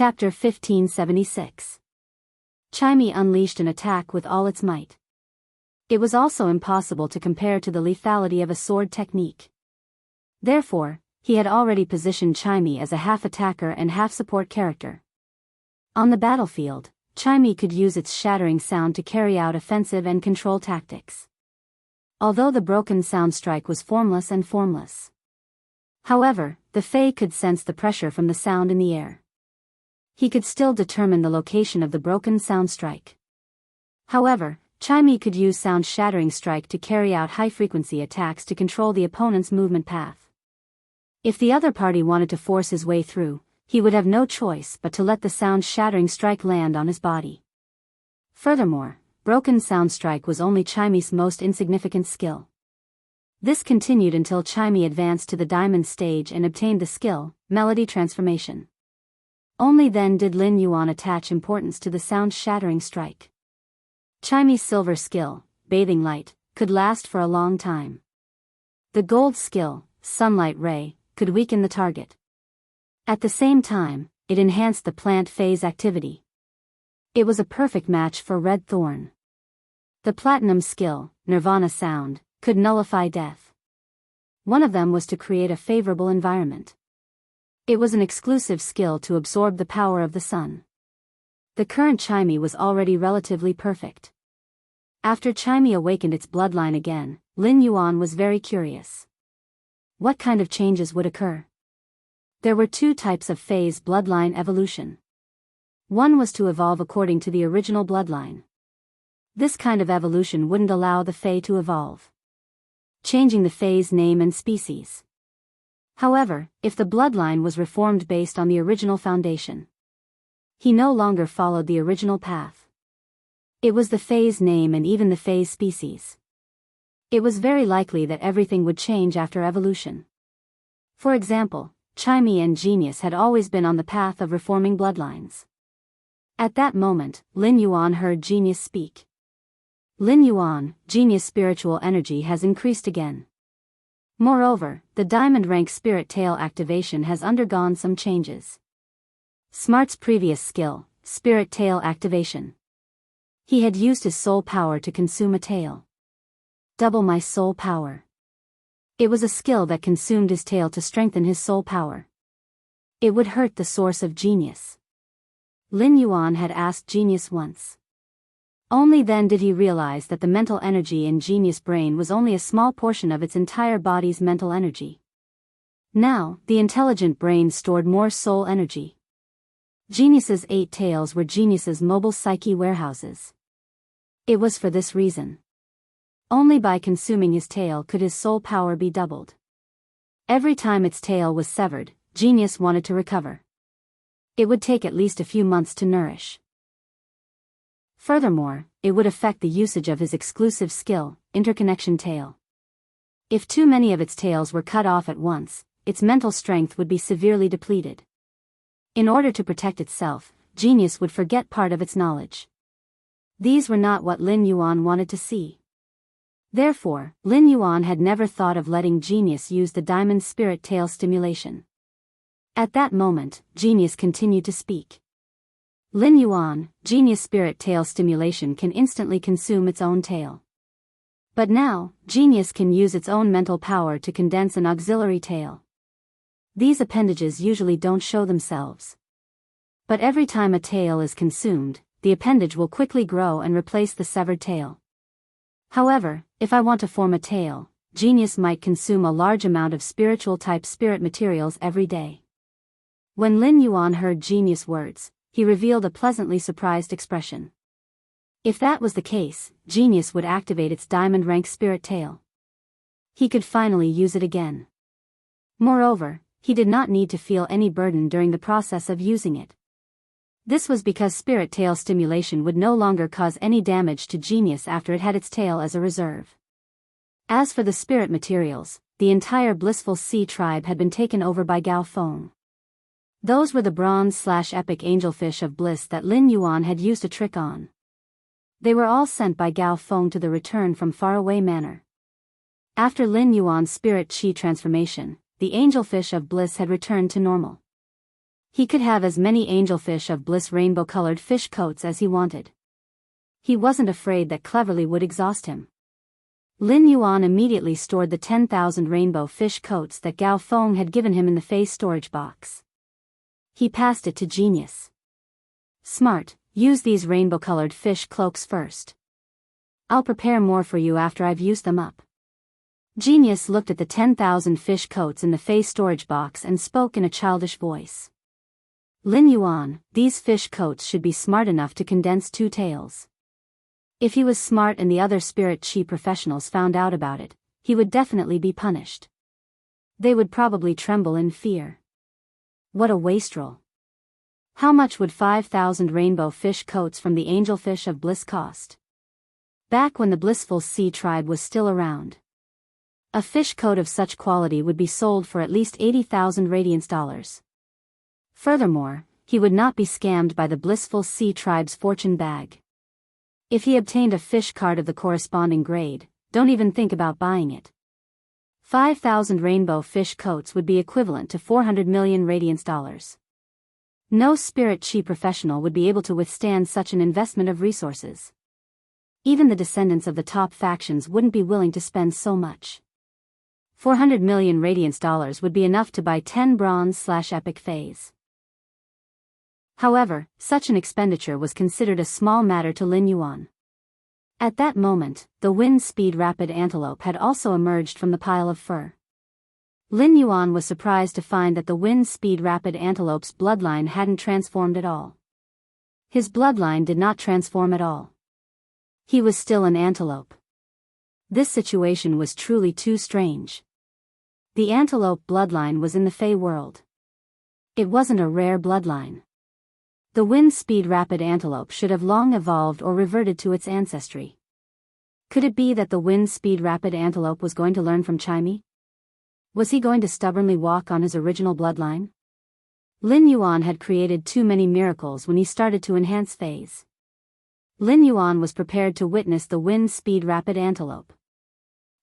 Chapter 1576. Chimey unleashed an attack with all its might. It was also impossible to compare to the lethality of a sword technique. Therefore, he had already positioned Chimey as a half-attacker and half-support character. On the battlefield, Chimey could use its shattering sound to carry out offensive and control tactics. Although the broken sound strike was formless. However, the Fae could sense the pressure from the sound in the air. He could still determine the location of the broken sound strike. However, Chimey could use sound shattering strike to carry out high-frequency attacks to control the opponent's movement path. If the other party wanted to force his way through, he would have no choice but to let the sound shattering strike land on his body. Furthermore, broken sound strike was only Chimey's most insignificant skill. This continued until Chimey advanced to the diamond stage and obtained the skill, melody transformation. Only then did Lin Yuan attach importance to the sound-shattering strike. Chimey's silver skill, bathing light, could last for a long time. The gold skill, sunlight ray, could weaken the target. At the same time, it enhanced the plant phase activity. It was a perfect match for Red Thorn. The platinum skill, nirvana sound, could nullify death. One of them was to create a favorable environment. It was an exclusive skill to absorb the power of the sun. The current Chimey was already relatively perfect. After Chimey awakened its bloodline again, Lin Yuan was very curious. What kind of changes would occur? There were two types of phase bloodline evolution. One was to evolve according to the original bloodline. This kind of evolution wouldn't allow the Fae to evolve, changing the Fae's name and species. However, if the bloodline was reformed based on the original foundation, he no longer followed the original path. It was the Fae's name and even the Fae's species. It was very likely that everything would change after evolution. For example, Chimey and Genius had always been on the path of reforming bloodlines. At that moment, Lin Yuan heard Genius speak. Lin Yuan, Genius' spiritual energy has increased again. Moreover, the diamond rank spirit tail activation has undergone some changes. Smart's previous skill, spirit tail activation. He had used his soul power to consume a tail. Double my soul power. It was a skill that consumed his tail to strengthen his soul power. It would hurt the source of Genius. Lin Yuan had asked Genius once. Only then did he realize that the mental energy in Genius' brain was only a small portion of its entire body's mental energy. Now, the intelligent brain stored more soul energy. Genius's 8 tails were Genius's mobile psyche warehouses. It was for this reason. Only by consuming his tail could his soul power be doubled. Every time its tail was severed, Genius wanted to recover. It would take at least a few months to nourish. Furthermore, it would affect the usage of his exclusive skill, interconnection tail. If too many of its tails were cut off at once, its mental strength would be severely depleted. In order to protect itself, Genius would forget part of its knowledge. These were not what Lin Yuan wanted to see. Therefore, Lin Yuan had never thought of letting Genius use the diamond spirit tail stimulation. At that moment, Genius continued to speak. Lin Yuan, Genius spirit tail stimulation can instantly consume its own tail. But now, Genius can use its own mental power to condense an auxiliary tail. These appendages usually don't show themselves. But every time a tail is consumed, the appendage will quickly grow and replace the severed tail. However, if I want to form a tail, Genius might consume a large amount of spiritual type spirit materials every day. When Lin Yuan heard Genius' words, he revealed a pleasantly surprised expression. If that was the case, Genius would activate its diamond rank spirit tail. He could finally use it again. Moreover, he did not need to feel any burden during the process of using it. This was because spirit tail stimulation would no longer cause any damage to Genius after it had its tail as a reserve. As for the spirit materials, the entire blissful sea tribe had been taken over by Gao Feng. Those were the bronze/epic angelfish of bliss that Lin Yuan had used a trick on. They were all sent by Gao Feng to the return from faraway manor. After Lin Yuan's spirit chi transformation, the angelfish of bliss had returned to normal. He could have as many angelfish of bliss rainbow-colored fish coats as he wanted. He wasn't afraid that cleverly would exhaust him. Lin Yuan immediately stored the 10,000 rainbow fish coats that Gao Feng had given him in the face storage box. He passed it to Genius. Smart, use these rainbow-colored fish cloaks first. I'll prepare more for you after I've used them up. Genius looked at the 10,000 fish coats in the face storage box and spoke in a childish voice. Lin Yuan, these fish coats should be smart enough to condense 2 tails. If he was smart and the other spirit chi professionals found out about it, he would definitely be punished. They would probably tremble in fear. What a wastrel. How much would 5,000 rainbow fish coats from the angelfish of bliss cost? Back when the blissful sea tribe was still around, a fish coat of such quality would be sold for at least 80,000 radiance dollars. Furthermore, he would not be scammed by the blissful sea tribe's fortune bag. If he obtained a fish card of the corresponding grade, don't even think about buying it. 5,000 rainbow fish coats would be equivalent to 400 million radiance dollars. No spirit chi professional would be able to withstand such an investment of resources. Even the descendants of the top factions wouldn't be willing to spend so much. 400 million radiance dollars would be enough to buy 10 bronze/epic phase. However, such an expenditure was considered a small matter to Lin Yuan. At that moment, the wind-speed rapid antelope had also emerged from the pile of fur. Lin Yuan was surprised to find that the wind-speed rapid antelope's bloodline hadn't transformed at all. His bloodline did not transform at all. He was still an antelope. This situation was truly too strange. The antelope bloodline was in the Fey world. It wasn't a rare bloodline. The wind-speed rapid antelope should have long evolved or reverted to its ancestry. Could it be that the wind-speed rapid antelope was going to learn from Chimey? Was he going to stubbornly walk on his original bloodline? Lin Yuan had created too many miracles when he started to enhance phase. Lin Yuan was prepared to witness the wind-speed rapid antelope.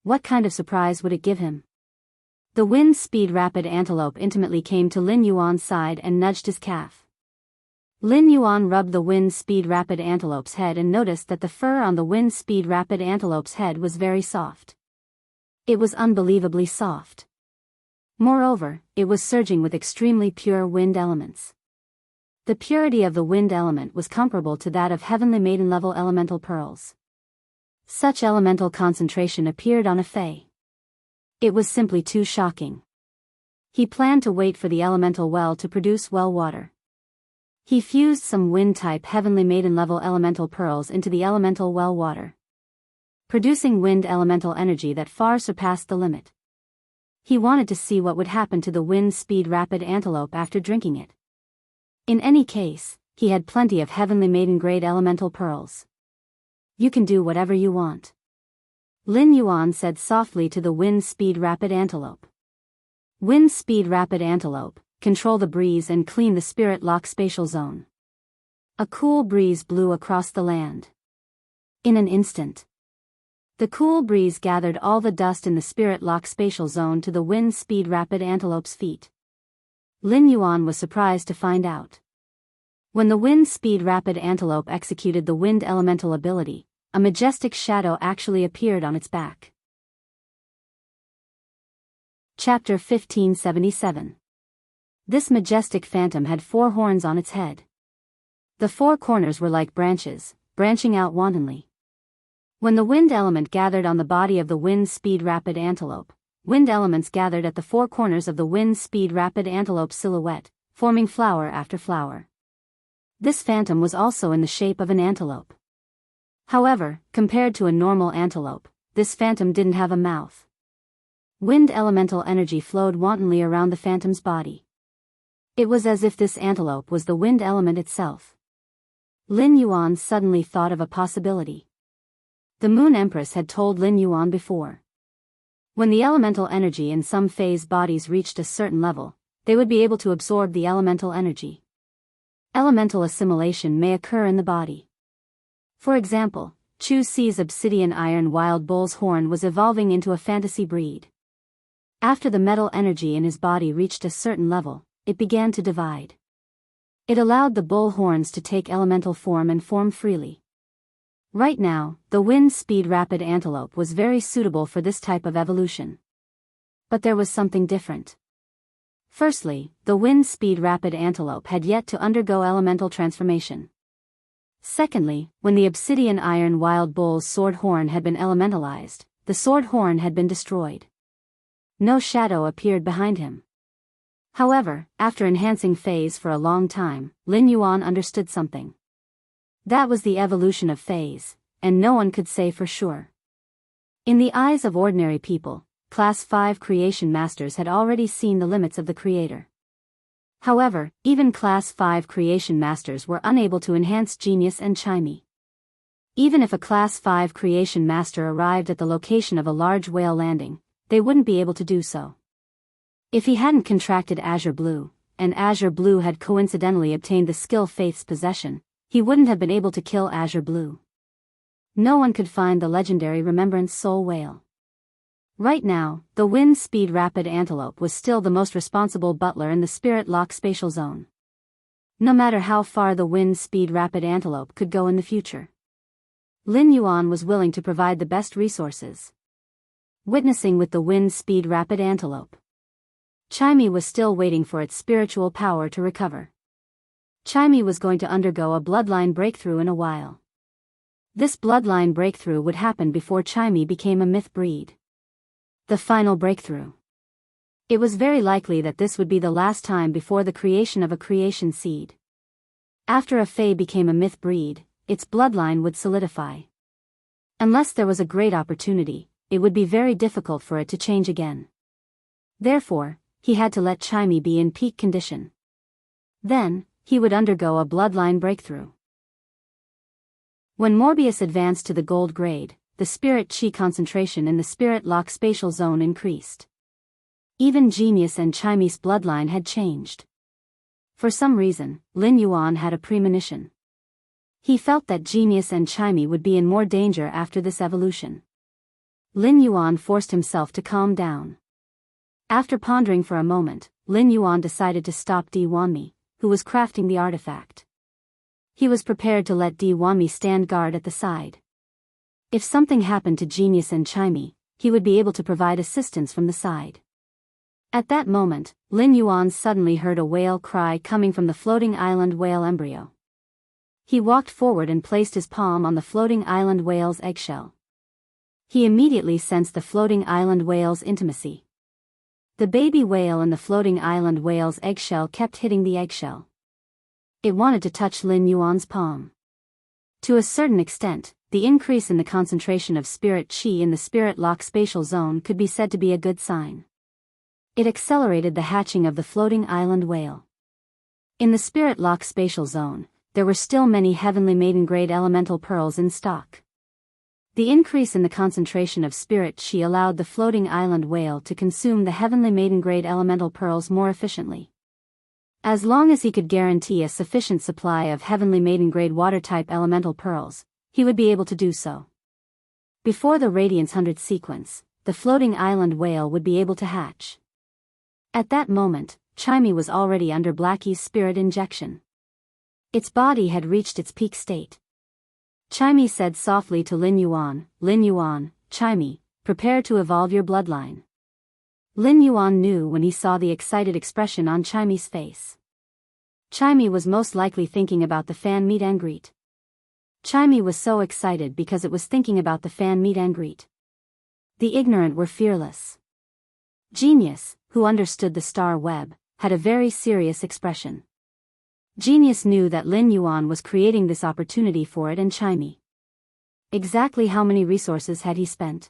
What kind of surprise would it give him? The wind-speed rapid antelope intimately came to Lin Yuan's side and nudged his calf. Lin Yuan rubbed the wind-speed rapid antelope's head and noticed that the fur on the wind-speed rapid antelope's head was very soft. It was unbelievably soft. Moreover, it was surging with extremely pure wind elements. The purity of the wind element was comparable to that of heavenly maiden-level elemental pearls. Such elemental concentration appeared on a Fey. It was simply too shocking. He planned to wait for the elemental well to produce well water. He fused some wind-type heavenly maiden-level elemental pearls into the elemental well water, producing wind elemental energy that far surpassed the limit. He wanted to see what would happen to the wind-speed rapid antelope after drinking it. In any case, he had plenty of heavenly maiden-grade elemental pearls. You can do whatever you want, Lin Yuan said softly to the wind-speed rapid antelope. Wind-speed rapid antelope, control the breeze and clean the spirit lock spatial zone. A cool breeze blew across the land. In an instant, the cool breeze gathered all the dust in the spirit lock spatial zone to the wind-speed rapid antelope's feet. Lin Yuan was surprised to find out. When the wind-speed rapid antelope executed the wind elemental ability, a majestic shadow actually appeared on its back. Chapter 1577. This majestic phantom had 4 horns on its head. The 4 corners were like branches, branching out wantonly. When the wind element gathered on the body of the wind-speed rapid antelope, wind elements gathered at the 4 corners of the wind-speed rapid antelope silhouette, forming flower after flower. This phantom was also in the shape of an antelope. However, compared to a normal antelope, this phantom didn't have a mouth. Wind elemental energy flowed wantonly around the phantom's body. It was as if this antelope was the wind element itself. Lin Yuan suddenly thought of a possibility. The Moon Empress had told Lin Yuan before. When the elemental energy in some phase bodies reached a certain level, they would be able to absorb the elemental energy. Elemental assimilation may occur in the body. For example, Chu Si's obsidian iron wild bull's horn was evolving into a fantasy breed. After the metal energy in his body reached a certain level, it began to divide. It allowed the bull horns to take elemental form and form freely. Right now, the wind-speed rapid antelope was very suitable for this type of evolution. But there was something different. Firstly, the wind-speed rapid antelope had yet to undergo elemental transformation. Secondly, when the obsidian iron wild bull's sword horn had been elementalized, the sword horn had been destroyed. No shadow appeared behind him. However, after enhancing phase for a long time, Lin Yuan understood something. That was the evolution of phase, and no one could say for sure. In the eyes of ordinary people, Class 5 creation masters had already seen the limits of the creator. However, even Class 5 creation masters were unable to enhance genius and chimey. Even if a Class 5 creation master arrived at the location of a large whale landing, they wouldn't be able to do so. If he hadn't contracted Azure Blue, and Azure Blue had coincidentally obtained the skill Faith's possession, he wouldn't have been able to kill Azure Blue. No one could find the legendary Remembrance Soul Whale. Right now, the wind-speed rapid antelope was still the most responsible butler in the Spirit Lock spatial zone. No matter how far the wind-speed rapid antelope could go in the future, Lin Yuan was willing to provide the best resources. Witnessing with the wind-speed rapid antelope, Chimey was still waiting for its spiritual power to recover. Chimey was going to undergo a bloodline breakthrough in a while. This bloodline breakthrough would happen before Chimey became a myth breed. The final breakthrough. It was very likely that this would be the last time before the creation of a creation seed. After a Fae became a myth breed, its bloodline would solidify. Unless there was a great opportunity, it would be very difficult for it to change again. Therefore, he had to let Chimey be in peak condition. Then, he would undergo a bloodline breakthrough. When Morbius advanced to the gold grade, the spirit chi concentration in the spirit lock spatial zone increased. Even Genius and Chimey's bloodline had changed. For some reason, Lin Yuan had a premonition. He felt that Genius and Chimey would be in more danger after this evolution. Lin Yuan forced himself to calm down. After pondering for a moment, Lin Yuan decided to stop Di Wanmi, who was crafting the artifact. He was prepared to let Di Wanmi stand guard at the side. If something happened to Genius and Chimey, he would be able to provide assistance from the side. At that moment, Lin Yuan suddenly heard a whale cry coming from the floating island whale embryo. He walked forward and placed his palm on the floating island whale's eggshell. He immediately sensed the floating island whale's intimacy. The baby whale in the floating island whale's eggshell kept hitting the eggshell. It wanted to touch Lin Yuan's palm. To a certain extent, the increase in the concentration of spirit chi in the spirit lock spatial zone could be said to be a good sign. It accelerated the hatching of the floating island whale. In the spirit lock spatial zone, there were still many heavenly maiden grade elemental pearls in stock. The increase in the concentration of spirit chi allowed the floating island whale to consume the heavenly maiden grade elemental pearls more efficiently. As long as he could guarantee a sufficient supply of heavenly maiden grade water type elemental pearls, he would be able to do so. Before the Radiance 100 sequence, the floating island whale would be able to hatch. At that moment, Chimey was already under Blackie's spirit injection. Its body had reached its peak state. Chimey said softly to Lin Yuan, Chimey, prepare to evolve your bloodline. Lin Yuan knew when he saw the excited expression on Chimey's face. Chimey was most likely thinking about the fan meet and greet. Chimey was so excited because it was thinking about the fan meet and greet. The ignorant were fearless. Genius, who understood the star web, had a very serious expression. Genius knew that Lin Yuan was creating this opportunity for it and Chimey. Exactly how many resources had he spent?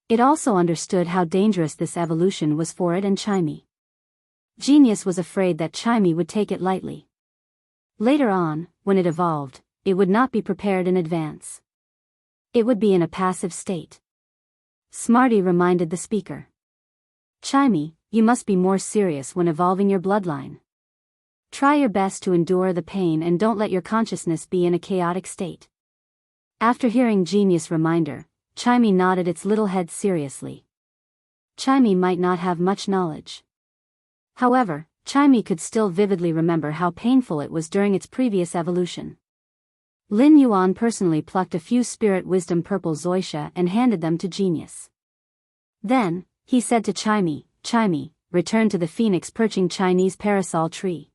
It also understood how dangerous this evolution was for it and Chimey. Genius was afraid that Chimey would take it lightly. Later on, when it evolved, it would not be prepared in advance. It would be in a passive state. Smarty reminded the speaker. Chimey, you must be more serious when evolving your bloodline. Try your best to endure the pain and don't let your consciousness be in a chaotic state. After hearing Genius' reminder, Chimey nodded its little head seriously. Chimey might not have much knowledge. However, Chimey could still vividly remember how painful it was during its previous evolution. Lin Yuan personally plucked a few spirit wisdom purple zoysia and handed them to Genius. Then, he said to Chimey, "Chimey, return to the phoenix perching Chinese parasol tree.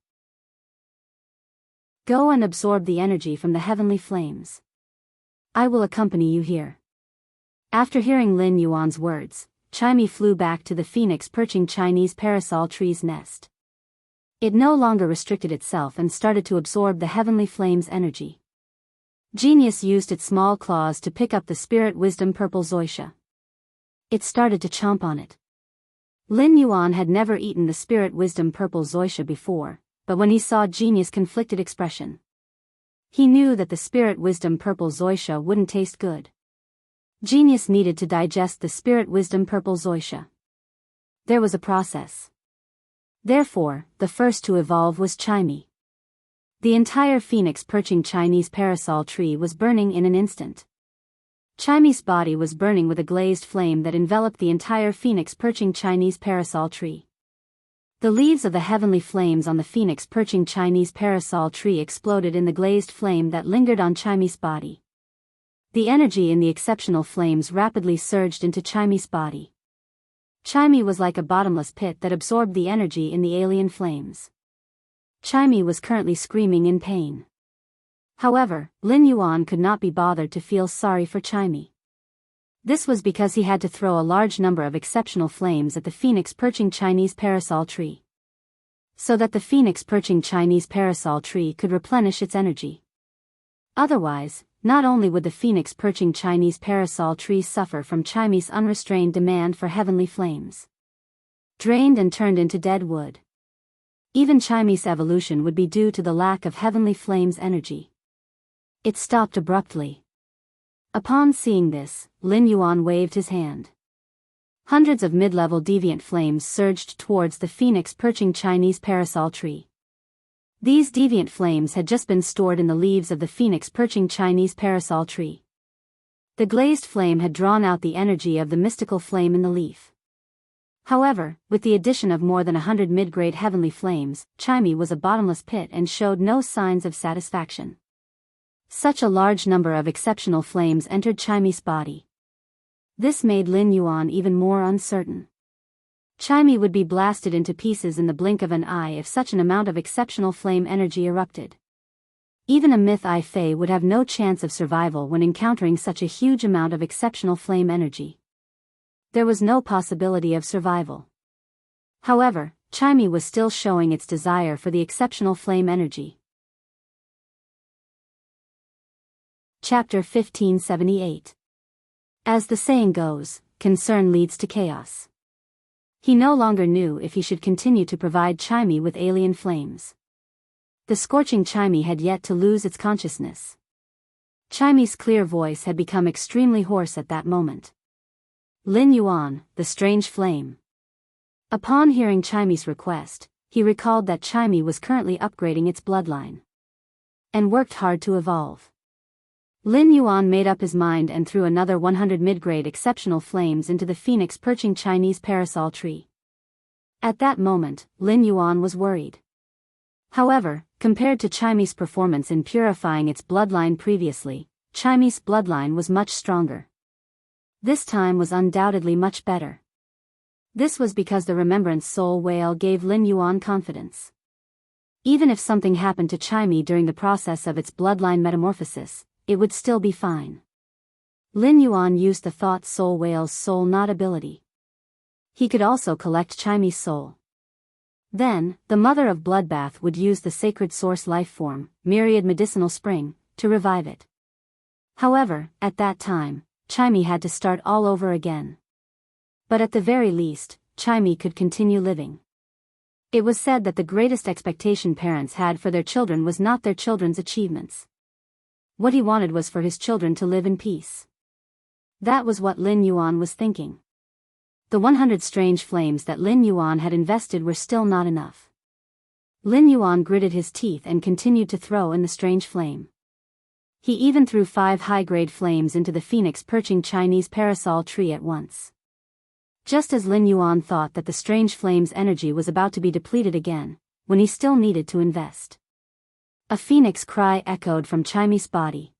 Go and absorb the energy from the heavenly flames. I will accompany you here." After hearing Lin Yuan's words, Chimey flew back to the phoenix perching Chinese parasol tree's nest. It no longer restricted itself and started to absorb the heavenly flame's energy. Genius used its small claws to pick up the spirit wisdom purple zoysia. It started to chomp on it. Lin Yuan had never eaten the spirit wisdom purple zoysia before, but when he saw Genius' conflicted expression, he knew that the spirit wisdom purple zoysia wouldn't taste good. Genius needed to digest the spirit wisdom purple zoysia. There was a process. Therefore, the first to evolve was Chimey. The entire phoenix perching Chinese parasol tree was burning in an instant. Chimey's body was burning with a glazed flame that enveloped the entire phoenix perching Chinese parasol tree. The leaves of the heavenly flames on the phoenix perching Chinese parasol tree exploded in the glazed flame that lingered on Chimey's body. The energy in the exceptional flames rapidly surged into Chimey's body. Chimey was like a bottomless pit that absorbed the energy in the alien flames. Chimey was currently screaming in pain. However, Lin Yuan could not be bothered to feel sorry for Chimey. This was because he had to throw a large number of exceptional flames at the phoenix perching Chinese parasol tree, so that the phoenix perching Chinese parasol tree could replenish its energy. Otherwise, not only would the phoenix perching Chinese parasol tree suffer from Chimey's unrestrained demand for heavenly flames, drained and turned into dead wood, even Chimey's evolution would be due to the lack of heavenly flames energy. It stopped abruptly. Upon seeing this, Lin Yuan waved his hand. Hundreds of mid-level deviant flames surged towards the phoenix perching Chinese parasol tree. These deviant flames had just been stored in the leaves of the phoenix perching Chinese parasol tree. The glazed flame had drawn out the energy of the mystical flame in the leaf. However, with the addition of more than 100 mid-grade heavenly flames, Chimey was a bottomless pit and showed no signs of satisfaction. Such a large number of exceptional flames entered Chimey's body. This made Lin Yuan even more uncertain. Chimey would be blasted into pieces in the blink of an eye if such an amount of exceptional flame energy erupted. Even a myth-I Fei would have no chance of survival when encountering such a huge amount of exceptional flame energy. There was no possibility of survival. However, Chimey was still showing its desire for the exceptional flame energy. Chapter 1578. As the saying goes, concern leads to chaos. He no longer knew if he should continue to provide Chimey with alien flames. The scorching Chimey had yet to lose its consciousness. Chimey's clear voice had become extremely hoarse at that moment. Lin Yuan, the strange flame. Upon hearing Chimey's request, he recalled that Chimey was currently upgrading its bloodline and worked hard to evolve. Lin Yuan made up his mind and threw another 100 mid-grade exceptional flames into the phoenix perching Chinese parasol tree. At that moment, Lin Yuan was worried. However, compared to Chimey's performance in purifying its bloodline previously, Chimey's bloodline was much stronger. This time was undoubtedly much better. This was because the Remembrance Soul Whale gave Lin Yuan confidence. Even if something happened to Chimey during the process of its bloodline metamorphosis, it would still be fine. Lin Yuan used the Thought Soul Whale's soul knot ability. He could also collect Chimey's soul. Then, the Mother of Bloodbath would use the Sacred Source Life Form, Myriad Medicinal Spring, to revive it. However, at that time, Chimey had to start all over again. But at the very least, Chimey could continue living. It was said that the greatest expectation parents had for their children was not their children's achievements. What he wanted was for his children to live in peace. That was what Lin Yuan was thinking. The 100 strange flames that Lin Yuan had invested were still not enough. Lin Yuan gritted his teeth and continued to throw in the strange flame. He even threw 5 high-grade flames into the phoenix perching Chinese parasol tree at once. Just as Lin Yuan thought that the strange flame's energy was about to be depleted again, when he still needed to invest. A phoenix cry echoed from Chimy's body.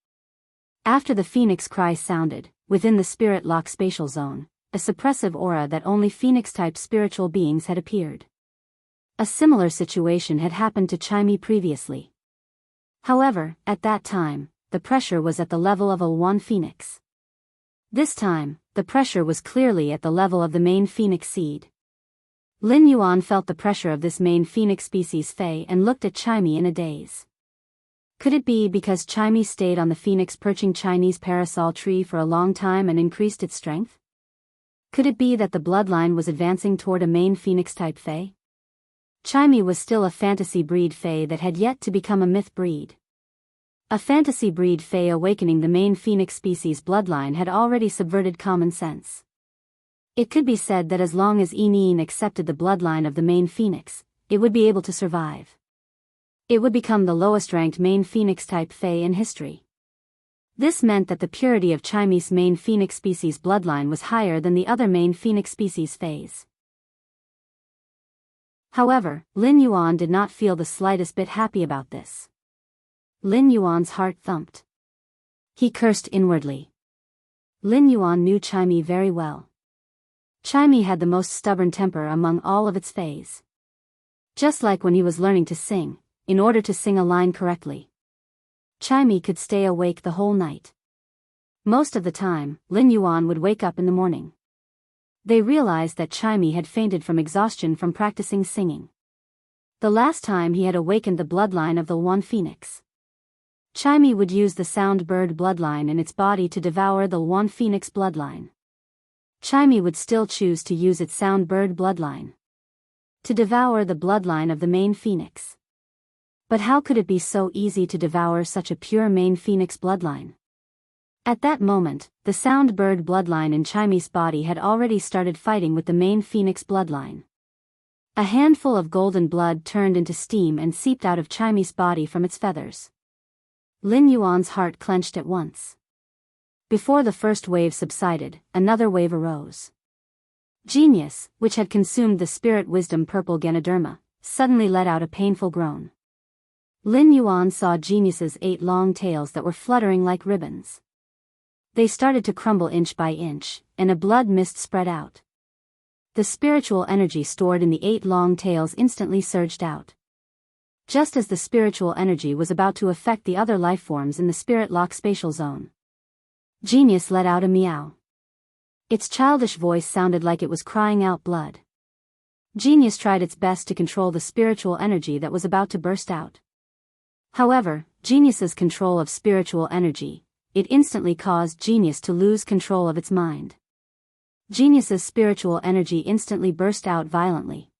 After the phoenix cry sounded, within the spirit lock spatial zone, a suppressive aura that only phoenix-type spiritual beings had appeared. A similar situation had happened to Chimy previously. However, at that time, the pressure was at the level of a one phoenix. This time, the pressure was clearly at the level of the main phoenix seed. Lin Yuan felt the pressure of this main phoenix species Fei and looked at Chimy in a daze. Could it be because Chimy stayed on the phoenix perching Chinese parasol tree for a long time and increased its strength? Could it be that the bloodline was advancing toward a main phoenix-type Fei? Chimy was still a fantasy breed Fei that had yet to become a myth breed. A fantasy breed Fei awakening the main phoenix species bloodline had already subverted common sense. It could be said that as long as Yin accepted the bloodline of the main phoenix, it would be able to survive. It would become the lowest-ranked main phoenix-type Fei in history. This meant that the purity of Chimy's main phoenix species bloodline was higher than the other main phoenix species Feis. However, Lin Yuan did not feel the slightest bit happy about this. Lin Yuan's heart thumped. He cursed inwardly. Lin Yuan knew Chimy very well. Chimy had the most stubborn temper among all of its Feis. Just like when he was learning to sing, in order to sing a line correctly, Chimy could stay awake the whole night. Most of the time, Lin Yuan would wake up in the morning. They realized that Chimy had fainted from exhaustion from practicing singing. The last time he had awakened the bloodline of the one phoenix. Chimy would use the sound bird bloodline in its body to devour the one phoenix bloodline. Chimy would still choose to use its sound bird bloodline to devour the bloodline of the main phoenix. But how could it be so easy to devour such a pure main phoenix bloodline? At that moment, the sound bird bloodline in Chimy's body had already started fighting with the main phoenix bloodline. A handful of golden blood turned into steam and seeped out of Chimy's body from its feathers. Lin Yuan's heart clenched at once. Before the first wave subsided, another wave arose. Genius, which had consumed the spirit wisdom purple Ganoderma, suddenly let out a painful groan. Lin Yuan saw Genius's 8 long tails that were fluttering like ribbons. They started to crumble inch by inch, and a blood mist spread out. The spiritual energy stored in the 8 long tails instantly surged out. Just as the spiritual energy was about to affect the other lifeforms in the spirit lock spatial zone, Genius let out a meow. Its childish voice sounded like it was crying out blood. Genius tried its best to control the spiritual energy that was about to burst out. However, Genius's control of spiritual energy, it instantly caused Genius to lose control of its mind. Genius's spiritual energy instantly burst out violently.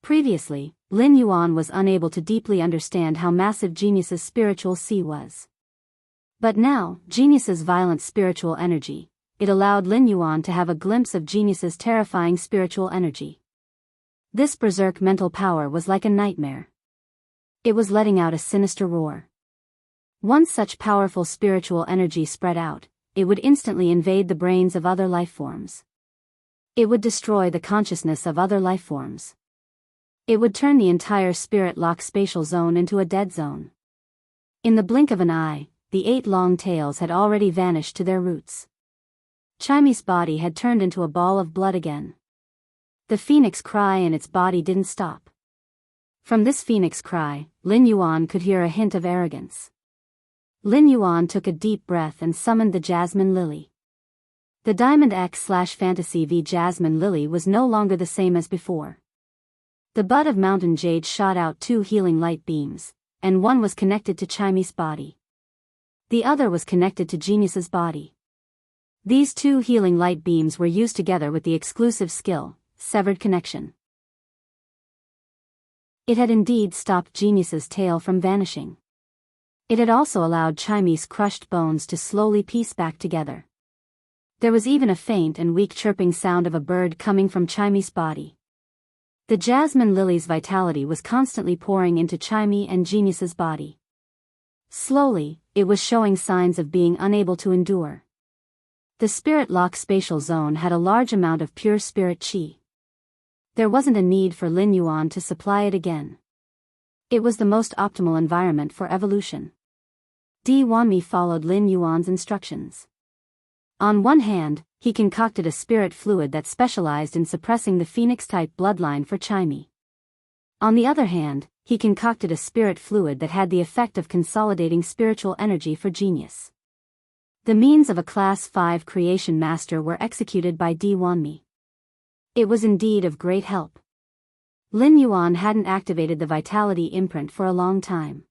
Previously, Lin Yuan was unable to deeply understand how massive Genius's spiritual sea was. But now, Genius's violent spiritual energy, it allowed Lin Yuan to have a glimpse of Genius's terrifying spiritual energy. This berserk mental power was like a nightmare. It was letting out a sinister roar. Once such powerful spiritual energy spread out, it would instantly invade the brains of other lifeforms. It would destroy the consciousness of other lifeforms. It would turn the entire spirit lock spatial zone into a dead zone. In the blink of an eye, the 8 long tails had already vanished to their roots. Chimy's body had turned into a ball of blood again. The phoenix cry in its body didn't stop. From this phoenix cry, Lin Yuan could hear a hint of arrogance. Lin Yuan took a deep breath and summoned the Jasmine Lily. The Diamond X/Fantasy V Jasmine Lily was no longer the same as before. The bud of Mountain Jade shot out 2 healing light beams, and one was connected to Chimy's body. The other was connected to Genius's body. These 2 healing light beams were used together with the exclusive skill, Severed Connection. It had indeed stopped Genius's tail from vanishing. It had also allowed Chimy's crushed bones to slowly piece back together. There was even a faint and weak chirping sound of a bird coming from Chimy's body. The Jasmine Lily's vitality was constantly pouring into Chimy and Genius's body. Slowly, it was showing signs of being unable to endure. The spirit lock spatial zone had a large amount of pure spirit qi. There wasn't a need for Lin Yuan to supply it again. It was the most optimal environment for evolution. Di Wanmi followed Lin Yuan's instructions. On one hand, he concocted a spirit fluid that specialized in suppressing the phoenix-type bloodline for Chaimi. On the other hand, he concocted a spirit fluid that had the effect of consolidating spiritual energy for genius. The means of a Class 5 creation master were executed by Di Wanmi. It was indeed of great help. Lin Yuan hadn't activated the vitality imprint for a long time.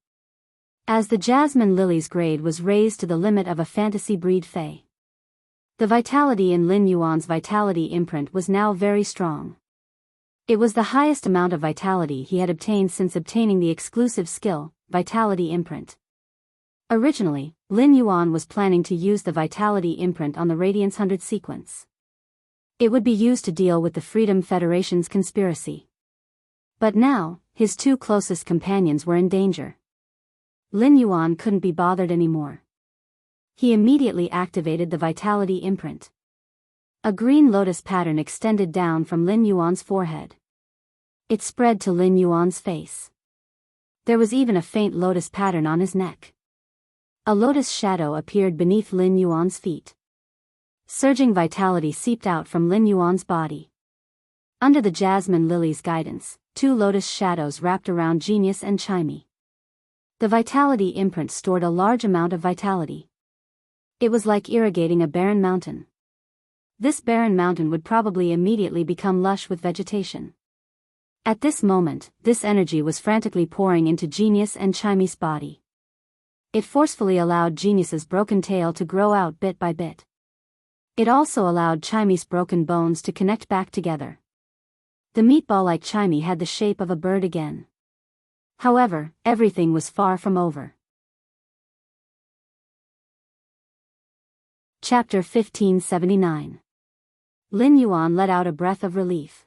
As the jasmine lily's grade was raised to the limit of a fantasy breed fae, the vitality in Lin Yuan's vitality imprint was now very strong. It was the highest amount of vitality he had obtained since obtaining the exclusive skill, Vitality Imprint. Originally, Lin Yuan was planning to use the Vitality Imprint on the Radiance 100 sequence. It would be used to deal with the Freedom Federation's conspiracy. But now, his two closest companions were in danger. Lin Yuan couldn't be bothered anymore. He immediately activated the Vitality Imprint. A green lotus pattern extended down from Lin Yuan's forehead. It spread to Lin Yuan's face. There was even a faint lotus pattern on his neck. A lotus shadow appeared beneath Lin Yuan's feet. Surging vitality seeped out from Lin Yuan's body. Under the jasmine lily's guidance, two lotus shadows wrapped around Genius and Chaimi. The Vitality Imprint stored a large amount of vitality. It was like irrigating a barren mountain. This barren mountain would probably immediately become lush with vegetation. At this moment, this energy was frantically pouring into Genius and Chaimi's body. It forcefully allowed Genius's broken tail to grow out bit by bit. It also allowed Chaimi's broken bones to connect back together. The meatball-like Chaimi had the shape of a bird again. However, everything was far from over. Chapter 1579. Lin Yuan let out a breath of relief.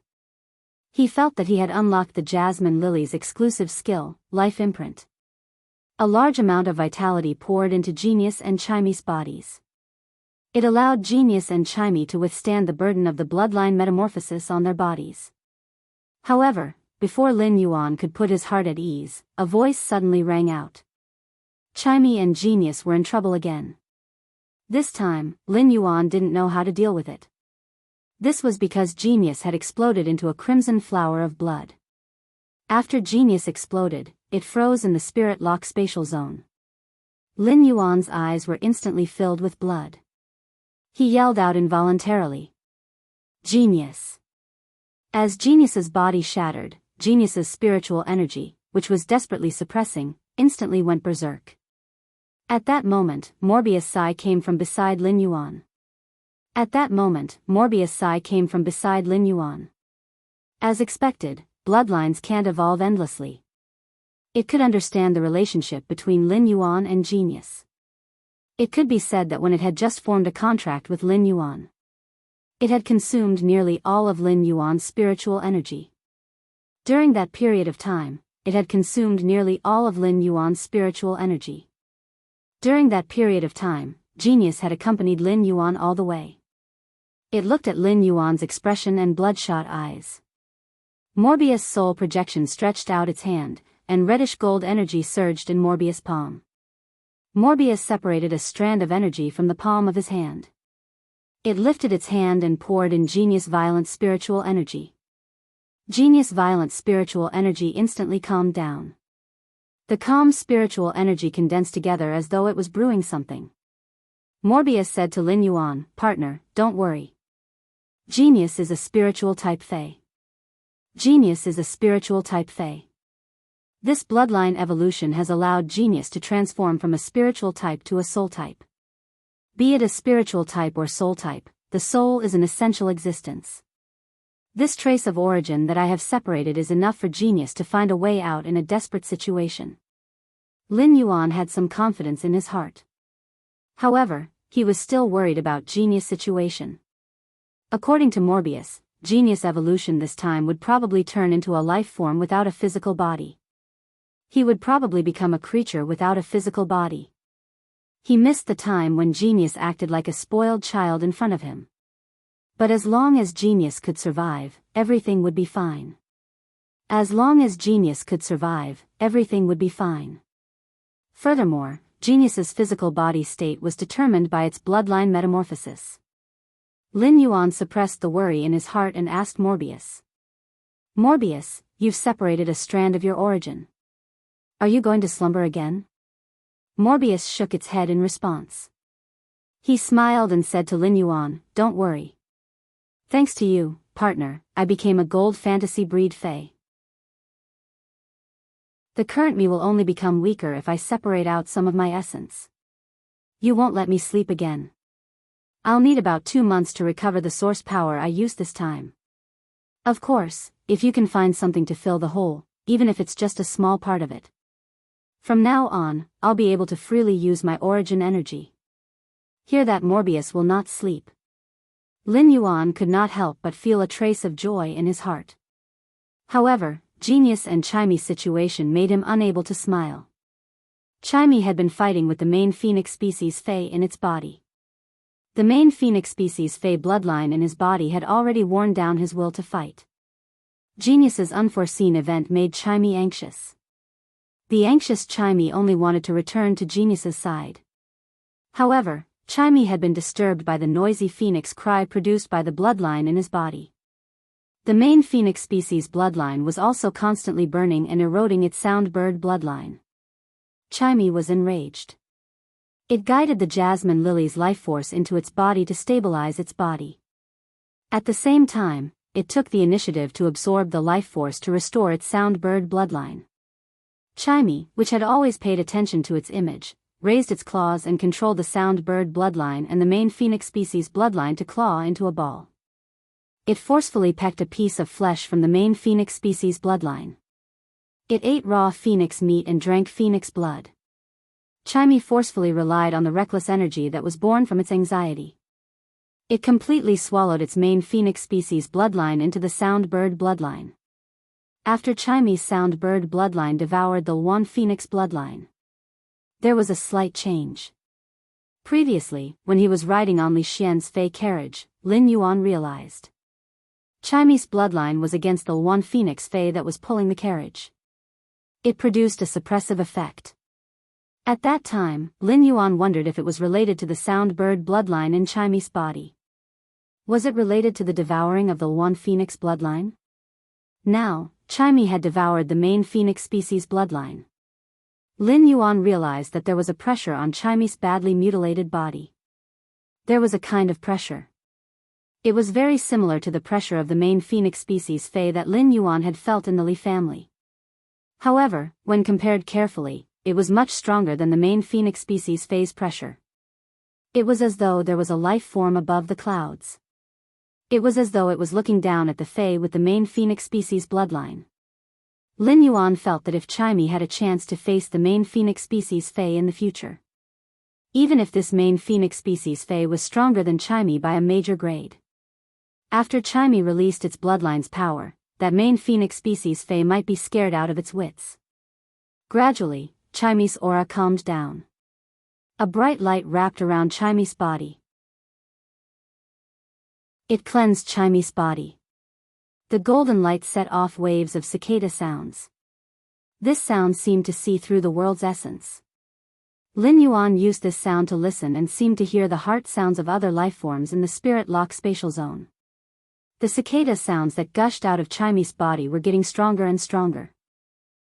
He felt that he had unlocked the Jasmine Lily's exclusive skill, Life Imprint. A large amount of vitality poured into Genius and Chaimi's bodies. It allowed Genius and Chaimi to withstand the burden of the bloodline metamorphosis on their bodies. However, before Lin Yuan could put his heart at ease, a voice suddenly rang out. Chaimi and Genius were in trouble again. This time, Lin Yuan didn't know how to deal with it. This was because Genius had exploded into a crimson flower of blood. After Genius exploded, it froze in the spirit lock spatial zone. Lin Yuan's eyes were instantly filled with blood. He yelled out involuntarily. Genius! As Genius's body shattered, Genius's spiritual energy, which was desperately suppressing, instantly went berserk. At that moment, Morbius Sai came from beside Lin Yuan. As expected, bloodlines can't evolve endlessly. It could understand the relationship between Lin Yuan and Genius. It could be said that when it had just formed a contract with Lin Yuan, it had consumed nearly all of Lin Yuan's spiritual energy. During that period of time, it had consumed nearly all of Lin Yuan's spiritual energy. During that period of time, Genius had accompanied Lin Yuan all the way. It looked at Lin Yuan's expression and bloodshot eyes. Morbius' soul projection stretched out its hand, and reddish gold energy surged in Morbius' palm. Morbius separated a strand of energy from the palm of his hand. It lifted its hand and poured in Genius' violent spiritual energy. Genius' violent spiritual energy instantly calmed down. The calm spiritual energy condensed together as though it was brewing something. Morbius said to Lin Yuan, "Partner, don't worry. Genius is a spiritual type fae. Genius is a spiritual type fae. This bloodline evolution has allowed Genius to transform from a spiritual type to a soul type. Be it a spiritual type or soul type, the soul is an essential existence. This trace of origin that I have separated is enough for Genius to find a way out in a desperate situation." Lin Yuan had some confidence in his heart. However, he was still worried about Genius' situation. According to Morbius, Genius evolution this time would probably turn into a life form without a physical body. He would probably become a creature without a physical body. He missed the time when genius acted like a spoiled child in front of him. But as long as genius could survive, everything would be fine. As long as genius could survive, everything would be fine. Furthermore, genius's physical body state was determined by its bloodline metamorphosis. Lin Yuan suppressed the worry in his heart and asked Morbius. Morbius, you've separated a strand of your origin. Are you going to slumber again? Morbius shook its head in response. He smiled and said to Lin Yuan, don't worry. Thanks to you, partner, I became a gold fantasy breed fae. The current me will only become weaker if I separate out some of my essence. You won't let me sleep again. I'll need about 2 months to recover the source power I used this time. Of course, if you can find something to fill the hole, even if it's just a small part of it. From now on, I'll be able to freely use my origin energy. Hear that Morbius will not sleep. Lin Yuan could not help but feel a trace of joy in his heart. However, Genius and Chimy's situation made him unable to smile. Chimy had been fighting with the main phoenix species fae in its body. The main phoenix species fae bloodline in his body had already worn down his will to fight. Genius's unforeseen event made Chimy anxious. The anxious Chimy only wanted to return to Genius's side. However, Chimy had been disturbed by the noisy phoenix cry produced by the bloodline in his body. The main phoenix species bloodline was also constantly burning and eroding its sound bird bloodline. Chimy was enraged. It guided the jasmine lily's life force into its body to stabilize its body. At the same time, it took the initiative to absorb the life force to restore its sound bird bloodline. Chimy, which had always paid attention to its image, raised its claws and controlled the sound bird bloodline and the main phoenix species bloodline to claw into a ball. It forcefully pecked a piece of flesh from the main phoenix species bloodline. It ate raw phoenix meat and drank phoenix blood. Chimy forcefully relied on the reckless energy that was born from its anxiety. It completely swallowed its main phoenix species bloodline into the sound bird bloodline. After Chimy's sound bird bloodline devoured the one phoenix bloodline, there was a slight change. Previously, when he was riding on Li Xian's fey carriage, Lin Yuan realized Chimy's bloodline was against the one phoenix fae that was pulling the carriage. It produced a suppressive effect. At that time, Lin Yuan wondered if it was related to the sound bird bloodline in Chimy's body. Was it related to the devouring of the one phoenix bloodline? Now, Chimy had devoured the main phoenix species bloodline. Lin Yuan realized that there was a pressure on Chimy's badly mutilated body. There was a kind of pressure. It was very similar to the pressure of the main phoenix species fae that Lin Yuan had felt in the Li family. However, when compared carefully, it was much stronger than the main phoenix species fae's pressure. It was as though there was a life form above the clouds. It was as though it was looking down at the fae with the main phoenix species bloodline. Lin Yuan felt that if Chimy had a chance to face the main phoenix species fae in the future, even if this main phoenix species fae was stronger than Chimy by a major grade, after Chimy released its bloodline's power, that main phoenix species fae might be scared out of its wits. Gradually, Chimy's aura calmed down. A bright light wrapped around Chimy's body. It cleansed Chimy's body. The golden light set off waves of cicada sounds. This sound seemed to see through the world's essence. Lin Yuan used this sound to listen and seemed to hear the heart sounds of other lifeforms in the spirit lock spatial zone. The cicada sounds that gushed out of Chimy's body were getting stronger and stronger.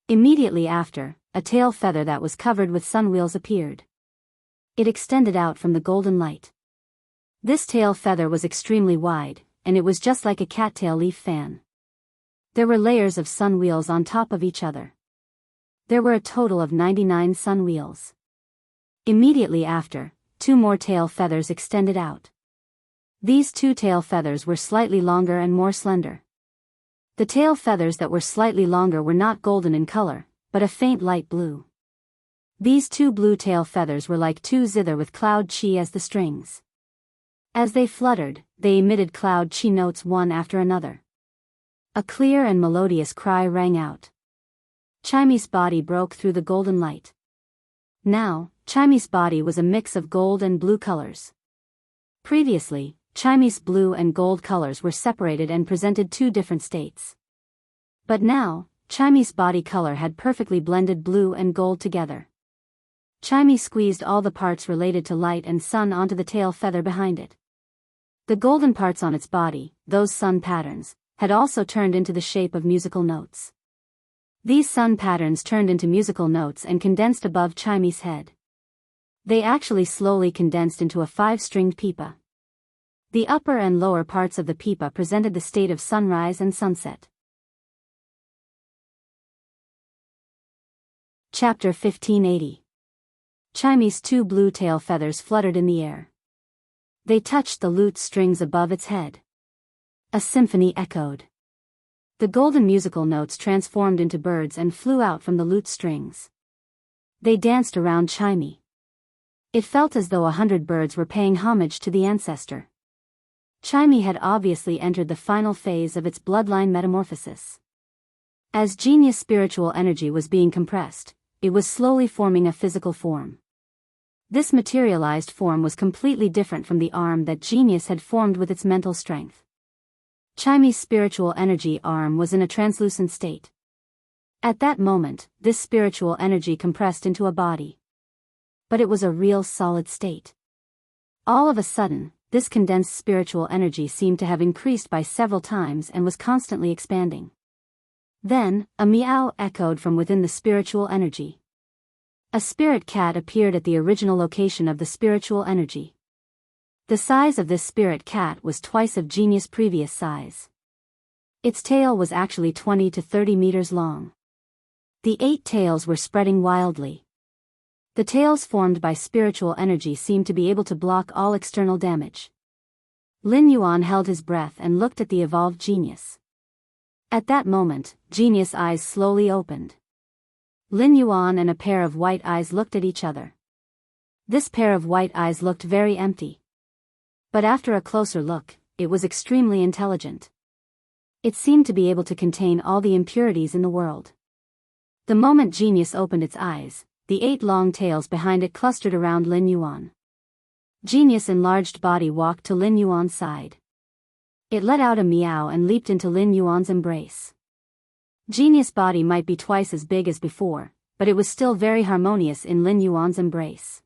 Immediately after, a tail feather that was covered with sun wheels appeared. It extended out from the golden light. This tail feather was extremely wide, and it was just like a cattail leaf fan. There were layers of sun wheels on top of each other. There were a total of 99 sun wheels. Immediately after, 2 more tail feathers extended out. These 2 tail feathers were slightly longer and more slender. The tail feathers that were slightly longer were not golden in color, but a faint light blue. These 2 blue tail feathers were like 2 zither with cloud chi as the strings. As they fluttered, they emitted cloud chi notes one after another. A clear and melodious cry rang out. Chimy's body broke through the golden light. Now, Chaime's body was a mix of gold and blue colors. Previously, Chaime's blue and gold colors were separated and presented two different states. But now, Chaime's body color had perfectly blended blue and gold together. Chaime squeezed all the parts related to light and sun onto the tail feather behind it. The golden parts on its body, those sun patterns, had also turned into the shape of musical notes. These sun patterns turned into musical notes and condensed above Chaime's head. They actually slowly condensed into a 5-stringed pipa. The upper and lower parts of the pipa presented the state of sunrise and sunset. Chapter 1580. Chaime's 2 blue tail feathers fluttered in the air. They touched the lute strings above its head. A symphony echoed. The golden musical notes transformed into birds and flew out from the lute strings. They danced around Chaime. It felt as though 100 birds were paying homage to the ancestor. Chaime had obviously entered the final phase of its bloodline metamorphosis. As genius spiritual energy was being compressed, it was slowly forming a physical form. This materialized form was completely different from the arm that genius had formed with its mental strength. Chaime's spiritual energy arm was in a translucent state. At that moment, this spiritual energy compressed into a body. But it was a real solid state. All of a sudden, this condensed spiritual energy seemed to have increased by several times and was constantly expanding. Then, a meow echoed from within the spiritual energy. A spirit cat appeared at the original location of the spiritual energy. The size of this spirit cat was twice of genius' previous size. Its tail was actually 20 to 30 meters long. The 8 tails were spreading wildly. The tails formed by spiritual energy seemed to be able to block all external damage. Lin Yuan held his breath and looked at the evolved genius. At that moment, genius' eyes slowly opened. Lin Yuan and a pair of white eyes looked at each other. This pair of white eyes looked very empty. But after a closer look, it was extremely intelligent. It seemed to be able to contain all the impurities in the world. The moment genius opened its eyes, the 8 long tails behind it clustered around Lin Yuan. Genius' enlarged body walked to Lin Yuan's side. It let out a meow and leaped into Lin Yuan's embrace. Genius' body might be twice as big as before, but it was still very harmonious in Lin Yuan's embrace.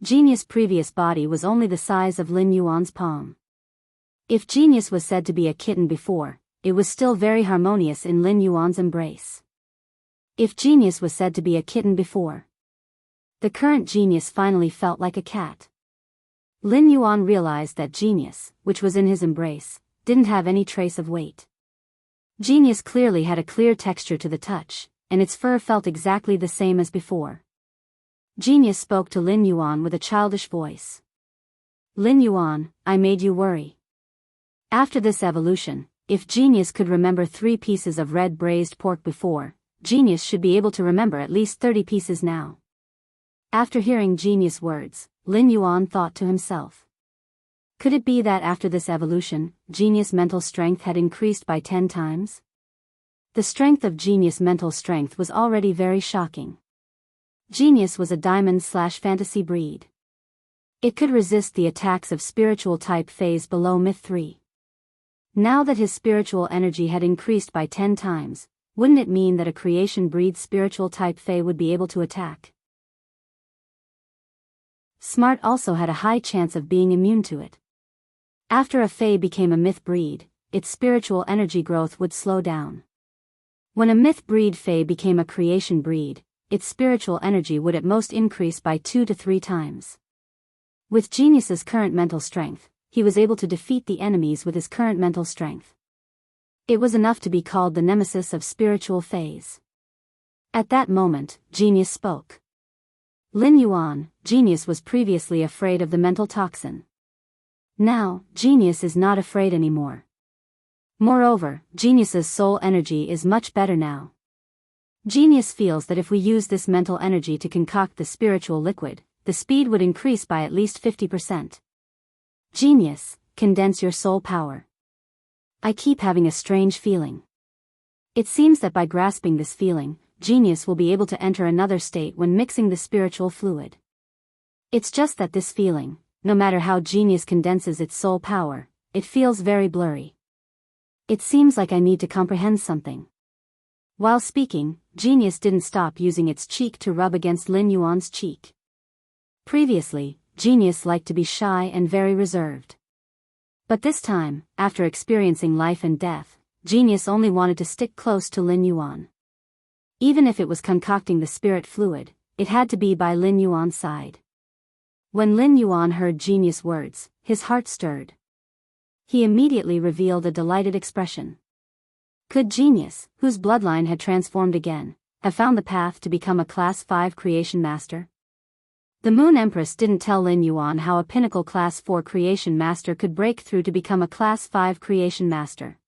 Genius' previous body was only the size of Lin Yuan's palm. If Genius was said to be a kitten before, it was still very harmonious in Lin Yuan's embrace. If Genius was said to be a kitten before, the current Genius finally felt like a cat. Lin Yuan realized that Genius, which was in his embrace, didn't have any trace of weight. Genius clearly had a clear texture to the touch, and its fur felt exactly the same as before. Genius spoke to Lin Yuan with a childish voice. Lin Yuan, I made you worry. After this evolution, if Genius could remember 3 pieces of red braised pork before, Genius should be able to remember at least 30 pieces now. After hearing Genius' words, Lin Yuan thought to himself. Could it be that after this evolution, Genius' mental strength had increased by 10 times? The strength of Genius' mental strength was already very shocking. Genius was a diamond/fantasy breed. It could resist the attacks of spiritual type phase below Myth 3. Now that his spiritual energy had increased by 10 times, wouldn't it mean that a creation breed spiritual type Fae would be able to attack? Smart also had a high chance of being immune to it. After a Fae became a myth breed, its spiritual energy growth would slow down. When a myth breed Fae became a creation breed, its spiritual energy would at most increase by 2 to 3 times. With Genius's current mental strength, he was able to defeat the enemies with his current mental strength. It was enough to be called the nemesis of spiritual Faes. At that moment, Genius spoke. Lin Yuan, Genius was previously afraid of the mental toxin. Now, Genius is not afraid anymore. Moreover, Genius's soul energy is much better now. Genius feels that if we use this mental energy to concoct the spiritual liquid, the speed would increase by at least 50%. Genius, condense your soul power. I keep having a strange feeling. It seems that by grasping this feeling, Genius will be able to enter another state when mixing the spiritual fluid. It's just that this feeling, no matter how genius condenses its soul power, it feels very blurry. It seems like I need to comprehend something. While speaking, genius didn't stop using its cheek to rub against Lin Yuan's cheek. Previously, genius liked to be shy and very reserved. But this time, after experiencing life and death, genius only wanted to stick close to Lin Yuan. Even if it was concocting the spirit fluid, it had to be by Lin Yuan's side. When Lin Yuan heard genius words, his heart stirred. He immediately revealed a delighted expression. Could genius, whose bloodline had transformed again, have found the path to become a Class 5 creation master? The Moon Empress didn't tell Lin Yuan how a pinnacle Class 4 creation master could break through to become a Class 5 creation master.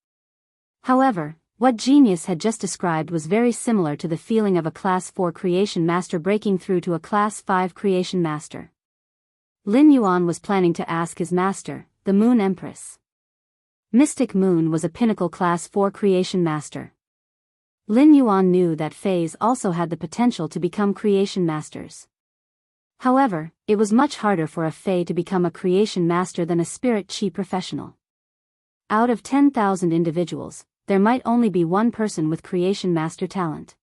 However, what genius had just described was very similar to the feeling of a Class 4 creation master breaking through to a Class 5 creation master. Lin Yuan was planning to ask his master, the Moon Empress. Mystic Moon was a pinnacle Class 4 creation master. Lin Yuan knew that Fays also had the potential to become creation masters. However, it was much harder for a Fae to become a creation master than a spirit chi professional. Out of 10,000 individuals, there might only be one person with creation master talent.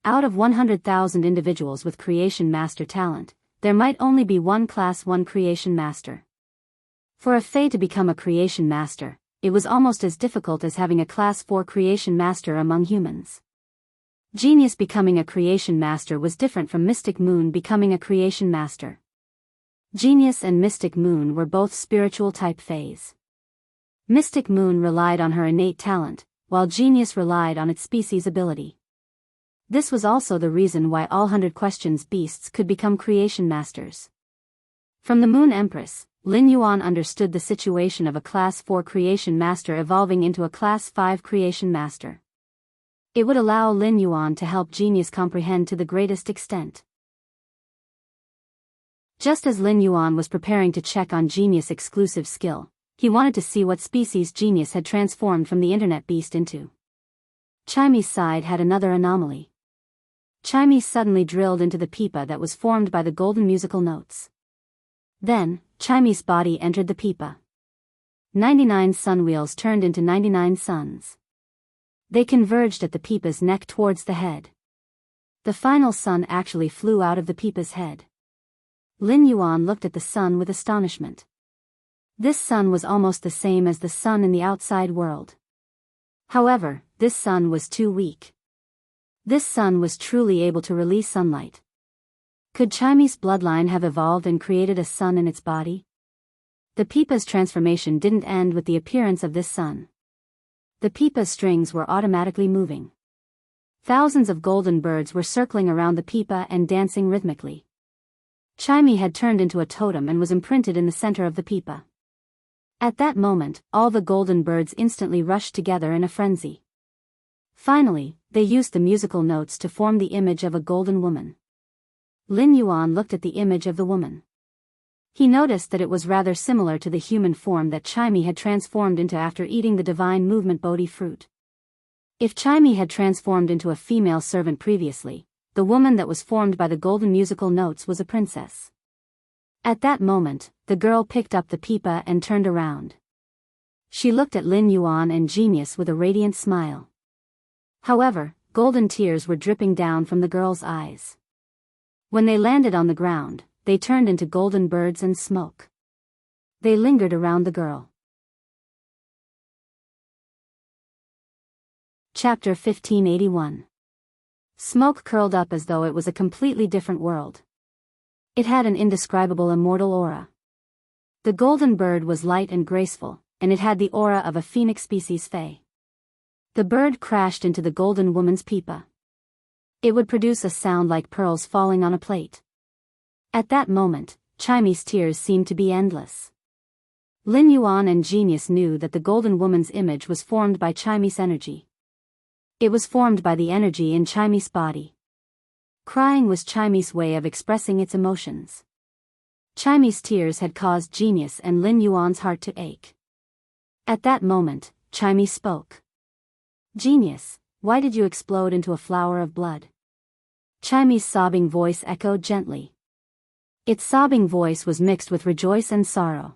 Out of 100,000 individuals with creation master talent, there might only be one Class 1 creation master. For a Fae to become a creation master, it was almost as difficult as having a Class 4 creation master among humans. Genius becoming a creation master was different from Mystic Moon becoming a creation master. Genius and Mystic Moon were both spiritual type Fays. Mystic Moon relied on her innate talent, while Genius relied on its species ability. This was also the reason why all 100 Questions beasts could become creation masters. From the Moon Empress, Lin Yuan understood the situation of a Class 4 creation master evolving into a Class 5 creation master. It would allow Lin Yuan to help Genius comprehend to the greatest extent. Just as Lin Yuan was preparing to check on Genius' exclusive skill, he wanted to see what species Genius had transformed from the internet beast into. Chimy's side had another anomaly. Chimy suddenly drilled into the pipa that was formed by the golden musical notes. Then, Chimy's body entered the pipa. 99 sun wheels turned into 99 suns. They converged at the pipa's neck towards the head. The final sun actually flew out of the pipa's head. Lin Yuan looked at the sun with astonishment. This sun was almost the same as the sun in the outside world. However, this sun was too weak. This sun was truly able to release sunlight. Could Chimy's bloodline have evolved and created a sun in its body? The pipa's transformation didn't end with the appearance of this sun. The pipa's strings were automatically moving. Thousands of golden birds were circling around the pipa and dancing rhythmically. Chimy had turned into a totem and was imprinted in the center of the pipa. At that moment, all the golden birds instantly rushed together in a frenzy. Finally, they used the musical notes to form the image of a golden woman. Lin Yuan looked at the image of the woman. He noticed that it was rather similar to the human form that Chimy had transformed into after eating the divine movement Bodhi fruit. If Chimy had transformed into a female servant previously, the woman that was formed by the golden musical notes was a princess. At that moment, the girl picked up the pipa and turned around. She looked at Lin Yuan and Genius with a radiant smile. However, golden tears were dripping down from the girl's eyes. When they landed on the ground, they turned into golden birds and smoke. They lingered around the girl. Chapter 1581. Smoke curled up as though it was a completely different world. It had an indescribable immortal aura. The golden bird was light and graceful, and it had the aura of a phoenix species fae. The bird crashed into the golden woman's pipa. It would produce a sound like pearls falling on a plate. At that moment, Chimy's tears seemed to be endless. Lin Yuan and Genius knew that the golden woman's image was formed by Chimy's energy. It was formed by the energy in Chimy's body. Crying was Chimy's way of expressing its emotions. Chimy's tears had caused Genius and Lin Yuan's heart to ache. At that moment, Chimy spoke. Genius, why did you explode into a flower of blood? Chimy's sobbing voice echoed gently. Its sobbing voice was mixed with rejoice and sorrow.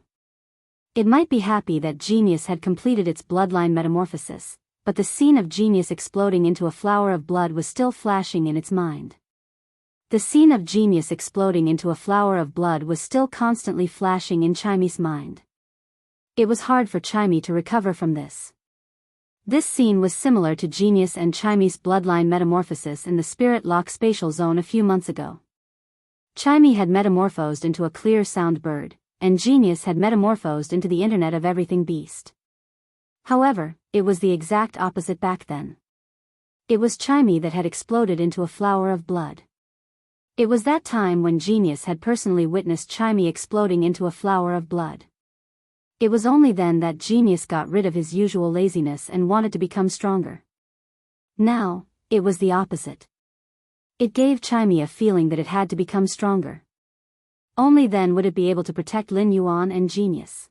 It might be happy that Genius had completed its bloodline metamorphosis, but the scene of Genius exploding into a flower of blood was still flashing in its mind. The scene of Genius exploding into a flower of blood was still constantly flashing in Chimy's mind. It was hard for Chimy to recover from this. This scene was similar to Genius and Chimy's bloodline metamorphosis in the Spirit Lock spatial zone a few months ago. Chimy had metamorphosed into a clear sound bird, and Genius had metamorphosed into the Internet of Everything beast. However, it was the exact opposite back then. It was Chimy that had exploded into a flower of blood. It was that time when Genius had personally witnessed Chimy exploding into a flower of blood. It was only then that Genius got rid of his usual laziness and wanted to become stronger. Now, it was the opposite. It gave Chimy a feeling that it had to become stronger. Only then would it be able to protect Lin Yuan and Genius.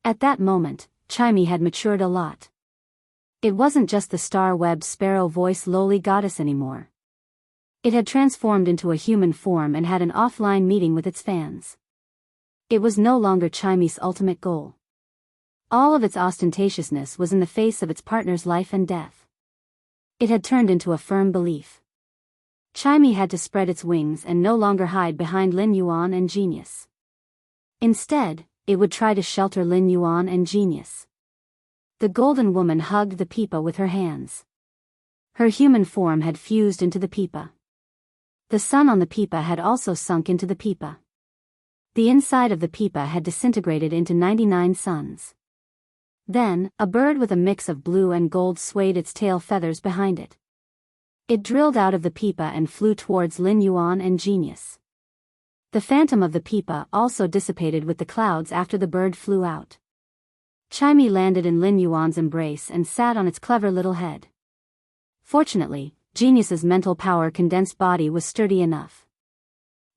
At that moment, Chimy had matured a lot. It wasn't just the star-webbed sparrow-voiced lowly goddess anymore. It had transformed into a human form and had an offline meeting with its fans. It was no longer Chimy's ultimate goal. All of its ostentatiousness was in the face of its partner's life and death. It had turned into a firm belief. Chimy had to spread its wings and no longer hide behind Lin Yuan and Genius. Instead, it would try to shelter Lin Yuan and Genius. The golden woman hugged the pipa with her hands. Her human form had fused into the pipa. The sun on the pipa had also sunk into the pipa. The inside of the pipa had disintegrated into 99 suns. Then, a bird with a mix of blue and gold swayed its tail feathers behind it. It drilled out of the pipa and flew towards Lin Yuan and Genius. The phantom of the pipa also dissipated with the clouds after the bird flew out. Chimy landed in Lin Yuan's embrace and sat on its clever little head. Fortunately, Genius's mental power condensed body was sturdy enough.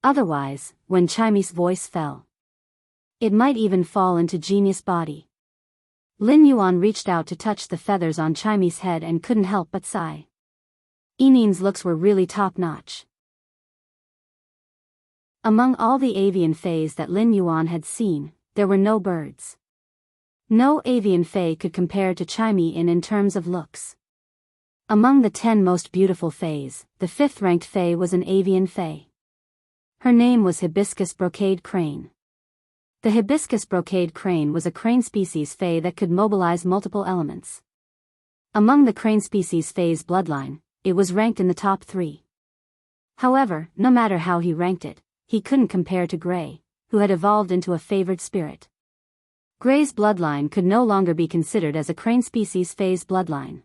Otherwise, when Chimy's voice fell, it might even fall into Genius' body. Lin Yuan reached out to touch the feathers on Chimy's head and couldn't help but sigh. Enin's looks were really top-notch. Among all the avian fays that Lin Yuan had seen, there were no birds. No avian fay could compare to Chimy in terms of looks. Among the 10 most beautiful fays, the 5th-ranked fay was an avian fay. Her name was Hibiscus brocade crane. The hibiscus brocade crane was a crane species fay that could mobilize multiple elements. Among the crane species fay's bloodline, it was ranked in the top 3. However, no matter how he ranked it, he couldn't compare to Gray, who had evolved into a favored spirit. Gray's bloodline could no longer be considered as a crane species fay's bloodline.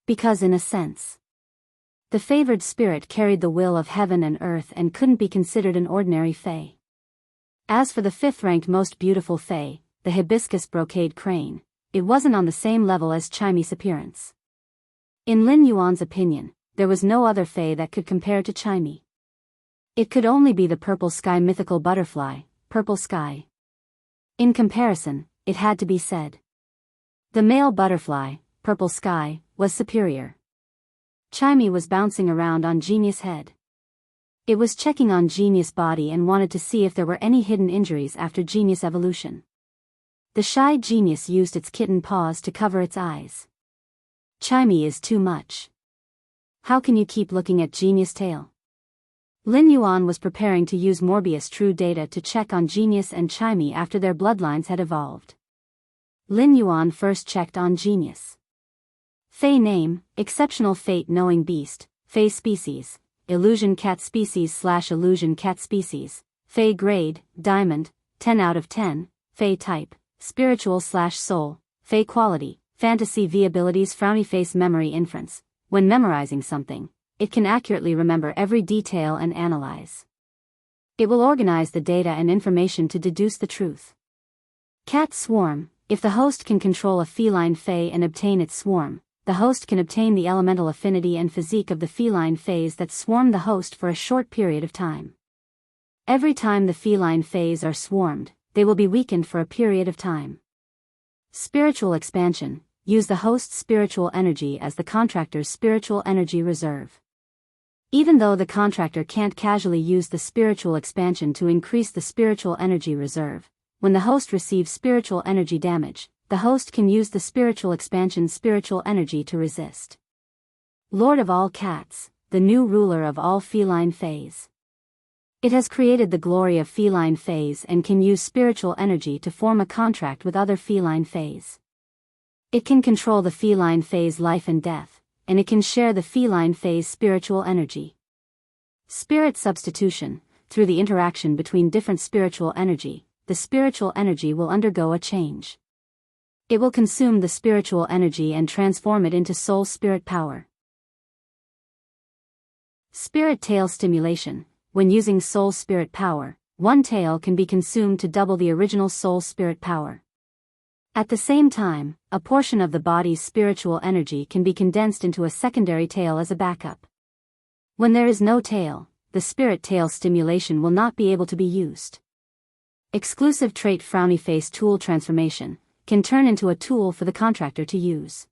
Because in a sense, the favored spirit carried the will of heaven and earth and couldn't be considered an ordinary fay. As for the 5th-ranked most beautiful fay, the hibiscus brocade crane, it wasn't on the same level as Chimy's appearance. In Lin Yuan's opinion, there was no other fay that could compare to Chimy. It could only be the purple sky mythical butterfly, Purple Sky. In comparison, it had to be said. The male butterfly, Purple Sky, was superior. Chimy was bouncing around on Genius' head. It was checking on Genius' body and wanted to see if there were any hidden injuries after Genius evolution. The shy Genius used its kitten paws to cover its eyes. Chimy is too much. How can you keep looking at Genius' tail? Lin Yuan was preparing to use Morbius True Data to check on Genius and Chimy after their bloodlines had evolved. Lin Yuan first checked on Genius. Fey name, Exceptional Fate Knowing Beast, Fey Species, Illusion Cat Species/Illusion Cat Species, Fey Grade, Diamond, 10 out of 10, Fey Type, Spiritual/Soul, Fey Quality, Fantasy V abilities Frowny Face Memory Inference. When memorizing something, it can accurately remember every detail and analyze. It will organize the data and information to deduce the truth. Cat Swarm. If the host can control a feline fey and obtain its swarm, the host can obtain the elemental affinity and physique of the feline fays that swarm the host for a short period of time. Every time the feline fays are swarmed, they will be weakened for a period of time. Spiritual expansion. Use the host's spiritual energy as the contractor's spiritual energy reserve. Even though the contractor can't casually use the spiritual expansion to increase the spiritual energy reserve, when the host receives spiritual energy damage, the host can use the spiritual expansion's spiritual energy to resist. Lord of all cats, the new ruler of all feline phase. It has created the glory of feline phase and can use spiritual energy to form a contract with other feline phase. It can control the feline phase life and death, and it can share the feline phase spiritual energy. Spirit substitution. Through the interaction between different spiritual energy, the spiritual energy will undergo a change. It will consume the spiritual energy and transform it into soul spirit power. Spirit tail stimulation. When using soul spirit power, one tail can be consumed to double the original soul spirit power. At the same time, a portion of the body's spiritual energy can be condensed into a secondary tail as a backup. When there is no tail, the spirit tail stimulation will not be able to be used. Exclusive trait frowny face tool transformation can turn into a tool for the contractor to use.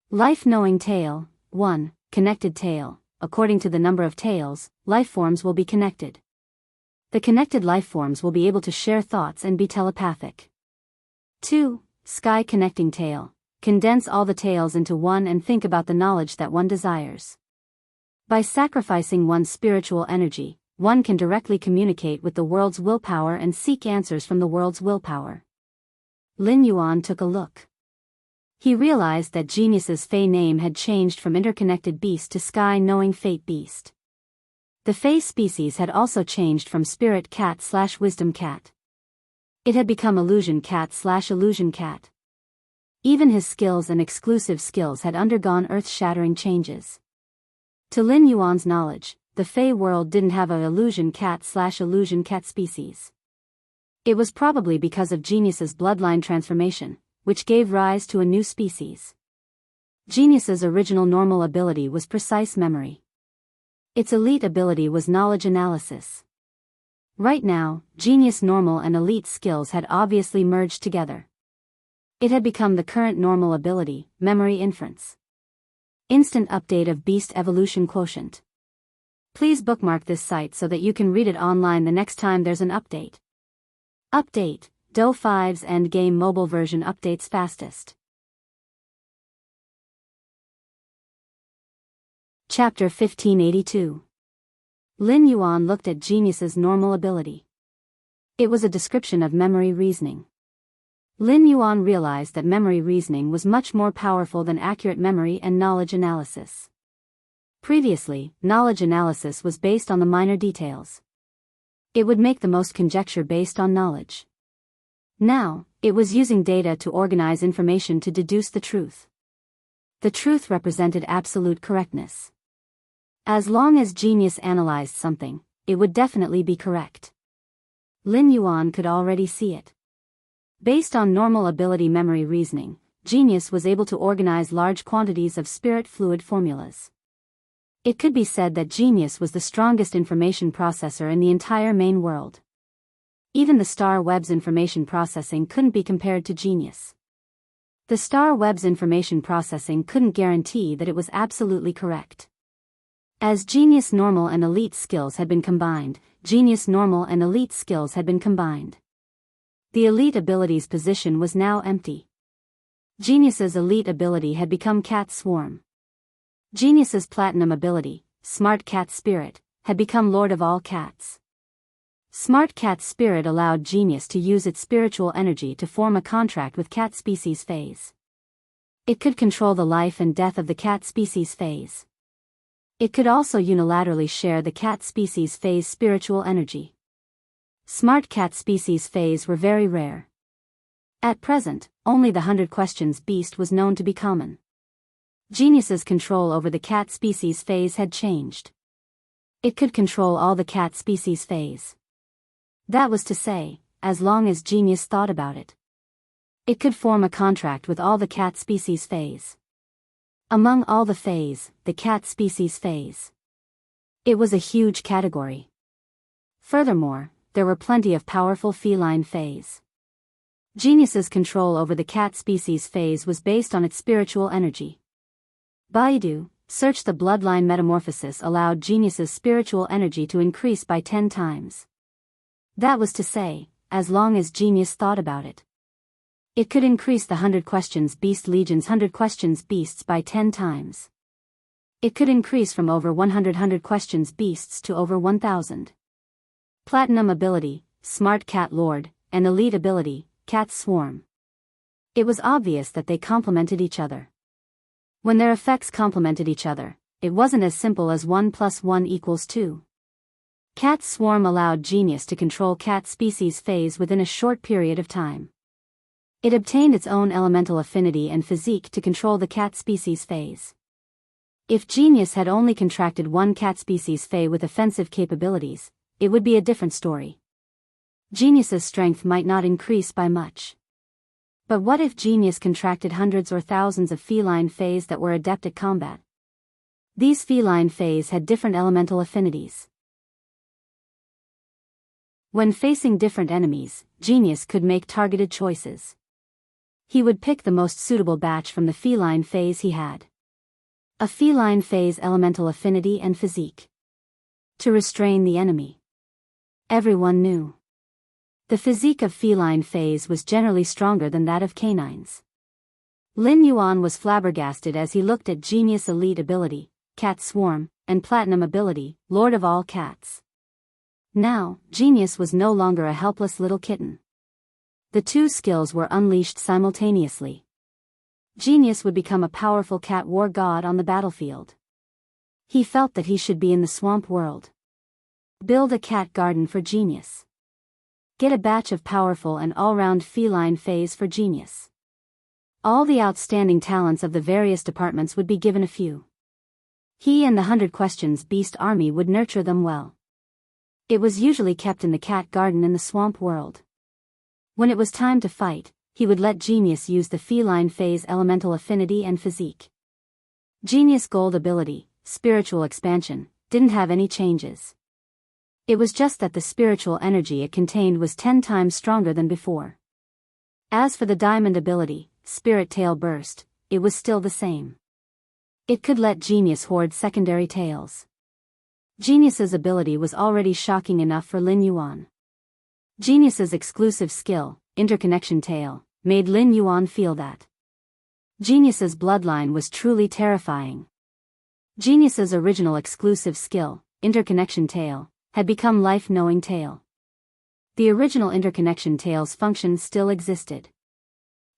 Life knowing tail. 1. Connected tail. According to the number of tails, lifeforms will be connected. The connected lifeforms will be able to share thoughts and be telepathic. 2. Sky connecting tail. Condense all the tails into one and think about the knowledge that one desires. By sacrificing one's spiritual energy, one can directly communicate with the world's willpower and seek answers from the world's willpower. Lin Yuan took a look. He realized that Genius's Fey name had changed from Interconnected Beast to Sky Knowing Fate Beast. The Fey species had also changed from Spirit Cat/Wisdom Cat. It had become Illusion Cat/Illusion Cat. Even his skills and exclusive skills had undergone earth-shattering changes. To Lin Yuan's knowledge, the Fey world didn't have a Illusion Cat/Illusion Cat species. It was probably because of Genius's bloodline transformation, which gave rise to a new species. Genius's original normal ability was precise memory. Its elite ability was knowledge analysis. Right now, Genius normal and elite skills had obviously merged together. It had become the current normal ability, memory inference. Instant update of Beast Evolution Quotient. Please bookmark this site so that you can read it online the next time there's an update. Update: Do 5's endgame mobile version updates fastest. Chapter 1582. Lin Yuan looked at Genius's normal ability. It was a description of memory reasoning. Lin Yuan realized that memory reasoning was much more powerful than accurate memory and knowledge analysis. Previously, knowledge analysis was based on the minor details. It would make the most conjecture based on knowledge. Now, it was using data to organize information to deduce the truth. The truth represented absolute correctness. As long as Genius analyzed something, it would definitely be correct. Lin Yuan could already see it. Based on normal ability memory reasoning, Genius was able to organize large quantities of spirit fluid formulas. It could be said that Genius was the strongest information processor in the entire main world. Even the Star Web's information processing couldn't be compared to Genius. The Star Web's information processing couldn't guarantee that it was absolutely correct. As Genius normal and elite skills had been combined, Genius normal and elite skills had been combined. The elite ability's position was now empty. Genius's elite ability had become Cat Swarm. Genius's platinum ability, Smart Cat Spirit, had become Lord of all cats. Smart Cat Spirit allowed Genius to use its spiritual energy to form a contract with cat species phase. It could control the life and death of the cat species phase. It could also unilaterally share the cat species phase spiritual energy. Smart cat species phase were very rare. At present, only the 100 questions beast was known to be common. Genius's control over the cat species phase had changed. It could control all the cat species phase. That was to say, as long as Genius thought about it. It could form a contract with all the cat species phase. Among all the phase, the cat species phase. It was a huge category. Furthermore, there were plenty of powerful feline phase. Genius's control over the cat species phase was based on its spiritual energy. Baidu, Search the bloodline metamorphosis allowed Genius's spiritual energy to increase by 10 times. That was to say, as long as Genius thought about it. It could increase the 100 Questions Beast Legion's 100 Questions Beasts by 10 times. It could increase from over 100 Questions Beasts to over 1,000. Platinum ability, Smart Cat Lord, and elite ability, Cat Swarm. It was obvious that they complemented each other. When their effects complemented each other, it wasn't as simple as 1 + 1 = 2. Cat Swarm allowed Genius to control cat species phase within a short period of time. It obtained its own elemental affinity and physique to control the cat species phase. If Genius had only contracted one cat species phase with offensive capabilities, it would be a different story. Genius's strength might not increase by much. But what if Genius contracted hundreds or thousands of feline phase that were adept at combat? These feline phase had different elemental affinities. When facing different enemies, Genius could make targeted choices. He would pick the most suitable batch from the feline phase he had. A feline phase elemental affinity and physique. To restrain the enemy. Everyone knew. The physique of feline phase was generally stronger than that of canines. Lin Yuan was flabbergasted as he looked at Genius elite ability, Cat Swarm, and platinum ability, Lord of all Cats. Now, Genius was no longer a helpless little kitten. The two skills were unleashed simultaneously. Genius would become a powerful cat war god on the battlefield. He felt that he should be in the swamp world. Build a cat garden for Genius. Get a batch of powerful and all-round feline phase for Genius. All the outstanding talents of the various departments would be given a few. He and the 100 Questions Beast army would nurture them well. It was usually kept in the cat garden in the swamp world. When it was time to fight, he would let Genius use the feline phase elemental affinity and physique. Genius Gold ability, spiritual expansion, didn't have any changes. It was just that the spiritual energy it contained was 10 times stronger than before. As for the diamond ability, Spirit Tail Burst, it was still the same. It could let Genius hoard secondary tails. Genius's ability was already shocking enough for Lin Yuan. Genius's exclusive skill, Interconnection Tail, made Lin Yuan feel that. Genius's bloodline was truly terrifying. Genius's original exclusive skill, Interconnection Tail, had become Life-Knowing Tail. The original Interconnection Tail's function still existed.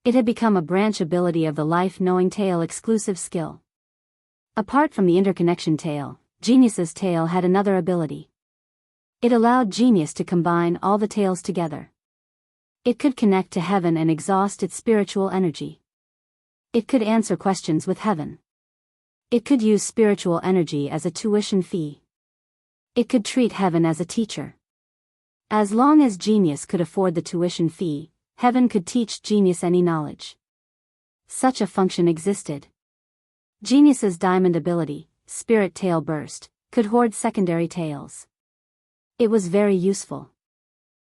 It had become a branch ability of the Life-Knowing Tail exclusive skill. Apart from the Interconnection Tail, Genius's tail had another ability. It allowed Genius to combine all the tails together. It could connect to heaven and exhaust its spiritual energy. It could answer questions with heaven. It could use spiritual energy as a tuition fee. It could treat heaven as a teacher. As long as Genius could afford the tuition fee, heaven could teach Genius any knowledge. Such a function existed. Genius's diamond ability, Spirit Tail Burst, could hoard secondary tails. It was very useful.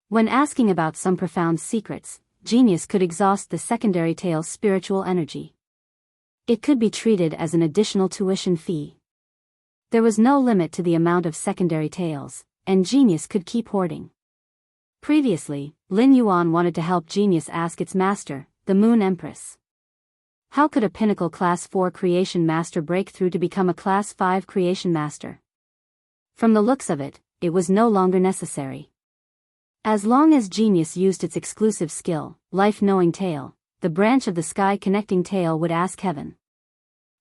When asking about some profound secrets, Genius could exhaust the secondary tail's spiritual energy. It could be treated as an additional tuition fee. There was no limit to the amount of secondary tails, and Genius could keep hoarding. Previously, Lin Yuan wanted to help Genius ask its master, the Moon Empress. How could a pinnacle Class 4 Creation Master break through to become a Class 5 Creation Master? From the looks of it, it was no longer necessary. As long as Genius used its exclusive skill, Life-Knowing Tail, the branch of the Sky Connecting Tail would ask Heaven.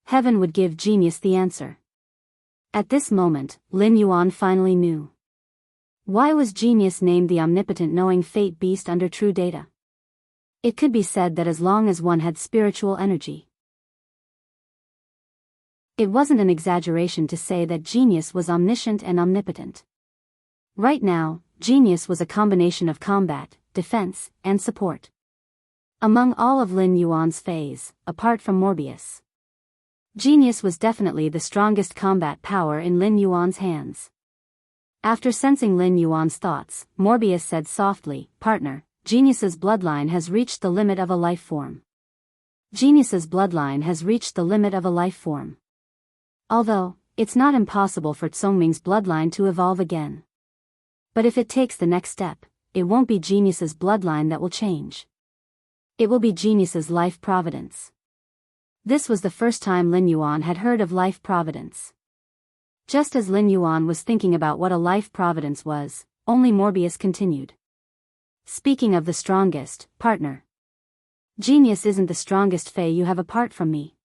Heaven would give Genius the answer. At this moment, Lin Yuan finally knew. Why was Genius named the Omnipotent Knowing Fate Beast under True Data? It could be said that as long as one had spiritual energy. It wasn't an exaggeration to say that Genius was omniscient and omnipotent. Right now, Genius was a combination of combat, defense, and support. Among all of Lin Yuan's phase, apart from Morbius, Genius was definitely the strongest combat power in Lin Yuan's hands. After sensing Lin Yuan's thoughts, Morbius said softly, "Partner, Genius's bloodline has reached the limit of a life form. Genius's bloodline has reached the limit of a life form." Although, it's not impossible for Tsongming's bloodline to evolve again. But if it takes the next step, it won't be Genius's bloodline that will change. It will be Genius's life providence. This was the first time Lin Yuan had heard of life providence. Just as Lin Yuan was thinking about what a life providence was, only Morbius continued. Speaking of the strongest, partner. Genius isn't the strongest Fey you have apart from me.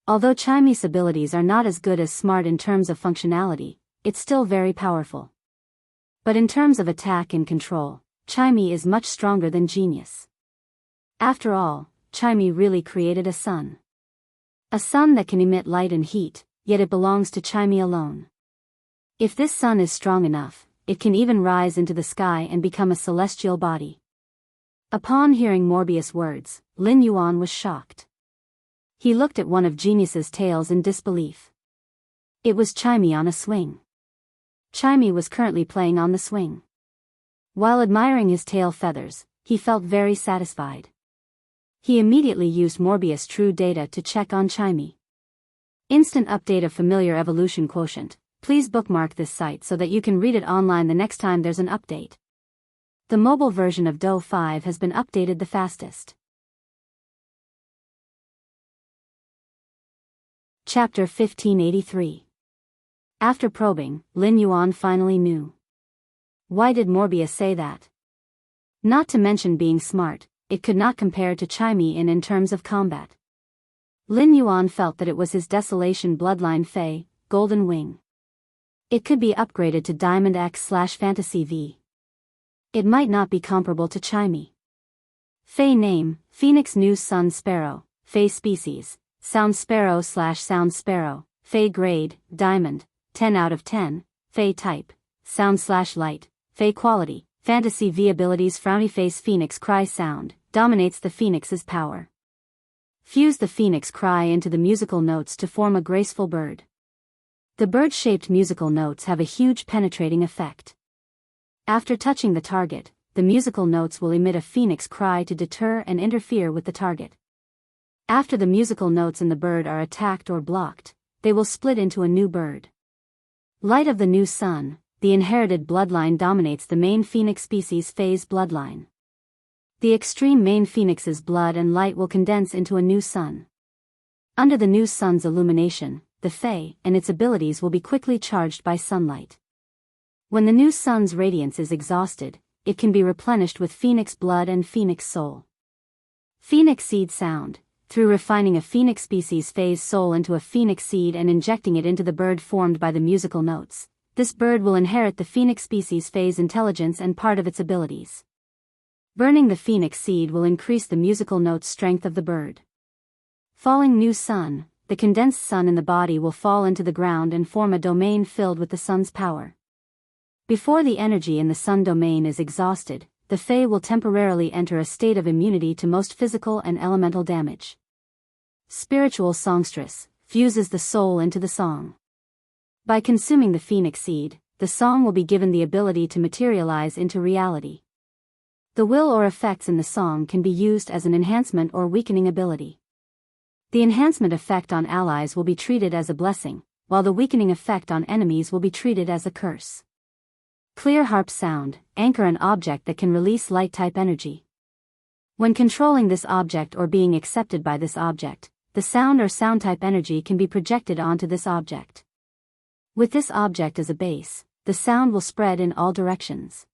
Although Chaime's abilities are not as good as Smart in terms of functionality, it's still very powerful. But in terms of attack and control, Chaime is much stronger than Genius. After all, Chaime really created a sun. A sun that can emit light and heat, yet it belongs to Chaime alone. If this sun is strong enough, it can even rise into the sky and become a celestial body. Upon hearing Morbius' words, Lin Yuan was shocked. He looked at one of Genius's tails in disbelief. It was Chaime on a swing. Chaime was currently playing on the swing. While admiring his tail feathers, he felt very satisfied. He immediately used Morbius' true data to check on Chaime. Instant update of familiar evolution quotient. Please bookmark this site so that you can read it online the next time there's an update. The mobile version of Do 5 has been updated the fastest. Chapter 1583. After probing, Lin Yuan finally knew. Why did Morbius say that? Not to mention being smart, it could not compare to Chaime in terms of combat. Lin Yuan felt that it was his Desolation Bloodline Fey, Golden Wing. It could be upgraded to Diamond X/Fantasy V. It might not be comparable to Chaime. Fey name, Phoenix New Sun Sparrow, Fey species, Sound Sparrow/Sound Sparrow, Fey grade, Diamond, 10 out of 10, Fey type, Sound/Light, Fey quality, Fantasy V abilities. Frowny face. Phoenix Cry sound, dominates the Phoenix's power. Fuse the Phoenix Cry into the musical notes to form a graceful bird. The bird-shaped musical notes have a huge penetrating effect. After touching the target, the musical notes will emit a Phoenix Cry to deter and interfere with the target. After the musical notes in the bird are attacked or blocked, they will split into a new bird. Light of the New Sun, the inherited bloodline dominates the main Phoenix species Fey's bloodline. The extreme main Phoenix's blood and light will condense into a new sun. Under the new sun's illumination, the Fey and its abilities will be quickly charged by sunlight. When the new sun's radiance is exhausted, it can be replenished with Phoenix blood and Phoenix soul. Phoenix seed sound, through refining a Phoenix species Fey's soul into a Phoenix seed and injecting it into the bird formed by the musical notes, this bird will inherit the Phoenix species Fey's intelligence and part of its abilities. Burning the Phoenix seed will increase the musical note's strength of the bird. Falling new sun, the condensed sun in the body will fall into the ground and form a domain filled with the sun's power. Before the energy in the sun domain is exhausted, the Fey will temporarily enter a state of immunity to most physical and elemental damage. Spiritual songstress, fuses the soul into the song. By consuming the Phoenix seed, the song will be given the ability to materialize into reality. The will or effects in the song can be used as an enhancement or weakening ability. The enhancement effect on allies will be treated as a blessing, while the weakening effect on enemies will be treated as a curse. Clear harp sound, anchor an object that can release light-type energy. When controlling this object or being accepted by this object, the sound or sound-type energy can be projected onto this object. With this object as a base, the sound will spread in all directions.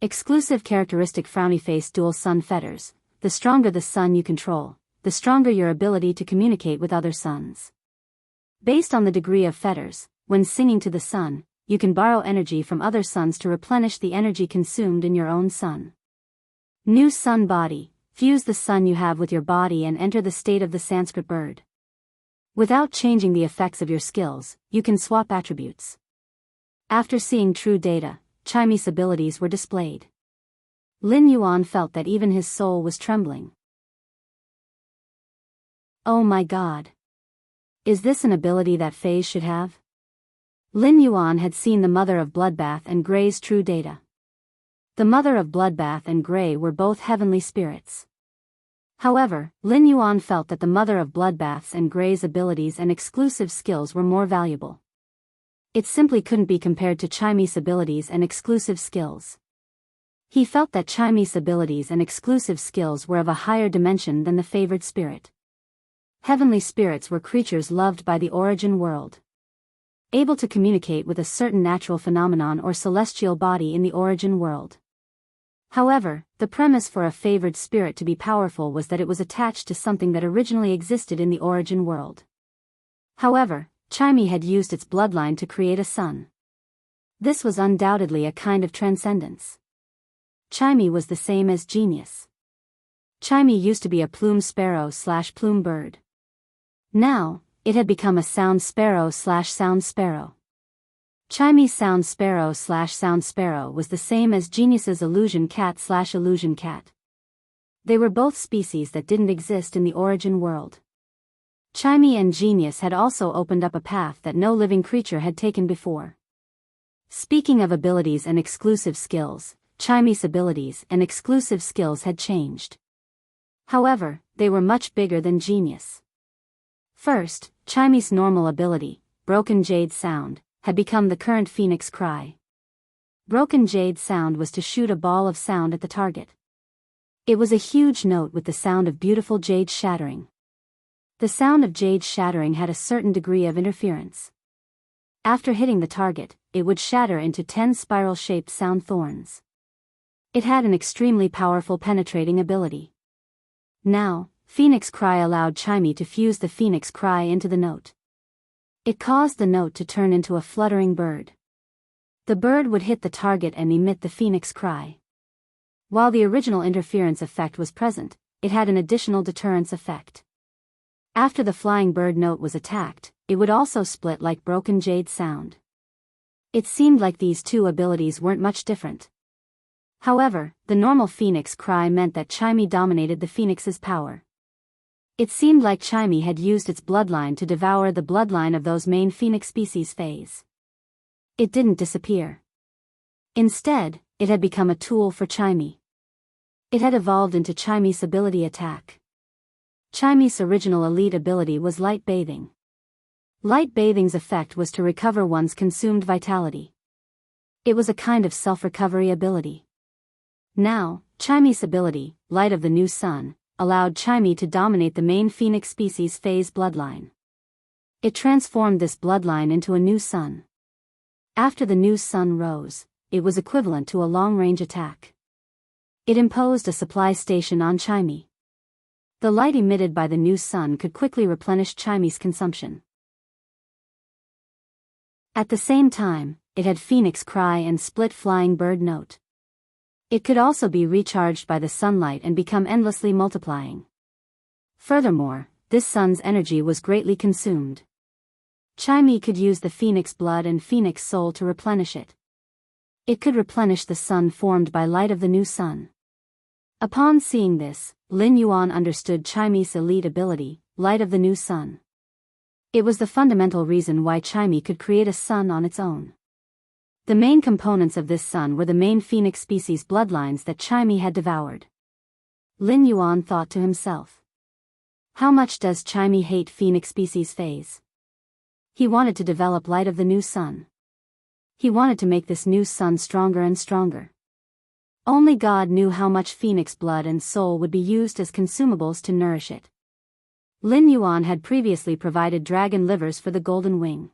Exclusive characteristic. Frowny face. Dual sun fetters, the stronger the sun you control, the stronger your ability to communicate with other suns. Based on the degree of fetters, when singing to the sun, you can borrow energy from other suns to replenish the energy consumed in your own sun. New sun body, fuse the sun you have with your body and enter the state of the Sanskrit bird. Without changing the effects of your skills, you can swap attributes. After seeing true data, Chaime's abilities were displayed. Lin Yuan felt that even his soul was trembling. Oh my god! Is this an ability that Fays should have? Lin Yuan had seen the Mother of Bloodbath and Grey's true data. The Mother of Bloodbath and Grey were both heavenly spirits. However, Lin Yuan felt that the mother of bloodbaths and Gray's abilities and exclusive skills were more valuable. It simply couldn't be compared to Chaime's abilities and exclusive skills. He felt that Chaime's abilities and exclusive skills were of a higher dimension than the favored spirit. Heavenly spirits were creatures loved by the origin world, able to communicate with a certain natural phenomenon or celestial body in the origin world. However, the premise for a favored spirit to be powerful was that it was attached to something that originally existed in the origin world. However, Chaime had used its bloodline to create a son. This was undoubtedly a kind of transcendence. Chaime was the same as genius. Chaime used to be a plume sparrow/plume bird. Now, it had become a sound sparrow/sound sparrow. Chaime's sound sparrow/sound sparrow was the same as Genius's illusion cat/illusion cat. They were both species that didn't exist in the origin world. Chaime and Genius had also opened up a path that no living creature had taken before. Speaking of abilities and exclusive skills, Chaime's abilities and exclusive skills had changed. However, they were much bigger than Genius. First, Chaime's normal ability, Broken Jade Sound, had become the current Phoenix Cry. Broken Jade Sound was to shoot a ball of sound at the target. It was a huge note with the sound of beautiful jade shattering. The sound of jade shattering had a certain degree of interference. After hitting the target, it would shatter into 10 spiral-shaped sound thorns. It had an extremely powerful penetrating ability. Now, Phoenix Cry allowed Chaime to fuse the Phoenix Cry into the note. It caused the note to turn into a fluttering bird. The bird would hit the target and emit the Phoenix Cry. While the original interference effect was present, it had an additional deterrence effect. After the flying bird note was attacked, it would also split like Broken Jade Sound. It seemed like these two abilities weren't much different. However, the normal Phoenix Cry meant that Chaime dominated the Phoenix's power. It seemed like Chaime had used its bloodline to devour the bloodline of those main Phoenix species phase. It didn't disappear. Instead, it had become a tool for Chaime. It had evolved into Chaime's ability attack. Chaime's original elite ability was Light Bathing. Light Bathing's effect was to recover one's consumed vitality. It was a kind of self-recovery ability. Now, Chaime's ability, Light of the New Sun, allowed Chaime to dominate the main Phoenix species phase bloodline. It transformed this bloodline into a new sun. After the new sun rose, it was equivalent to a long-range attack. It imposed a supply station on Chaime. The light emitted by the new sun could quickly replenish Chaime's consumption. At the same time, it had Phoenix Cry and split flying bird note. It could also be recharged by the sunlight and become endlessly multiplying. Furthermore, this sun's energy was greatly consumed. Chaime could use the Phoenix Blood and Phoenix Soul to replenish it. It could replenish the sun formed by light of the new sun. Upon seeing this, Lin Yuan understood Chaime's elite ability, Light of the New Sun. It was the fundamental reason why Chaime could create a sun on its own. The main components of this sun were the main Phoenix species bloodlines that Chaime had devoured. Lin Yuan thought to himself. How much does Chaime hate Phoenix species phase? He wanted to develop Light of the New Sun. He wanted to make this new sun stronger and stronger. Only God knew how much Phoenix blood and soul would be used as consumables to nourish it. Lin Yuan had previously provided dragon livers for the Golden Wing.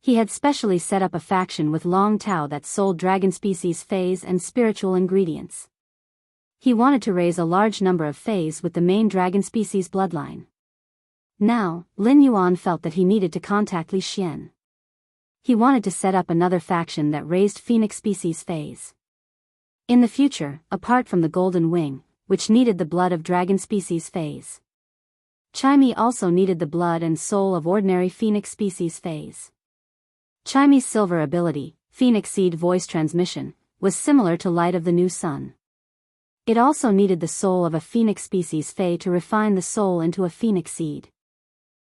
He had specially set up a faction with Long Tao that sold dragon species phase and spiritual ingredients. He wanted to raise a large number of phase with the main dragon species bloodline. Now, Lin Yuan felt that he needed to contact Li Xian. He wanted to set up another faction that raised Phoenix species phase. In the future, apart from the Golden Wing, which needed the blood of dragon species phase. Chaime also needed the blood and soul of ordinary Phoenix species phase. Chaime's silver ability, Phoenix Seed Voice Transmission, was similar to Light of the New Sun. It also needed the soul of a Phoenix species Fae to refine the soul into a Phoenix Seed.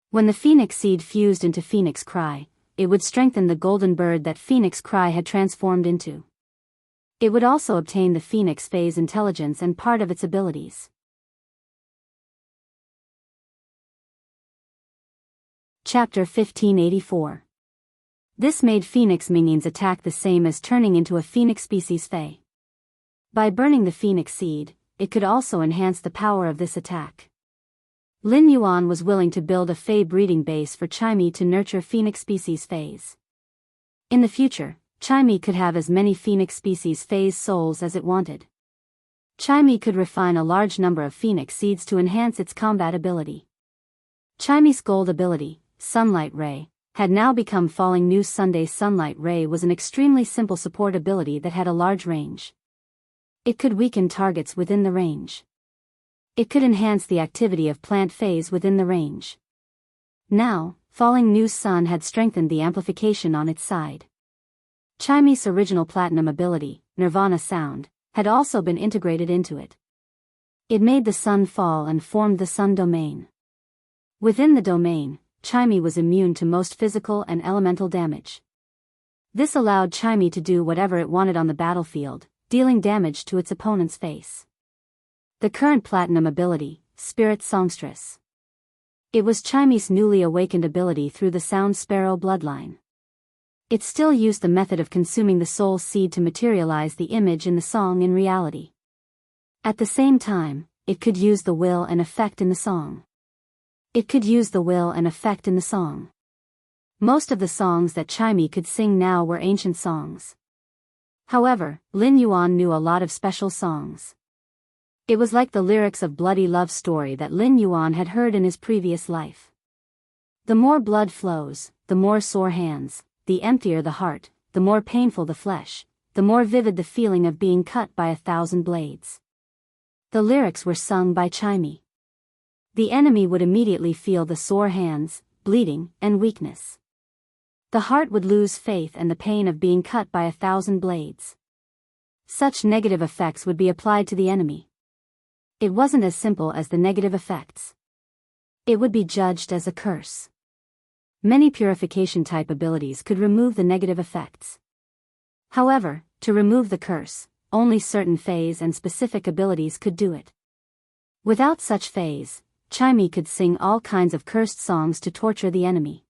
When the Phoenix Seed fused into Phoenix Cry, it would strengthen the golden bird that Phoenix Cry had transformed into. It would also obtain the Phoenix Fae's intelligence and part of its abilities. Chapter 1584. This made phoenix minions attack the same as turning into a phoenix species Fae. By burning the phoenix seed, it could also enhance the power of this attack. Lin Yuan was willing to build a Fae breeding base for Chime to nurture phoenix species Faes. In the future, Chime could have as many phoenix species Fae's souls as it wanted. Chime could refine a large number of phoenix seeds to enhance its combat ability. Chime's gold ability, Sunlight Ray, had now become Falling New Sunday. Sunlight Ray was an extremely simple support ability that had a large range. It could weaken targets within the range. It could enhance the activity of plant phase within the range. Now, Falling New Sun had strengthened the amplification on its side. Chime's original platinum ability, Nirvana Sound, had also been integrated into it. It made the sun fall and formed the sun domain. Within the domain, Chime was immune to most physical and elemental damage. This allowed Chime to do whatever it wanted on the battlefield, dealing damage to its opponent's face. The current platinum ability, Spirit Songstress. It was Chime's newly awakened ability through the Sound Sparrow bloodline. It still used the method of consuming the soul seed to materialize the image in the song in reality. At the same time, it could use the will and effect in the song. Most of the songs that Chime could sing now were ancient songs. However, Lin Yuan knew a lot of special songs. It was like the lyrics of Bloody Love Story that Lin Yuan had heard in his previous life. The more blood flows, the more sore hands, the emptier the heart, the more painful the flesh, the more vivid the feeling of being cut by 1,000 blades. The lyrics were sung by Chime. The enemy would immediately feel the sore hands, bleeding, and weakness. The heart would lose faith and the pain of being cut by 1,000 blades. Such negative effects would be applied to the enemy. It wasn't as simple as the negative effects. It would be judged as a curse. Many purification-type abilities could remove the negative effects. However, to remove the curse, only certain phase and specific abilities could do it. Without such phase, Chime could sing all kinds of cursed songs to torture the enemy.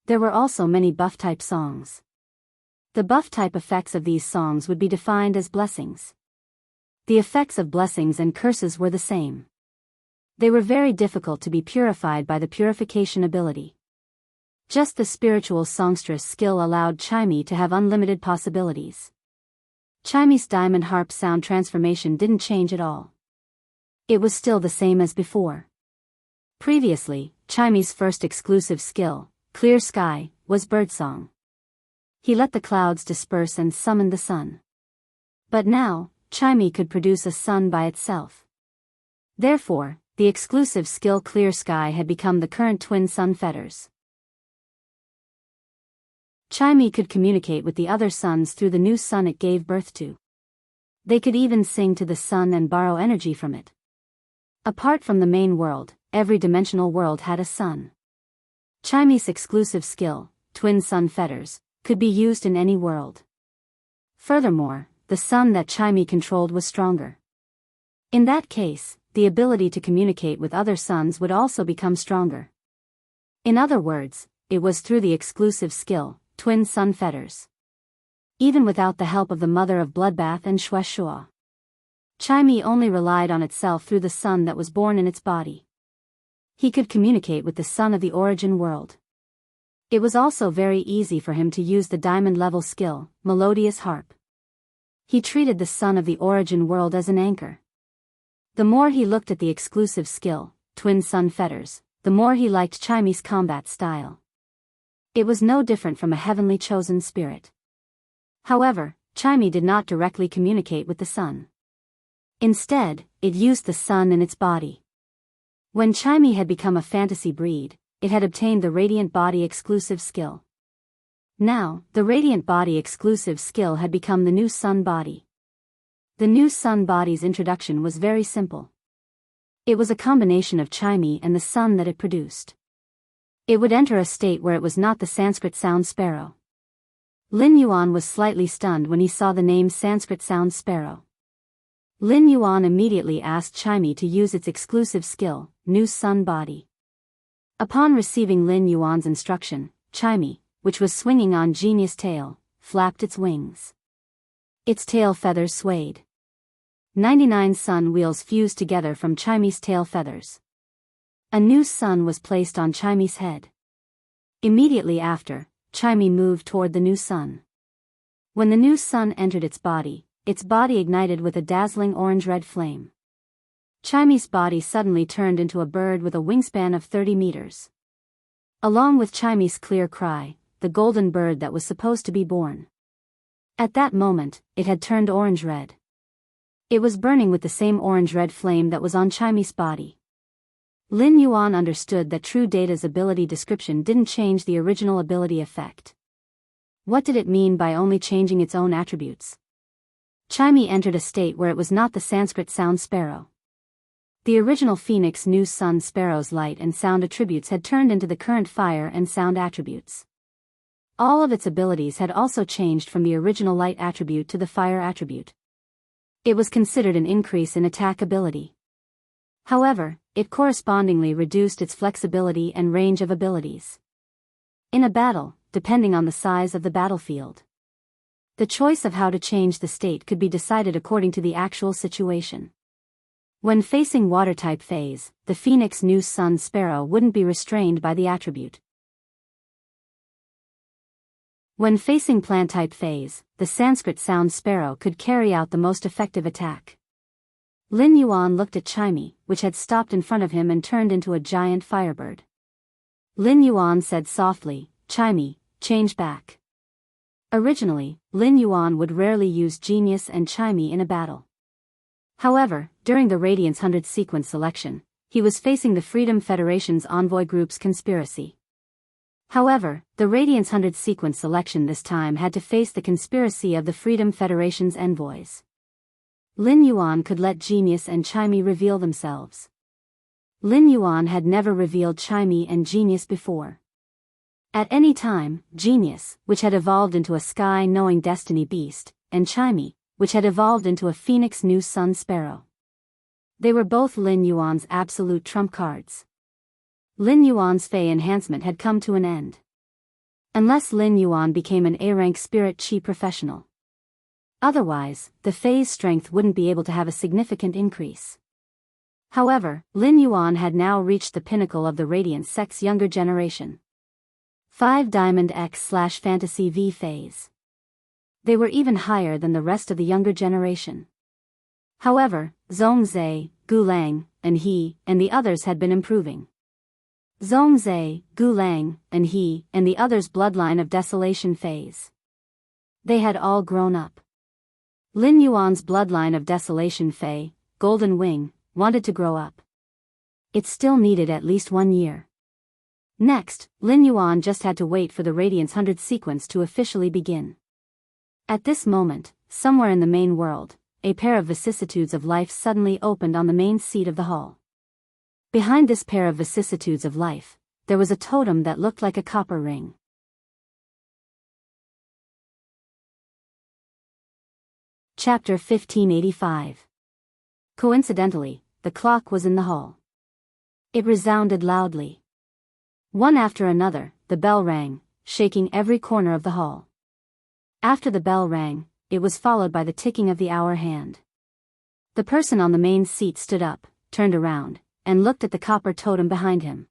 There were also many buff-type songs. The buff-type effects of these songs would be defined as blessings. The effects of blessings and curses were the same. They were very difficult to be purified by the purification ability. Just the spiritual songstress skill allowed Chime to have unlimited possibilities. Chime's diamond harp sound transformation didn't change at all. It was still the same as before. Previously, Chime's first exclusive skill, Clear Sky, was birdsong. He let the clouds disperse and summoned the sun. But now, Chime could produce a sun by itself. Therefore, the exclusive skill Clear Sky had become the current twin sun fetters. Chime could communicate with the other suns through the new sun it gave birth to. They could even sing to the sun and borrow energy from it. Apart from the main world, every dimensional world had a sun. Chime's exclusive skill, Twin Sun Fetters, could be used in any world. Furthermore, the sun that Chime controlled was stronger. In that case, the ability to communicate with other suns would also become stronger. In other words, it was through the exclusive skill, Twin Sun Fetters. Even without the help of the Mother of Bloodbath and Shueshua, Chime only relied on itself through the sun that was born in its body. He could communicate with the sun of the origin world. It was also very easy for him to use the diamond-level skill, Melodious Harp. He treated the sun of the origin world as an anchor. The more he looked at the exclusive skill, Twin Sun Fetters, the more he liked Chime's combat style. It was no different from a heavenly chosen spirit. However, Chime did not directly communicate with the sun. Instead, it used the sun in its body. When Chime had become a fantasy breed, it had obtained the Radiant Body exclusive skill. Now, the Radiant Body exclusive skill had become the new Sun Body. The new Sun Body's introduction was very simple. It was a combination of Chime and the sun that it produced. It would enter a state where it was not the Sanskrit sound sparrow. Lin Yuan was slightly stunned when he saw the name Sanskrit sound sparrow. Lin Yuan immediately asked Chime to use its exclusive skill, New Sun Body. Upon receiving Lin Yuan's instruction, Chimey, which was swinging on Genius' tail, flapped its wings. Its tail feathers swayed. 99 sun wheels fused together from Chimey's tail feathers. A new sun was placed on Chimey's head. Immediately after, Chimey moved toward the new sun. When the new sun entered its body ignited with a dazzling orange-red flame. Chimey's body suddenly turned into a bird with a wingspan of 30 meters. Along with Chimey's clear cry, the golden bird that was supposed to be born. At that moment, it had turned orange-red. It was burning with the same orange-red flame that was on Chimey's body. Lin Yuan understood that True Data's ability description didn't change the original ability effect. What did it mean by only changing its own attributes? Chimey entered a state where it was not the Sanskrit sound sparrow. The original Phoenix New Sun Sparrow's light and sound attributes had turned into the current fire and sound attributes. All of its abilities had also changed from the original light attribute to the fire attribute. It was considered an increase in attack ability. However, it correspondingly reduced its flexibility and range of abilities. In a battle, depending on the size of the battlefield, the choice of how to change the state could be decided according to the actual situation. When facing water-type phase, the Phoenix New Sun Sparrow wouldn't be restrained by the attribute. When facing plant-type phase, the Sanskrit sound sparrow could carry out the most effective attack. Lin Yuan looked at Chimey, which had stopped in front of him and turned into a giant firebird. Lin Yuan said softly, "Chimey, change back." Originally, Lin Yuan would rarely use Genius and Chimey in a battle. However, during the Radiance 100 sequence selection, he was facing the Freedom Federation's envoy group's conspiracy. However, the Radiance 100 sequence selection this time had to face the conspiracy of the Freedom Federation's envoys. Lin Yuan could let Genius and Chimey reveal themselves. Lin Yuan had never revealed Chimey and Genius before. At any time, Genius, which had evolved into a sky-knowing destiny beast, and Chimey, which had evolved into a Phoenix New Sun Sparrow. They were both Lin Yuan's absolute trump cards. Lin Yuan's Fey enhancement had come to an end. Unless Lin Yuan became an A-rank spirit chi professional. Otherwise, the Fey's strength wouldn't be able to have a significant increase. However, Lin Yuan had now reached the pinnacle of the Radiant Sect's younger generation. 5 Diamond X/Fantasy V phase. They were even higher than the rest of the younger generation. However, Zhongzhe, Gulang, and he, and the others had been improving. Zhongzhe, Gulang, and he, and the others' bloodline of desolation phase. They had all grown up. Lin Yuan's bloodline of desolation Fei, Golden Wing, wanted to grow up. It still needed at least 1 year. Next, Lin Yuan just had to wait for the Radiance 100 sequence to officially begin. At this moment, somewhere in the main world, a pair of vicissitudes of life suddenly opened on the main seat of the hall. Behind this pair of vicissitudes of life, there was a totem that looked like a copper ring. Chapter 1585. Coincidentally, the clock was in the hall. It resounded loudly. One after another, the bell rang, shaking every corner of the hall. After the bell rang, it was followed by the ticking of the hour hand. The person on the main seat stood up, turned around, and looked at the copper totem behind him.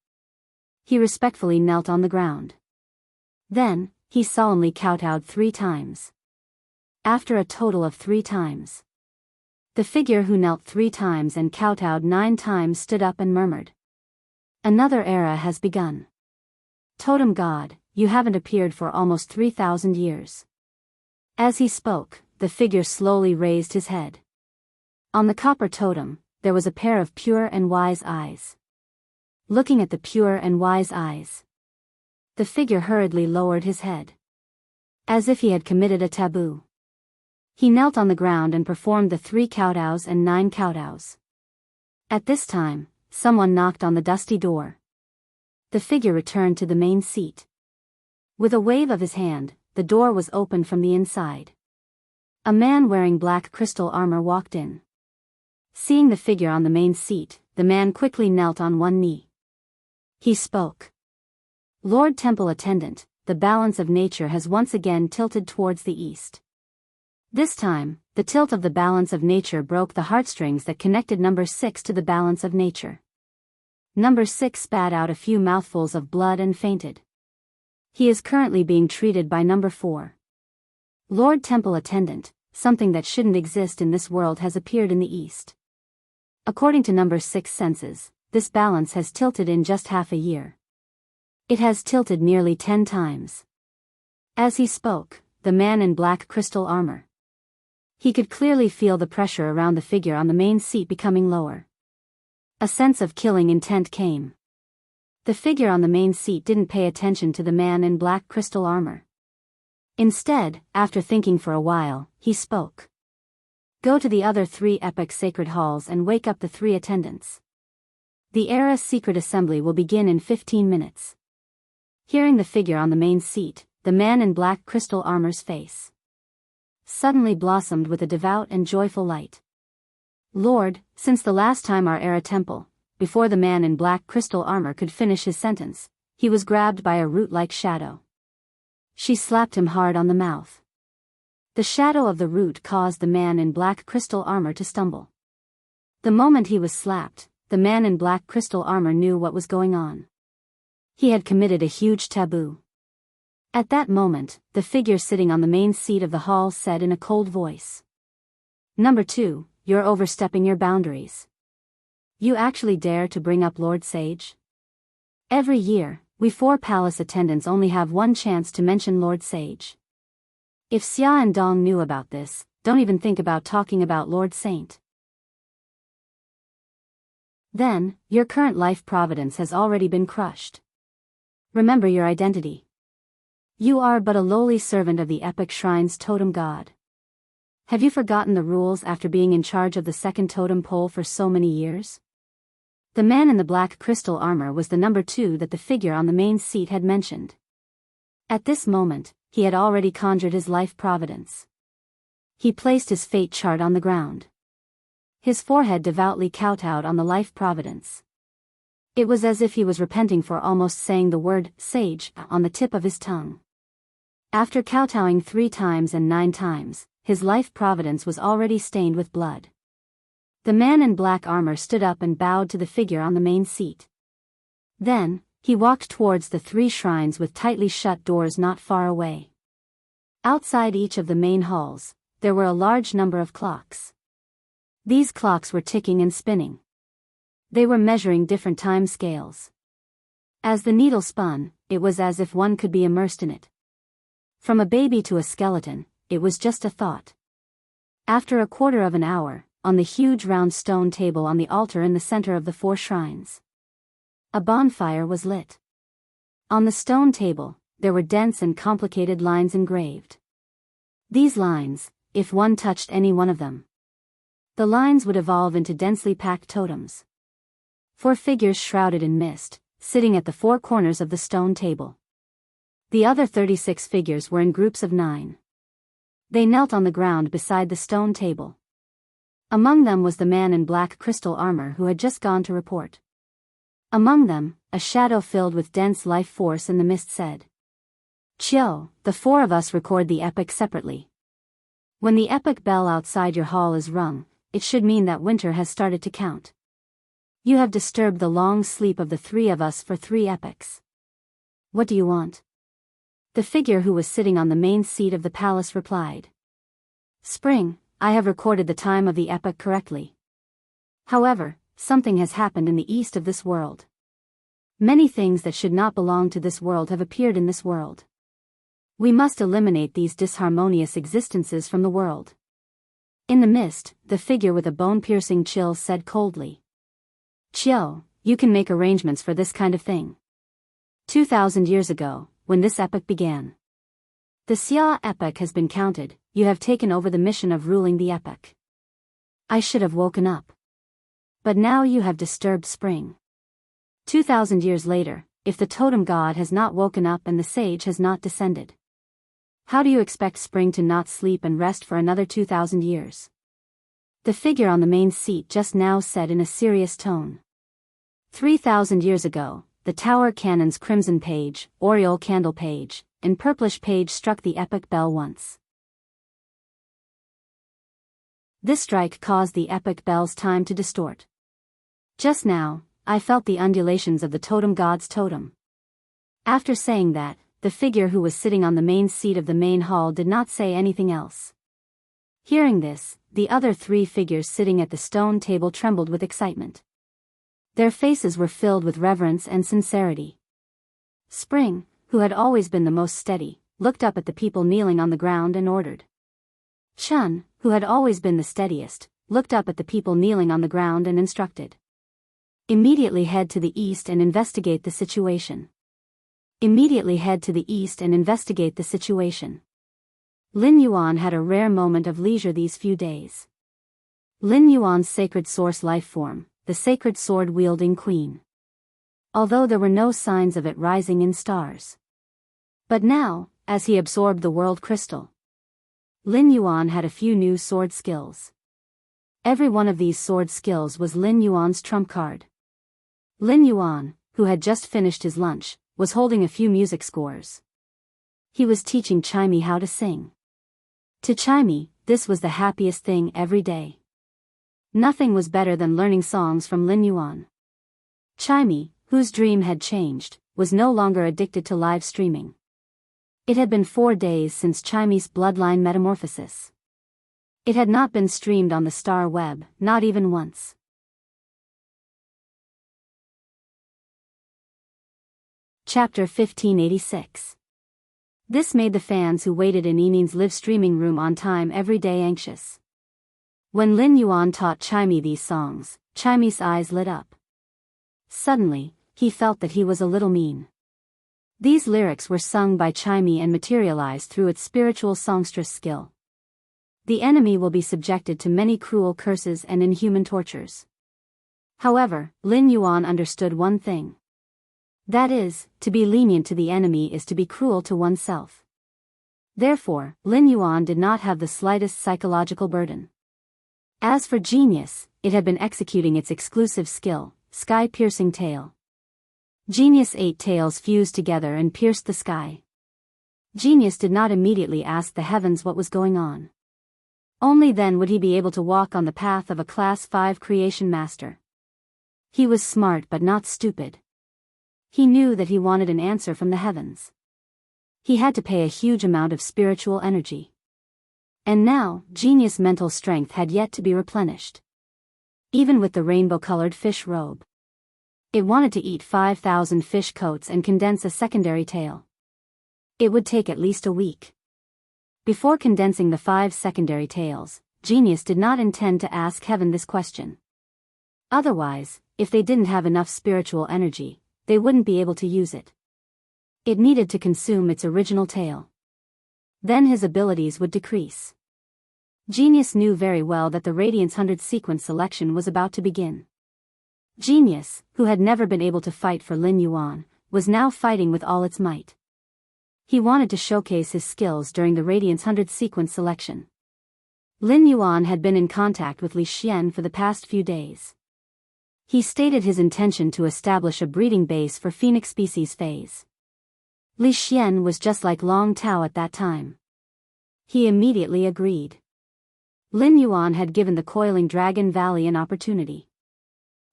He respectfully knelt on the ground. Then, he solemnly kowtowed 3 times. After a total of 3 times. The figure who knelt 3 times and kowtowed 9 times stood up and murmured. Another era has begun. Totem God, you haven't appeared for almost 3,000 years. As he spoke, the figure slowly raised his head. On the copper totem, there was a pair of pure and wise eyes. Looking at the pure and wise eyes, the figure hurriedly lowered his head. As if he had committed a taboo. He knelt on the ground and performed the 3 kowtows and 9 kowtows. At this time, someone knocked on the dusty door. The figure returned to the main seat. With a wave of his hand, the door was opened from the inside. A man wearing black crystal armor walked in. Seeing the figure on the main seat, the man quickly knelt on one knee. He spoke. Lord Temple Attendant, the balance of nature has once again tilted towards the east. This time, the tilt of the balance of nature broke the heartstrings that connected number 6 to the balance of nature. Number 6 spat out a few mouthfuls of blood and fainted. He is currently being treated by number 4. Lord Temple Attendant, something that shouldn't exist in this world has appeared in the east. According to number 6 senses, this balance has tilted in just half a year. It has tilted nearly 10 times. As he spoke, the man in black crystal armor. He could clearly feel the pressure around the figure on the main seat becoming lower. A sense of killing intent came. The figure on the main seat didn't pay attention to the man in black crystal armor. Instead, after thinking for a while, he spoke. Go to the other 3 epic sacred halls and wake up the 3 attendants. The Era secret assembly will begin in 15 minutes. Hearing the figure on the main seat, the man in black crystal armor's face suddenly blossomed with a devout and joyful light. Lord, since the last time our Era temple, before the man in black crystal armor could finish his sentence, he was grabbed by a root-like shadow. She slapped him hard on the mouth. The shadow of the root caused the man in black crystal armor to stumble. The moment he was slapped, the man in black crystal armor knew what was going on. He had committed a huge taboo. At that moment, the figure sitting on the main seat of the hall said in a cold voice. Number 2, you're overstepping your boundaries. You actually dare to bring up Lord Sage? Every year, we 4 palace attendants only have one chance to mention Lord Sage. If Xia and Dong knew about this, don't even think about talking about Lord Saint. Then, your current life providence has already been crushed. Remember your identity. You are but a lowly servant of the epic shrine's totem god. Have you forgotten the rules after being in charge of the second totem pole for so many years? The man in the black crystal armor was the number 2 that the figure on the main seat had mentioned. At this moment, he had already conjured his life providence. He placed his fate chart on the ground. His forehead devoutly kowtowed on the life providence. It was as if he was repenting for almost saying the word sage on the tip of his tongue. After kowtowing 3 times and 9 times, his life providence was already stained with blood. The man in black armor stood up and bowed to the figure on the main seat. Then, he walked towards the 3 shrines with tightly shut doors not far away. Outside each of the main halls, there were a large number of clocks. These clocks were ticking and spinning. They were measuring different time scales. As the needle spun, it was as if one could be immersed in it. From a baby to a skeleton, it was just a thought. After a quarter of an hour, on the huge round stone table on the altar in the center of the 4 shrines, a bonfire was lit. On the stone table, there were dense and complicated lines engraved. These lines, if one touched any one of them, the lines would evolve into densely packed totems. 4 figures shrouded in mist, sitting at the 4 corners of the stone table. The other 36 figures were in groups of 9. They knelt on the ground beside the stone table. Among them was the man in black crystal armor who had just gone to report. Among them, a shadow filled with dense life force in the mist said, Chiu, the 4 of us record the epic separately. When the epic bell outside your hall is rung, it should mean that winter has started to count. You have disturbed the long sleep of the 3 of us for 3 epics. What do you want? The figure who was sitting on the main seat of the palace replied. Spring, I have recorded the time of the epoch correctly. However, something has happened in the east of this world. Many things that should not belong to this world have appeared in this world. We must eliminate these disharmonious existences from the world. In the mist, the figure with a bone-piercing chill said coldly. Chiu, you can make arrangements for this kind of thing. 2,000 years ago, when this epoch began. The Xia epoch has been counted, you have taken over the mission of ruling the epoch. I should have woken up. But now you have disturbed spring. 2,000 years later, if the totem god has not woken up and the sage has not descended, how do you expect spring to not sleep and rest for another 2,000 years? The figure on the main seat just now said in a serious tone. 3,000 years ago, the tower cannon's crimson page, aureole candle page, and purplish page struck the epic bell once. This strike caused the epic bell's time to distort. Just now, I felt the undulations of the totem god's totem. After saying that, the figure who was sitting on the main seat of the main hall did not say anything else. Hearing this, the other 3 figures sitting at the stone table trembled with excitement. Their faces were filled with reverence and sincerity. Spring, who had always been the most steady, looked up at the people kneeling on the ground and ordered. Chun, who had always been the steadiest, looked up at the people kneeling on the ground and instructed. Immediately head to the east and investigate the situation. Immediately head to the east and investigate the situation. Lin Yuan had a rare moment of leisure these few days. Lin Yuan's sacred source life form, the sacred sword-wielding queen. Although there were no signs of it rising in stars. But now, as he absorbed the world crystal, Lin Yuan had a few new sword skills. Every one of these sword skills was Lin Yuan's trump card. Lin Yuan, who had just finished his lunch, was holding a few music scores. He was teaching Chimey how to sing. To Chimey, this was the happiest thing every day. Nothing was better than learning songs from Lin Yuan. Chimey, whose dream had changed, was no longer addicted to live streaming. It had been 4 days since Chimey's bloodline metamorphosis. It had not been streamed on the star web, not even once. Chapter 1586. This made the fans who waited in Enin's live streaming room on time every day anxious. When Lin Yuan taught Chimey these songs, Chimey's eyes lit up. Suddenly, he felt that he was a little mean. These lyrics were sung by Chimey and materialized through its spiritual songstress skill. The enemy will be subjected to many cruel curses and inhuman tortures. However, Lin Yuan understood one thing. That is, to be lenient to the enemy is to be cruel to oneself. Therefore, Lin Yuan did not have the slightest psychological burden. As for Genius, it had been executing its exclusive skill, sky-piercing tail. Genius' 8 tails fused together and pierced the sky. Genius did not immediately ask the heavens what was going on. Only then would he be able to walk on the path of a Class 5 creation master. He was smart but not stupid. He knew that he wanted an answer from the heavens. He had to pay a huge amount of spiritual energy. And now, Genius' mental strength had yet to be replenished. Even with the rainbow-colored fish robe. It wanted to eat 5,000 fish coats and condense a secondary tail. It would take at least a week. Before condensing the 5 secondary tails, Genius did not intend to ask heaven this question. Otherwise, if they didn't have enough spiritual energy, they wouldn't be able to use it. It needed to consume its original tail. Then his abilities would decrease. Genius knew very well that the Radiance 100 sequence selection was about to begin. Genius, who had never been able to fight for Lin Yuan, was now fighting with all its might. He wanted to showcase his skills during the Radiance 100 sequence selection. Lin Yuan had been in contact with Li Xian for the past few days. He stated his intention to establish a breeding base for phoenix species phase. Li Xian was just like Long Tao at that time. He immediately agreed. Lin Yuan had given the Coiling Dragon Valley an opportunity.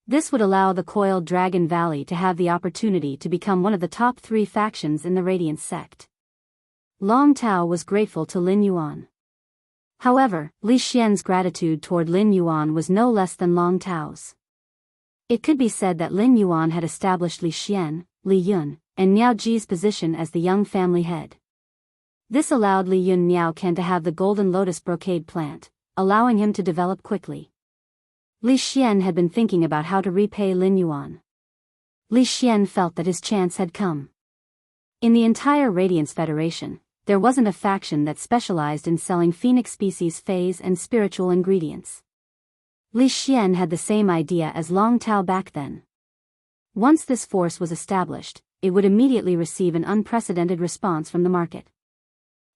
This would allow the Coiled Dragon Valley to have the opportunity to become one of the top 3 factions in the Radiance sect. Long Tao was grateful to Lin Yuan. However, Li Xian's gratitude toward Lin Yuan was no less than Long Tao's. It could be said that Lin Yuan had established Li Xian, Li Yun, and Niao Ji's position as the young family head. This allowed Li Yun Niao Ken to have the golden lotus brocade plant, allowing him to develop quickly. Li Xian had been thinking about how to repay Lin Yuan. Li Xian felt that his chance had come. In the entire Radiance Federation, there wasn't a faction that specialized in selling phoenix species phase and spiritual ingredients. Li Xian had the same idea as Long Tao back then. Once this force was established, it would immediately receive an unprecedented response from the market.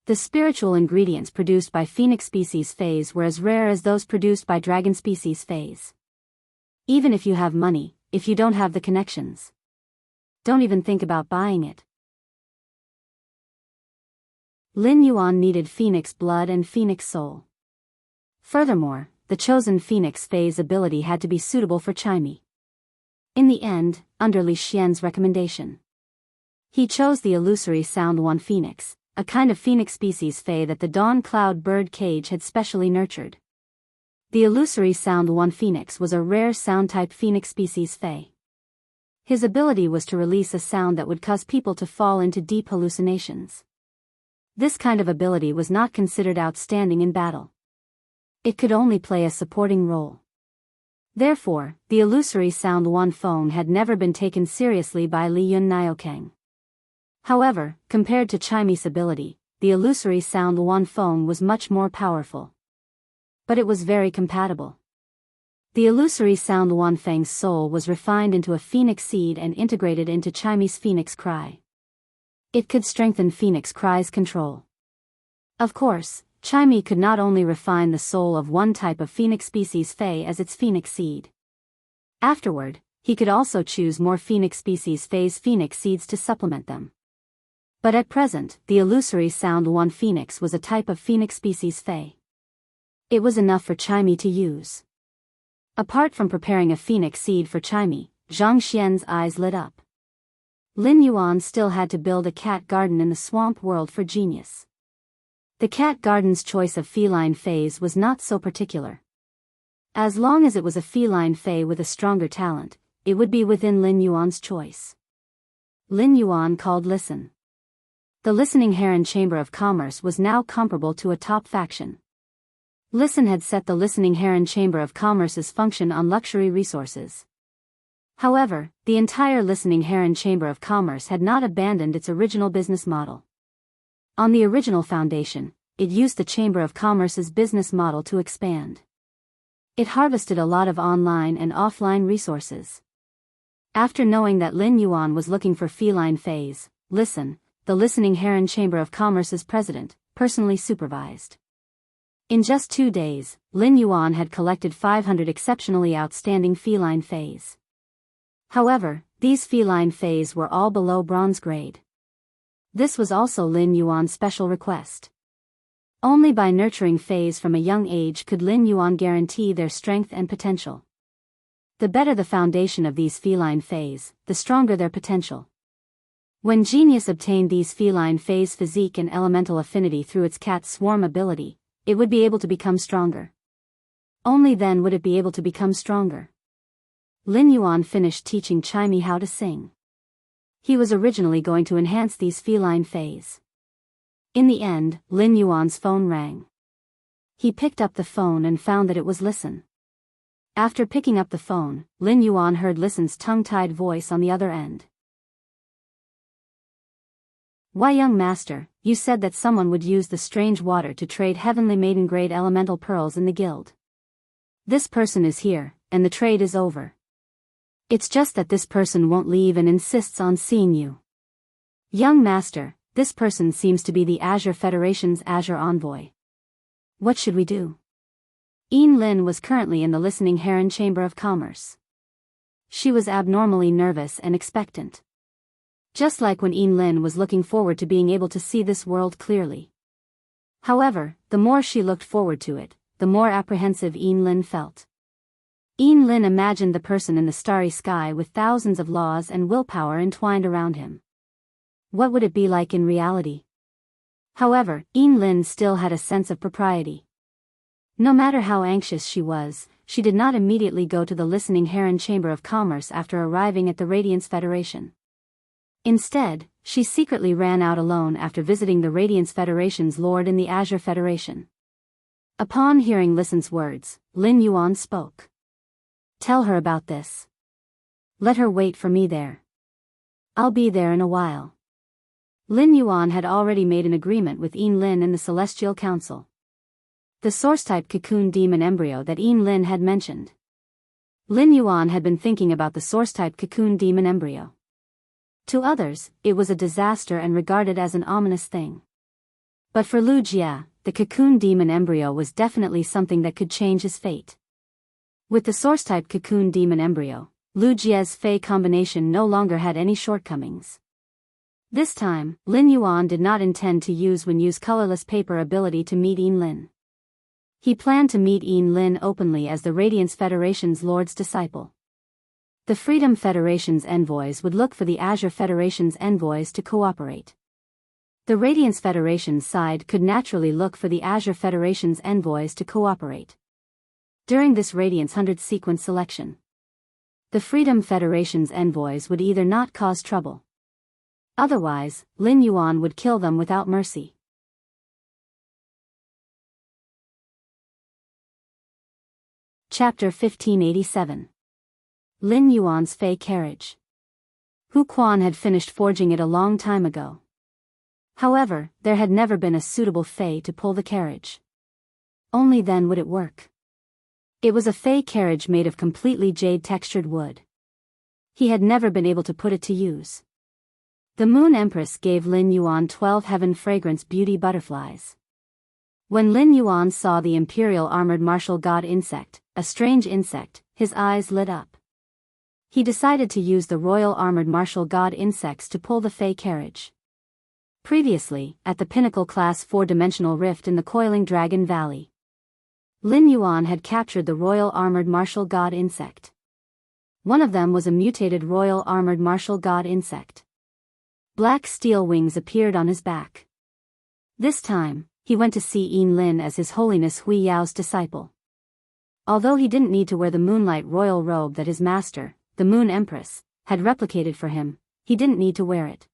The spiritual ingredients produced by phoenix species phase were as rare as those produced by dragon species phase. Even if you have money, if you don't have the connections, don't even think about buying it. Lin Yuan needed phoenix blood and phoenix soul. Furthermore, the chosen phoenix phase ability had to be suitable for Chimey. In the end, under Li Xian's recommendation, he chose the illusory Sound One Phoenix, a kind of phoenix species Fey that the Dawn Cloud bird cage had specially nurtured. The illusory Sound One Phoenix was a rare sound-type phoenix species Fey. His ability was to release a sound that would cause people to fall into deep hallucinations. This kind of ability was not considered outstanding in battle. It could only play a supporting role. Therefore, the illusory Sound One phone had never been taken seriously by Li Yun Niokang. However, compared to Chimey's ability, the illusory Sound One phone was much more powerful. But it was very compatible. The illusory Sound One Fang's soul was refined into a phoenix seed and integrated into Chimey's phoenix cry. It could strengthen phoenix cry's control. Of course, Chimey could not only refine the soul of one type of phoenix species Fey as its phoenix seed. Afterward, he could also choose more phoenix species Fey's phoenix seeds to supplement them. But at present, the illusory Sound One Phoenix was a type of phoenix species Fey. It was enough for Chimey to use. Apart from preparing a phoenix seed for Chimey, Zhang Xian's eyes lit up. Lin Yuan still had to build a cat garden in the swamp world for genius. The cat garden's choice of feline Feys was not so particular. As long as it was a feline Fey with a stronger talent, it would be within Lin Yuan's choice. Lin Yuan called Listen. The Listening Heron Chamber of Commerce was now comparable to a top faction. Listen had set the Listening Heron Chamber of Commerce's function on luxury resources. However, the entire Listening Heron Chamber of Commerce had not abandoned its original business model. On the original foundation, it used the Chamber of Commerce's business model to expand. It harvested a lot of online and offline resources. After knowing that Lin Yuan was looking for feline Feys, Listen, the Listening Heron Chamber of Commerce's president, personally supervised. In just 2 days, Lin Yuan had collected 500 exceptionally outstanding feline Feys. However, these feline Feys were all below bronze grade. This was also Lin Yuan's special request. Only by nurturing Feys from a young age could Lin Yuan guarantee their strength and potential. The better the foundation of these feline Feys, the stronger their potential. When Genius obtained these feline Feys' physique and elemental affinity through its cat swarm ability, it would be able to become stronger. Only then would it be able to become stronger. Lin Yuan finished teaching Chimey how to sing. He was originally going to enhance these feline Feys. In the end, Lin Yuan's phone rang. He picked up the phone and found that it was Listen. After picking up the phone, Lin Yuan heard Listen's tongue-tied voice on the other end. Why, young master, you said that someone would use the strange water to trade heavenly maiden-grade elemental pearls in the guild. This person is here, and the trade is over. It's just that this person won't leave and insists on seeing you. Young master, this person seems to be the Azure Federation's Azure envoy. What should we do? Yin Lin was currently in the Listening Heron Chamber of Commerce. She was abnormally nervous and expectant. Just like when Yin Lin was looking forward to being able to see this world clearly. However, the more she looked forward to it, the more apprehensive Yin Lin felt. Yin Lin imagined the person in the starry sky with thousands of laws and willpower entwined around him. What would it be like in reality? However, Yin Lin still had a sense of propriety. No matter how anxious she was, she did not immediately go to the Listening Heron Chamber of Commerce after arriving at the Radiance Federation. Instead, she secretly ran out alone after visiting the Radiance Federation's lord in the Azure Federation. Upon hearing Listen's words, Lin Yuan spoke. Tell her about this. Let her wait for me there. I'll be there in a while. Lin Yuan had already made an agreement with Yin Lin and the Celestial Council. The source-type cocoon demon embryo that Yin Lin had mentioned. Lin Yuan had been thinking about the source-type cocoon demon embryo. To others, it was a disaster and regarded as an ominous thing. But for Lu Jia, the cocoon demon embryo was definitely something that could change his fate. With the source-type cocoon demon embryo, Lu Jie's Fey combination no longer had any shortcomings. This time, Lin Yuan did not intend to use Wenju's colorless paper ability to meet Yin Lin. He planned to meet Yin Lin openly as the Radiance Federation's Lord's disciple. The Freedom Federation's envoys would look for the Azure Federation's envoys to cooperate. The Radiance Federation's side could naturally look for the Azure Federation's envoys to cooperate. During this Radiance 100 sequence selection, the Freedom Federation's envoys would either not cause trouble. Otherwise, Lin Yuan would kill them without mercy. Chapter 1587. Lin Yuan's Fey Carriage. Hu Quan had finished forging it a long time ago. However, there had never been a suitable Fey to pull the carriage. Only then would it work. It was a Fey carriage made of completely jade-textured wood. He had never been able to put it to use. The Moon Empress gave Lin Yuan 12 heaven fragrance beauty butterflies. When Lin Yuan saw the Imperial Armored Martial God insect, a strange insect, his eyes lit up. He decided to use the Royal Armored Martial God insects to pull the Fey carriage. Previously, at the Pinnacle Class 4-dimensional rift in the Coiling Dragon Valley, Lin Yuan had captured the Royal Armored Martial God insect. One of them was a mutated Royal Armored Martial God insect. Black steel wings appeared on his back. This time, he went to see Yin Lin as His Holiness Hui Yao's disciple. Although he didn't need to wear the Moonlight Royal robe that his master, the Moon Empress, had replicated for him, he didn't need to wear it.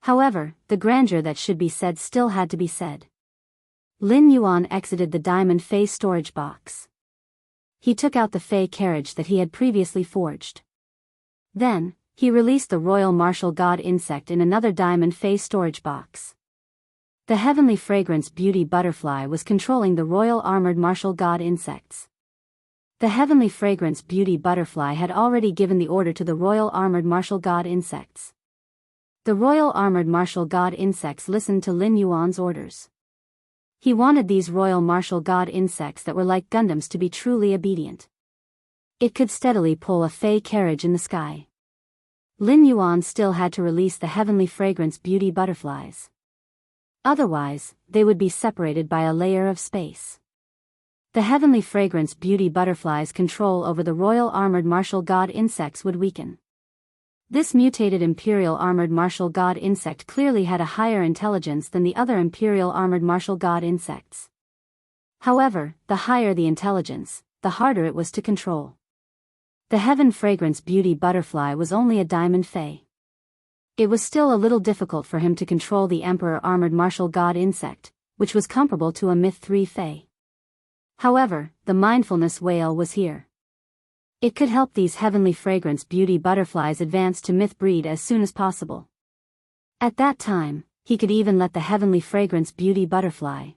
However, the grandeur that should be said still had to be said. Lin Yuan exited the Diamond Fey storage box. He took out the Fey carriage that he had previously forged. Then, he released the Royal Martial God insect in another Diamond Fey storage box. The Heavenly Fragrance Beauty Butterfly was controlling the Royal Armored Martial God insects. The Heavenly Fragrance Beauty Butterfly had already given the order to the Royal Armored Martial God insects. The Royal Armored Martial God insects listened to Lin Yuan's orders. He wanted these Royal Martial God insects that were like Gundams to be truly obedient. It could steadily pull a Fey carriage in the sky. Lin Yuan still had to release the Heavenly Fragrance Beauty Butterflies. Otherwise, they would be separated by a layer of space. The Heavenly Fragrance Beauty Butterflies' control over the Royal Armored Martial God insects would weaken. This mutated Imperial Armored Martial God insect clearly had a higher intelligence than the other Imperial Armored Martial God insects. However, the higher the intelligence, the harder it was to control. The Heaven Fragrance Beauty Butterfly was only a Diamond Fey. It was still a little difficult for him to control the Emperor Armored Martial God insect, which was comparable to a Myth 3 Fey. However, the Mindfulness Whale was here. It could help these Heavenly Fragrance Beauty Butterflies advance to Myth breed as soon as possible. At that time, he could even let the Heavenly Fragrance Beauty Butterfly.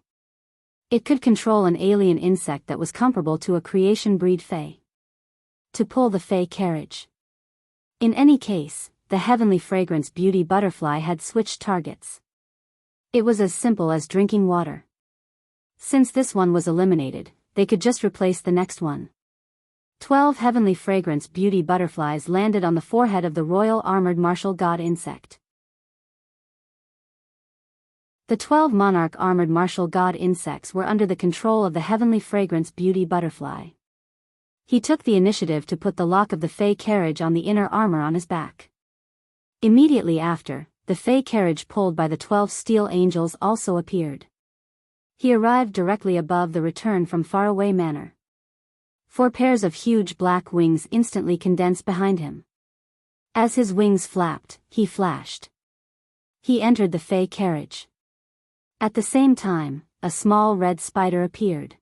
It could control an alien insect that was comparable to a creation breed Fey. To pull the Fey carriage. In any case, the Heavenly Fragrance Beauty Butterfly had switched targets. It was as simple as drinking water. Since this one was eliminated, they could just replace the next one. 12 Heavenly Fragrance Beauty Butterflies landed on the forehead of the Royal Armored Martial God insect. The 12 Monarch Armored Martial God insects were under the control of the Heavenly Fragrance Beauty Butterfly. He took the initiative to put the lock of the Fey carriage on the inner armor on his back. Immediately after, the Fey carriage pulled by the 12 Steel Angels also appeared. He arrived directly above the Return from Faraway Manor. 4 pairs of huge black wings instantly condensed behind him. As his wings flapped, he flashed. He entered the Fey carriage. At the same time, a small red spider appeared.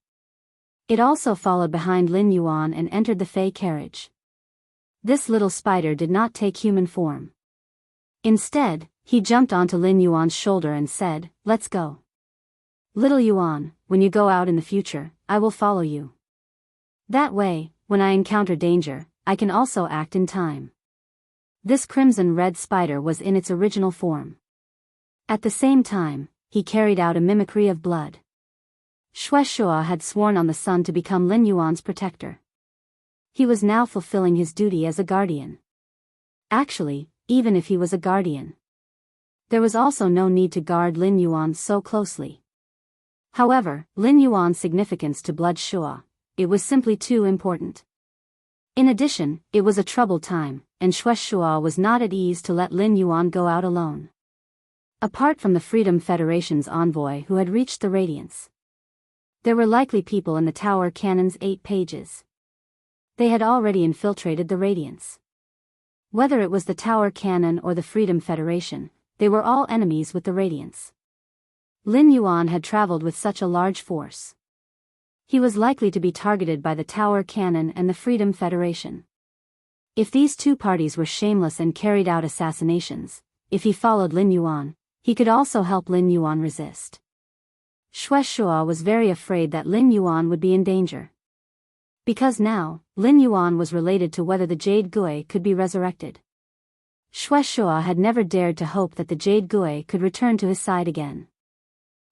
It also followed behind Lin Yuan and entered the Fey carriage. This little spider did not take human form. Instead, he jumped onto Lin Yuan's shoulder and said, "Let's go. Little Yuan, when you go out in the future, I will follow you. That way, when I encounter danger, I can also act in time." This crimson-red spider was in its original form. At the same time, he carried out a mimicry of blood. Shueshua had sworn on the sun to become Lin Yuan's protector. He was now fulfilling his duty as a guardian. Actually, even if he was a guardian, there was also no need to guard Lin Yuan so closely. However, Lin Yuan's significance to blood Shuo, it was simply too important. In addition, it was a troubled time, and Shuo was not at ease to let Lin Yuan go out alone. Apart from the Freedom Federation's envoy who had reached the Radiance, there were likely people in the Tower Cannon's 8 pages. They had already infiltrated the Radiance. Whether it was the Tower Cannon or the Freedom Federation, they were all enemies with the Radiance. Lin Yuan had traveled with such a large force. He was likely to be targeted by the Tower Cannon and the Freedom Federation. If these two parties were shameless and carried out assassinations, if he followed Lin Yuan, he could also help Lin Yuan resist. Shuo was very afraid that Lin Yuan would be in danger. Because now, Lin Yuan was related to whether the Jade Gui could be resurrected. Shuo had never dared to hope that the Jade Gui could return to his side again.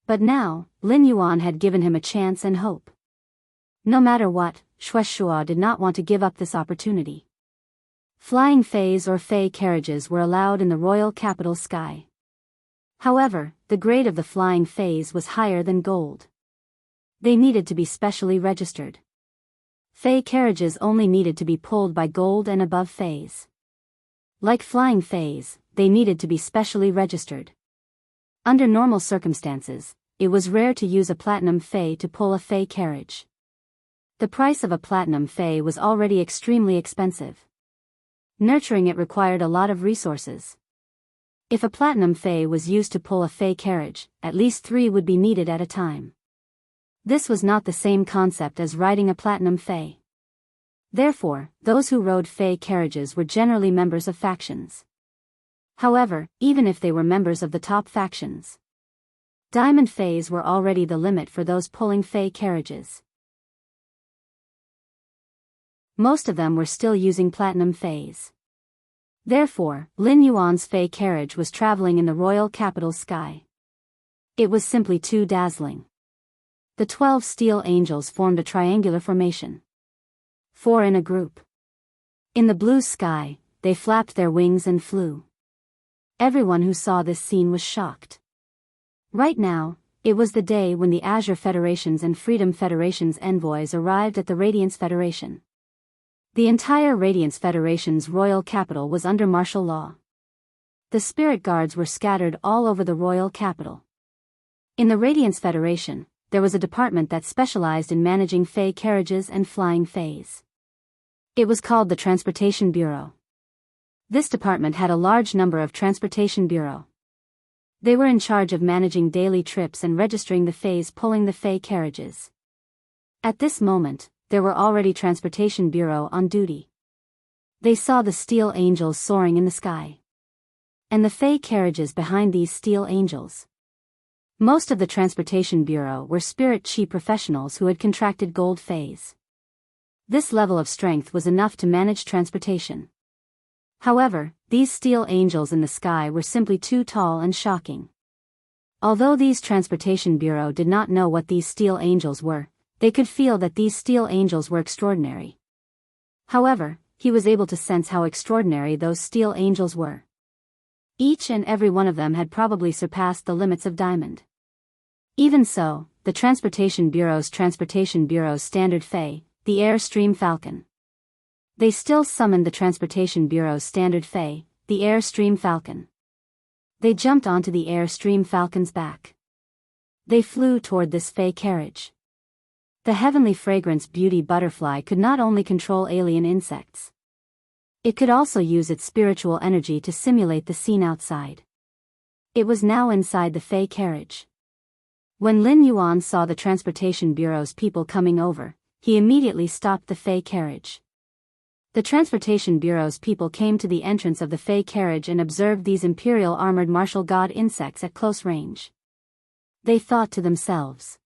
But now, Lin Yuan had given him a chance and hope. No matter what, Shuo did not want to give up this opportunity. Flying fays or fey carriages were allowed in the royal capital sky. However, the grade of the flying fays was higher than gold. They needed to be specially registered. Fey carriages only needed to be pulled by gold and above fays. Like flying fays, they needed to be specially registered. Under normal circumstances, it was rare to use a platinum fey to pull a fey carriage. The price of a platinum fey was already extremely expensive. Nurturing it required a lot of resources. If a platinum fey was used to pull a fey carriage, at least 3 would be needed at a time. This was not the same concept as riding a platinum fey. Therefore, those who rode fey carriages were generally members of factions. However, even if they were members of the top factions, diamond fays were already the limit for those pulling fey carriages. Most of them were still using platinum fays. Therefore, Lin Yuan's fey carriage was traveling in the royal capital sky. It was simply too dazzling. The 12 steel angels formed a triangular formation. 4 in a group. In the blue sky, they flapped their wings and flew. Everyone who saw this scene was shocked. Right now, it was the day when the Azure Federation's and Freedom Federation's envoys arrived at the Radiance Federation. The entire Radiance Federation's royal capital was under martial law. The spirit guards were scattered all over the royal capital. In the Radiance Federation, there was a department that specialized in managing fey carriages and flying fays. It was called the Transportation Bureau. This department had a large number of transportation bureau. They were in charge of managing daily trips and registering the fays pulling the fey carriages. At this moment, there were already transportation bureau on duty. They saw the steel angels soaring in the sky. And the fey carriages behind these steel angels. Most of the transportation bureau were spirit chi professionals who had contracted gold fays. This level of strength was enough to manage transportation. However, these steel angels in the sky were simply too tall and shocking. Although these transportation bureau did not know what these steel angels were, they could feel that these steel angels were extraordinary. However, he was able to sense how extraordinary those steel angels were. Each and every one of them had probably surpassed the limits of diamond. Even so, the Transportation Bureau's standard fey, the Airstream Falcon. They still summoned the Transportation Bureau's standard fey, the Airstream Falcon. They jumped onto the Airstream Falcon's back. They flew toward this fey carriage. The heavenly fragrance beauty butterfly could not only control alien insects. It could also use its spiritual energy to simulate the scene outside. It was now inside the fey carriage. When Lin Yuan saw the Transportation Bureau's people coming over, he immediately stopped the fey carriage. The Transportation Bureau's people came to the entrance of the fey carriage and observed these imperial armored martial god insects at close range. They thought to themselves,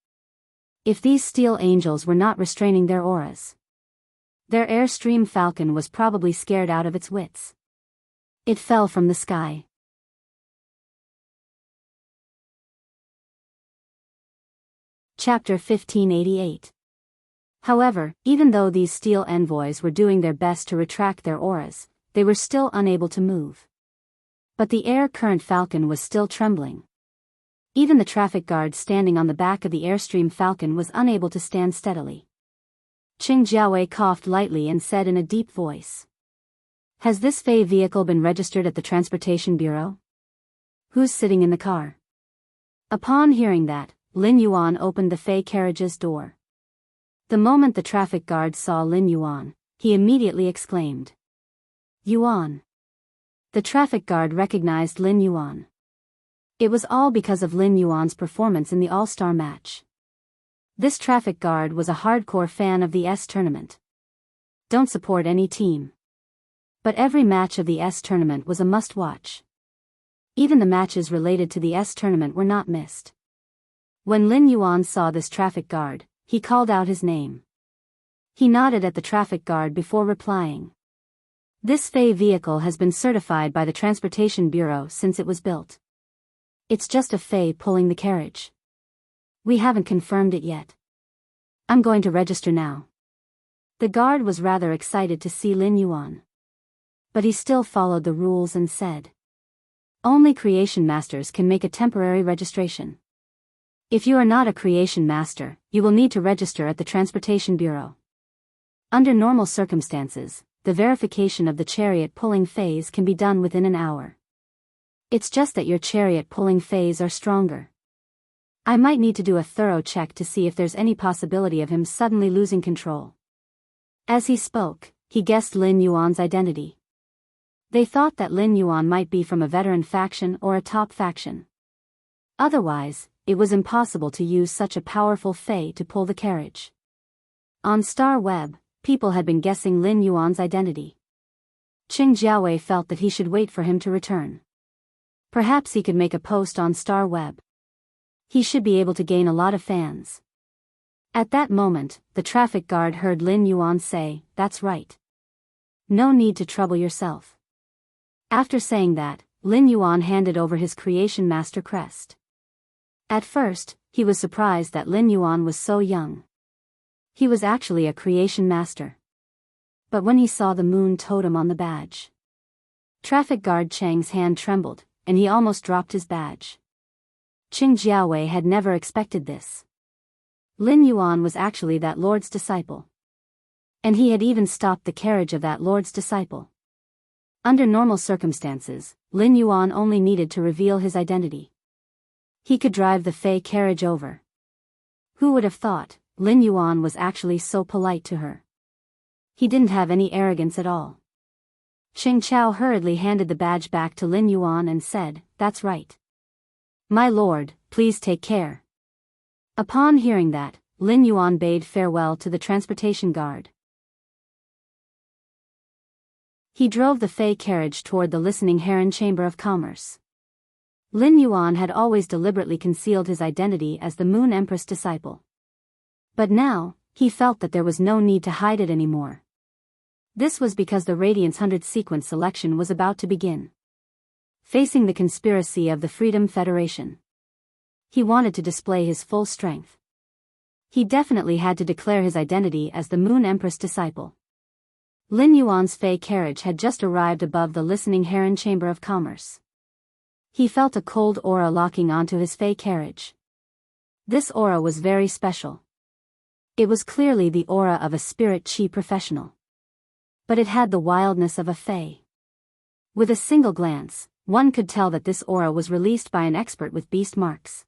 if these steel angels were not restraining their auras, their Airstream Falcon was probably scared out of its wits. It fell from the sky. Chapter 1588. However, even though these steel envoys were doing their best to retract their auras, they were still unable to move. But the air current falcon was still trembling. Even the traffic guard standing on the back of the Airstream Falcon was unable to stand steadily. Qing Jiawei coughed lightly and said in a deep voice. Has this Fey vehicle been registered at the Transportation Bureau? Who's sitting in the car? Upon hearing that, Lin Yuan opened the Fey carriage's door. The moment the traffic guard saw Lin Yuan, he immediately exclaimed. Yuan. The traffic guard recognized Lin Yuan. It was all because of Lin Yuan's performance in the All-Star match. This traffic guard was a hardcore fan of the S tournament. Don't support any team. But every match of the S tournament was a must-watch. Even the matches related to the S tournament were not missed. When Lin Yuan saw this traffic guard, he called out his name. He nodded at the traffic guard before replying. This Fey vehicle has been certified by the Transportation Bureau since it was built. It's just a Fey pulling the carriage. We haven't confirmed it yet. I'm going to register now. The guard was rather excited to see Lin Yuan. But he still followed the rules and said. Only creation masters can make a temporary registration. If you are not a creation master, you will need to register at the Transportation Bureau. Under normal circumstances, the verification of the chariot pulling phase can be done within an hour. It's just that your chariot pulling phase are stronger. I might need to do a thorough check to see if there's any possibility of him suddenly losing control. As he spoke, he guessed Lin Yuan's identity. They thought that Lin Yuan might be from a veteran faction or a top faction. Otherwise, it was impossible to use such a powerful Fey to pull the carriage. On Star Web, people had been guessing Lin Yuan's identity. Qing Jiawei felt that he should wait for him to return. Perhaps he could make a post on Star Web. He should be able to gain a lot of fans. At that moment, the traffic guard heard Lin Yuan say, "That's right. No need to trouble yourself." After saying that, Lin Yuan handed over his creation master crest. At first, he was surprised that Lin Yuan was so young. He was actually a creation master. But when he saw the moon totem on the badge, traffic guard Chang's hand trembled, and he almost dropped his badge. Qing Jiawei had never expected this. Lin Yuan was actually that lord's disciple. And he had even stopped the carriage of that lord's disciple. Under normal circumstances, Lin Yuan only needed to reveal his identity. He could drive the Fey carriage over. Who would have thought Lin Yuan was actually so polite to her? He didn't have any arrogance at all. Ching Chao hurriedly handed the badge back to Lin Yuan and said, "That's right. My lord, please take care." Upon hearing that, Lin Yuan bade farewell to the transportation guard. He drove the Fey carriage toward the listening Heron Chamber of Commerce. Lin Yuan had always deliberately concealed his identity as the Moon Empress disciple. But now, he felt that there was no need to hide it anymore. This was because the Radiance 100 sequence selection was about to begin. Facing the conspiracy of the Freedom Federation, he wanted to display his full strength. He definitely had to declare his identity as the Moon Empress disciple. Lin Yuan's Fey carriage had just arrived above the listening Heron Chamber of Commerce. He felt a cold aura locking onto his Fey carriage. This aura was very special. It was clearly the aura of a spirit chi professional. But it had the wildness of a Fey. With a single glance, one could tell that this aura was released by an expert with beast marks.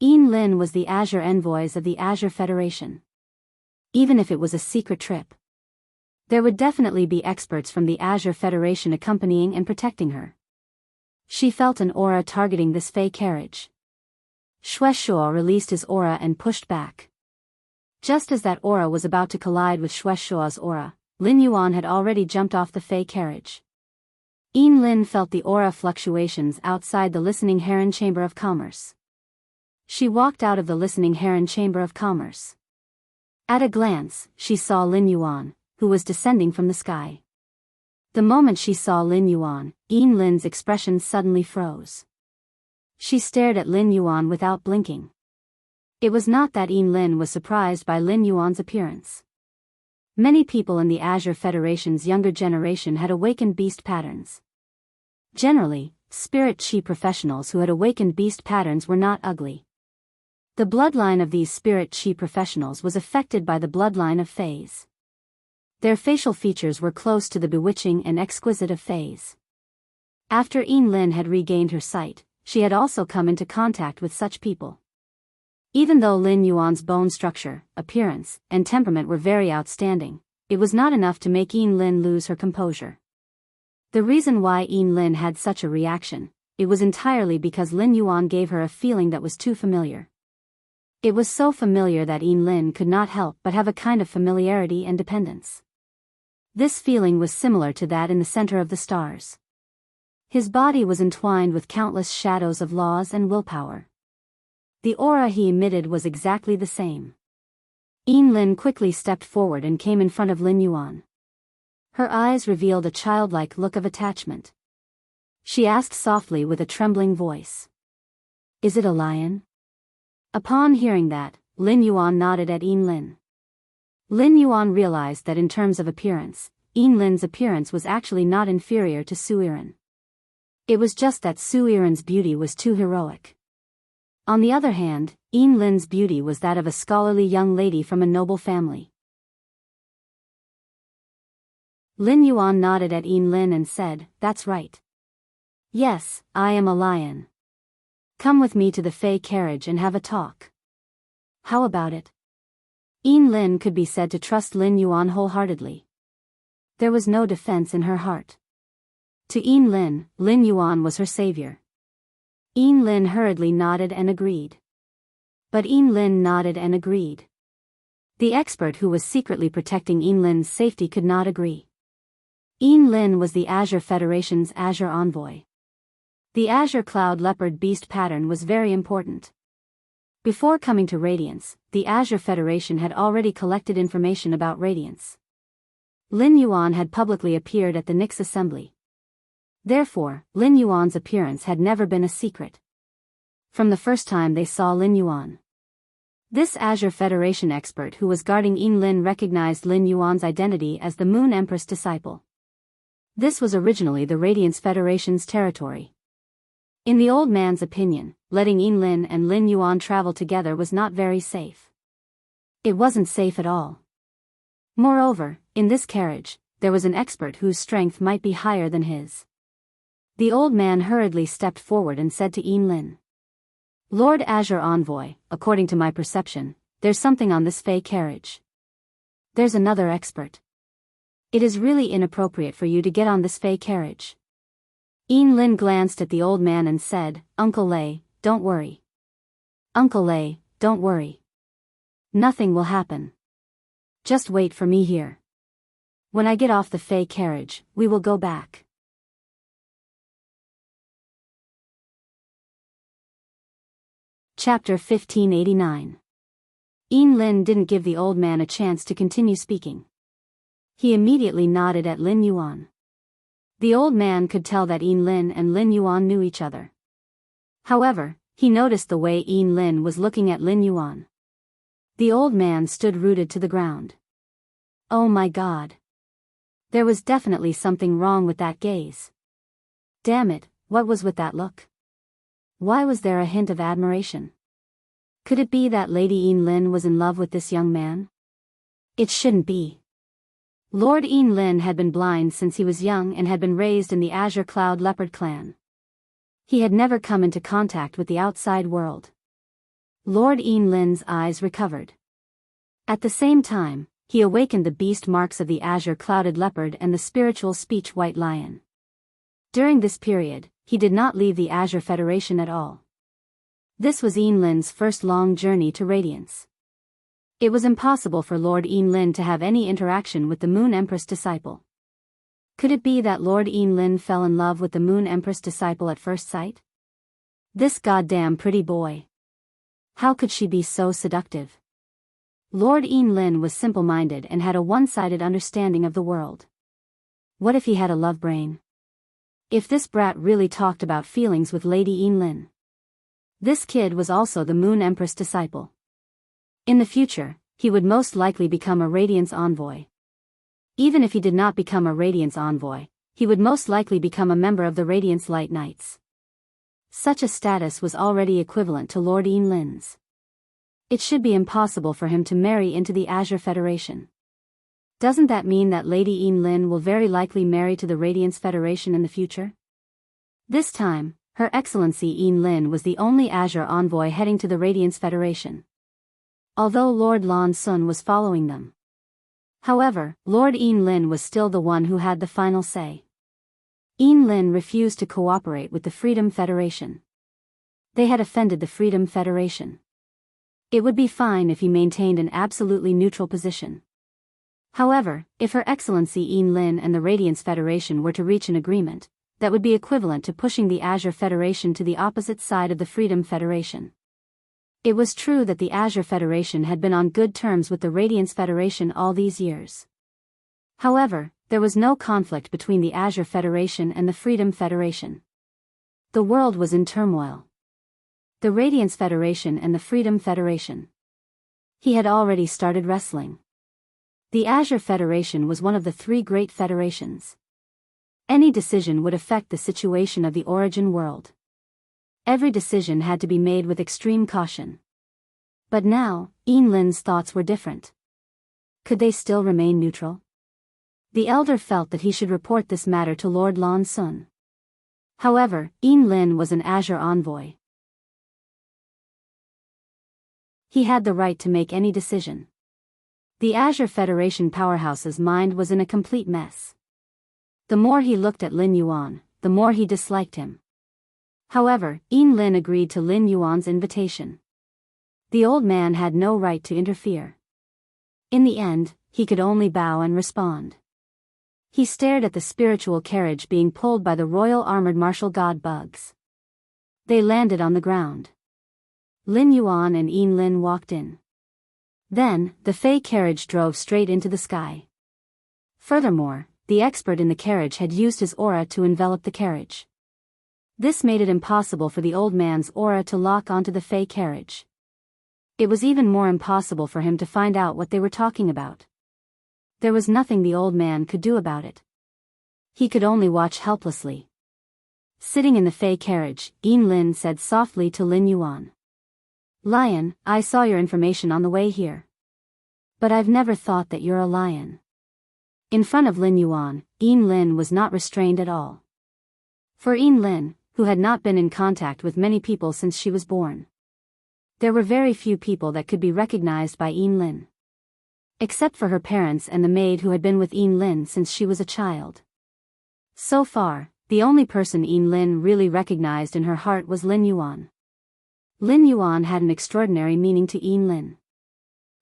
Yin Lin was the Azure Envoys of the Azure Federation. Even if it was a secret trip, there would definitely be experts from the Azure Federation accompanying and protecting her. She felt an aura targeting this Fey carriage. Shueishuo released his aura and pushed back. Just as that aura was about to collide with Shueishuo's aura, Lin Yuan had already jumped off the Fey carriage. Yin Lin felt the aura fluctuations outside the listening Heron Chamber of Commerce. She walked out of the listening Heron Chamber of Commerce. At a glance, she saw Lin Yuan, who was descending from the sky. The moment she saw Lin Yuan, Yin Lin's expression suddenly froze. She stared at Lin Yuan without blinking. It was not that Yin Lin was surprised by Lin Yuan's appearance. Many people in the Azure Federation's younger generation had awakened beast patterns. Generally, spirit chi professionals who had awakened beast patterns were not ugly. The bloodline of these spirit chi professionals was affected by the bloodline of Fays. Their facial features were close to the bewitching and exquisite of Fays. After Yin Lin had regained her sight, she had also come into contact with such people. Even though Lin Yuan's bone structure, appearance, and temperament were very outstanding, it was not enough to make Yin Lin lose her composure. The reason why Yin Lin had such a reaction, it was entirely because Lin Yuan gave her a feeling that was too familiar. It was so familiar that Yin Lin could not help but have a kind of familiarity and dependence. This feeling was similar to that in the center of the stars. His body was entwined with countless shadows of laws and willpower. The aura he emitted was exactly the same. Yin Lin quickly stepped forward and came in front of Lin Yuan. Her eyes revealed a childlike look of attachment. She asked softly with a trembling voice. "Is it a lion?" Upon hearing that, Lin Yuan nodded at Yin Lin. Lin Yuan realized that in terms of appearance, Yin Lin's appearance was actually not inferior to Su Yiren. It was just that Su Yiren's beauty was too heroic. On the other hand, Yin Lin's beauty was that of a scholarly young lady from a noble family. Lin Yuan nodded at Yin Lin and said, "That's right. Yes, I am a lion. Come with me to the Fey carriage and have a talk." How about it? Yin Lin could be said to trust Lin Yuan wholeheartedly. There was no defense in her heart. To Yin Lin, Lin Yuan was her savior. Yin Lin hurriedly nodded and agreed. But Yin Lin nodded and agreed. The expert who was secretly protecting Yin Lin's safety could not agree. Yin Lin was the Azure Federation's Azure envoy. The Azure Cloud Leopard Beast pattern was very important. Before coming to Radiance, the Azure Federation had already collected information about Radiance. Lin Yuan had publicly appeared at the Nyx Assembly. Therefore, Lin Yuan's appearance had never been a secret. From the first time they saw Lin Yuan, this Azure Federation expert who was guarding Yin Lin recognized Lin Yuan's identity as the Moon Empress disciple. This was originally the Radiance Federation's territory. In the old man's opinion, letting Yin Lin and Lin Yuan travel together was not very safe. It wasn't safe at all. Moreover, in this carriage, there was an expert whose strength might be higher than his. The old man hurriedly stepped forward and said to Yin Lin, "Lord Azure Envoy, according to my perception, there's something on this Fey carriage. There's another expert. It is really inappropriate for you to get on this Fey carriage." Yin Lin glanced at the old man and said, "Uncle Lei, don't worry. Uncle Lei, don't worry. Nothing will happen. Just wait for me here. When I get off the Fey carriage, we will go back." Chapter 1589. Yin Lin didn't give the old man a chance to continue speaking. He immediately nodded at Lin Yuan. The old man could tell that Yin Lin and Lin Yuan knew each other. However, he noticed the way Yin Lin was looking at Lin Yuan. The old man stood rooted to the ground. Oh my God. There was definitely something wrong with that gaze. Damn it, what was with that look? Why was there a hint of admiration? Could it be that Lady Yin Lin was in love with this young man? It shouldn't be. Lord Yin Lin had been blind since he was young and had been raised in the Azure Cloud Leopard clan. He had never come into contact with the outside world. Lord Yin Lin's eyes recovered. At the same time, he awakened the beast marks of the Azure Clouded Leopard and the spiritual speech White Lion. During this period, he did not leave the Azure Federation at all. This was Yin Lin's first long journey to Radiance. It was impossible for Lord Yin Lin to have any interaction with the Moon Empress disciple. Could it be that Lord Yin Lin fell in love with the Moon Empress disciple at first sight? This goddamn pretty boy. How could she be so seductive? Lord Yin Lin was simple-minded and had a one-sided understanding of the world. What if he had a love brain? If this brat really talked about feelings with Lady Yin Lin. This kid was also the Moon Empress disciple. In the future, he would most likely become a Radiance Envoy. Even if he did not become a Radiance Envoy, he would most likely become a member of the Radiance Light Knights. Such a status was already equivalent to Lord Yinlin's. It should be impossible for him to marry into the Azure Federation. Doesn't that mean that Lady Yinlin will very likely marry to the Radiance Federation in the future? This time, Her Excellency Yinlin was the only Azure envoy heading to the Radiance Federation, although Lord Lan Sun was following them. However, Lord Yinlin was still the one who had the final say. Yinlin refused to cooperate with the Freedom Federation. They had offended the Freedom Federation. It would be fine if he maintained an absolutely neutral position. However, if Her Excellency Yinlin and the Radiance Federation were to reach an agreement, that would be equivalent to pushing the Azure Federation to the opposite side of the Freedom Federation. It was true that the Azure Federation had been on good terms with the Radiance Federation all these years. However, there was no conflict between the Azure Federation and the Freedom Federation. The world was in turmoil. The Radiance Federation and the Freedom Federation. He had already started wrestling. The Azure Federation was one of the three great federations. Any decision would affect the situation of the origin world. Every decision had to be made with extreme caution. But now, Yinlin's thoughts were different. Could they still remain neutral? The elder felt that he should report this matter to Lord Lan Sun. However, Yinlin was an Azure envoy. He had the right to make any decision. The Azure Federation powerhouse's mind was in a complete mess. The more he looked at Lin Yuan, the more he disliked him. However, Yinlin agreed to Lin Yuan's invitation. The old man had no right to interfere. In the end, he could only bow and respond. He stared at the spiritual carriage being pulled by the royal armored martial god bugs. They landed on the ground. Lin Yuan and Yinlin walked in. Then, the Fey carriage drove straight into the sky. Furthermore, the expert in the carriage had used his aura to envelop the carriage. This made it impossible for the old man's aura to lock onto the Fey carriage. It was even more impossible for him to find out what they were talking about. There was nothing the old man could do about it. He could only watch helplessly. Sitting in the Fey carriage, Yinlin said softly to Lin Yuan. "Lion, I saw your information on the way here. But I've never thought that you're a lion." In front of Lin Yuan, Yinlin was not restrained at all. For Yinlin, who had not been in contact with many people since she was born, there were very few people that could be recognized by Yinlin. Except for her parents and the maid who had been with Yinlin since she was a child. So far, the only person Yinlin really recognized in her heart was Lin Yuan. Lin Yuan had an extraordinary meaning to Yinlin.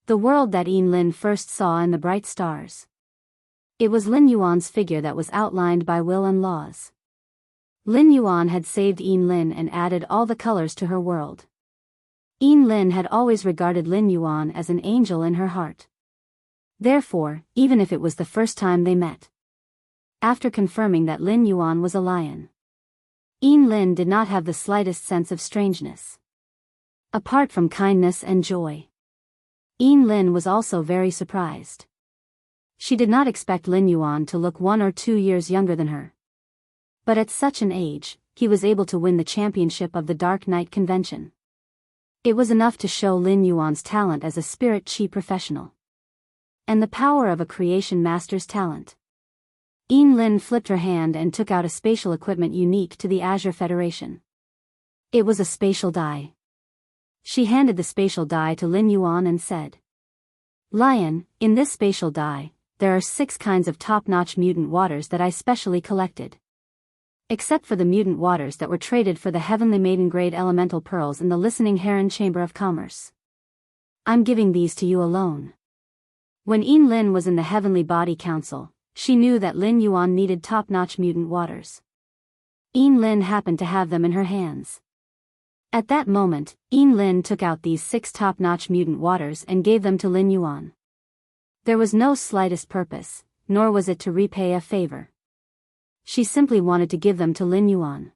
The world that Yinlin first saw in the bright stars. It was Lin Yuan's figure that was outlined by will and laws. Lin Yuan had saved Yinlin and added all the colors to her world. Yinlin had always regarded Lin Yuan as an angel in her heart. Therefore, even if it was the first time they met. After confirming that Lin Yuan was a lion, Yinlin did not have the slightest sense of strangeness. Apart from kindness and joy, Yinlin was also very surprised. She did not expect Lin Yuan to look 1 or 2 years younger than her. But at such an age, he was able to win the championship of the Dark Knight Convention. It was enough to show Lin Yuan's talent as a spirit chi professional. And the power of a creation master's talent. Yinlin flipped her hand and took out a spatial equipment unique to the Azure Federation. It was a spatial die. She handed the spatial die to Lin Yuan and said, "Lion, in this spatial die, there are 6 kinds of top-notch mutant waters that I specially collected. Except for the mutant waters that were traded for the Heavenly Maiden-grade elemental pearls in the Listening Heron Chamber of Commerce. I'm giving these to you alone." When Yinlin was in the Heavenly Body Council, she knew that Lin Yuan needed top-notch mutant waters. Yinlin happened to have them in her hands. At that moment, Yinlin took out these 6 top-notch mutant waters and gave them to Lin Yuan. There was no slightest purpose, nor was it to repay a favor. She simply wanted to give them to Lin Yuan.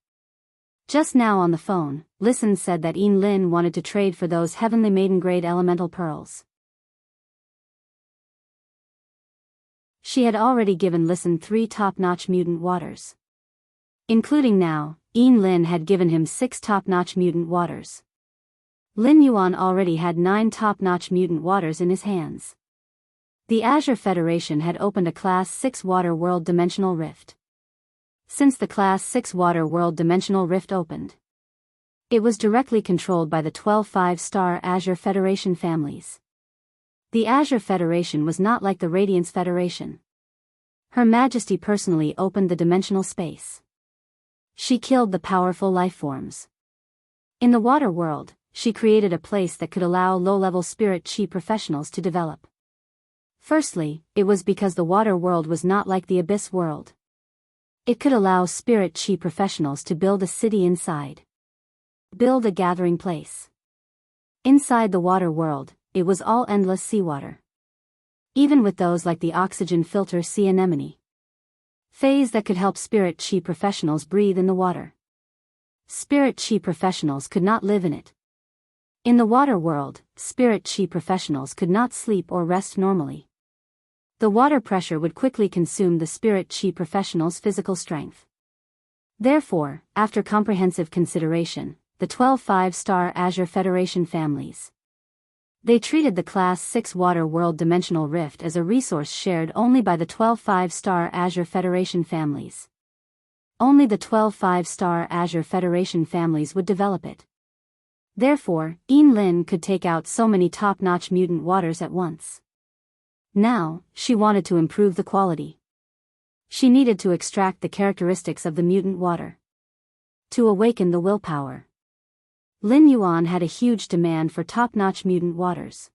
Just now on the phone, Listen said that Lin wanted to trade for those heavenly maiden-grade elemental pearls. She had already given Listen 3 top-notch mutant waters. Including now, Lin had given him 6 top-notch mutant waters. Lin Yuan already had 9 top-notch mutant waters in his hands. The Azure Federation had opened a Class 6 Water World Dimensional Rift. Since the Class 6 Water World Dimensional Rift opened, it was directly controlled by the 12 5-star Azure Federation families. The Azure Federation was not like the Radiance Federation. Her Majesty personally opened the dimensional space. She killed the powerful lifeforms. In the water world, she created a place that could allow low-level spirit chi professionals to develop. Firstly, it was because the water world was not like the abyss world. It could allow spirit chi professionals to build a city inside. Build a gathering place. Inside the water world, it was all endless seawater. Even with those like the oxygen filter sea anemone phase that could help spirit chi professionals breathe in the water. Spirit chi professionals could not live in it. In the water world, spirit chi professionals could not sleep or rest normally. The water pressure would quickly consume the spirit chi professionals' physical strength. Therefore, after comprehensive consideration, the 12 5-star Azure Federation families, they treated the Class 6 Water World Dimensional Rift as a resource shared only by the 12 5-star Azure Federation families. Only the 12 5-star Azure Federation families would develop it. Therefore, Lin could take out so many top-notch mutant waters at once. Now, she wanted to improve the quality. She needed to extract the characteristics of the mutant water. To awaken the willpower, Lin Yuan had a huge demand for top-notch mutant waters.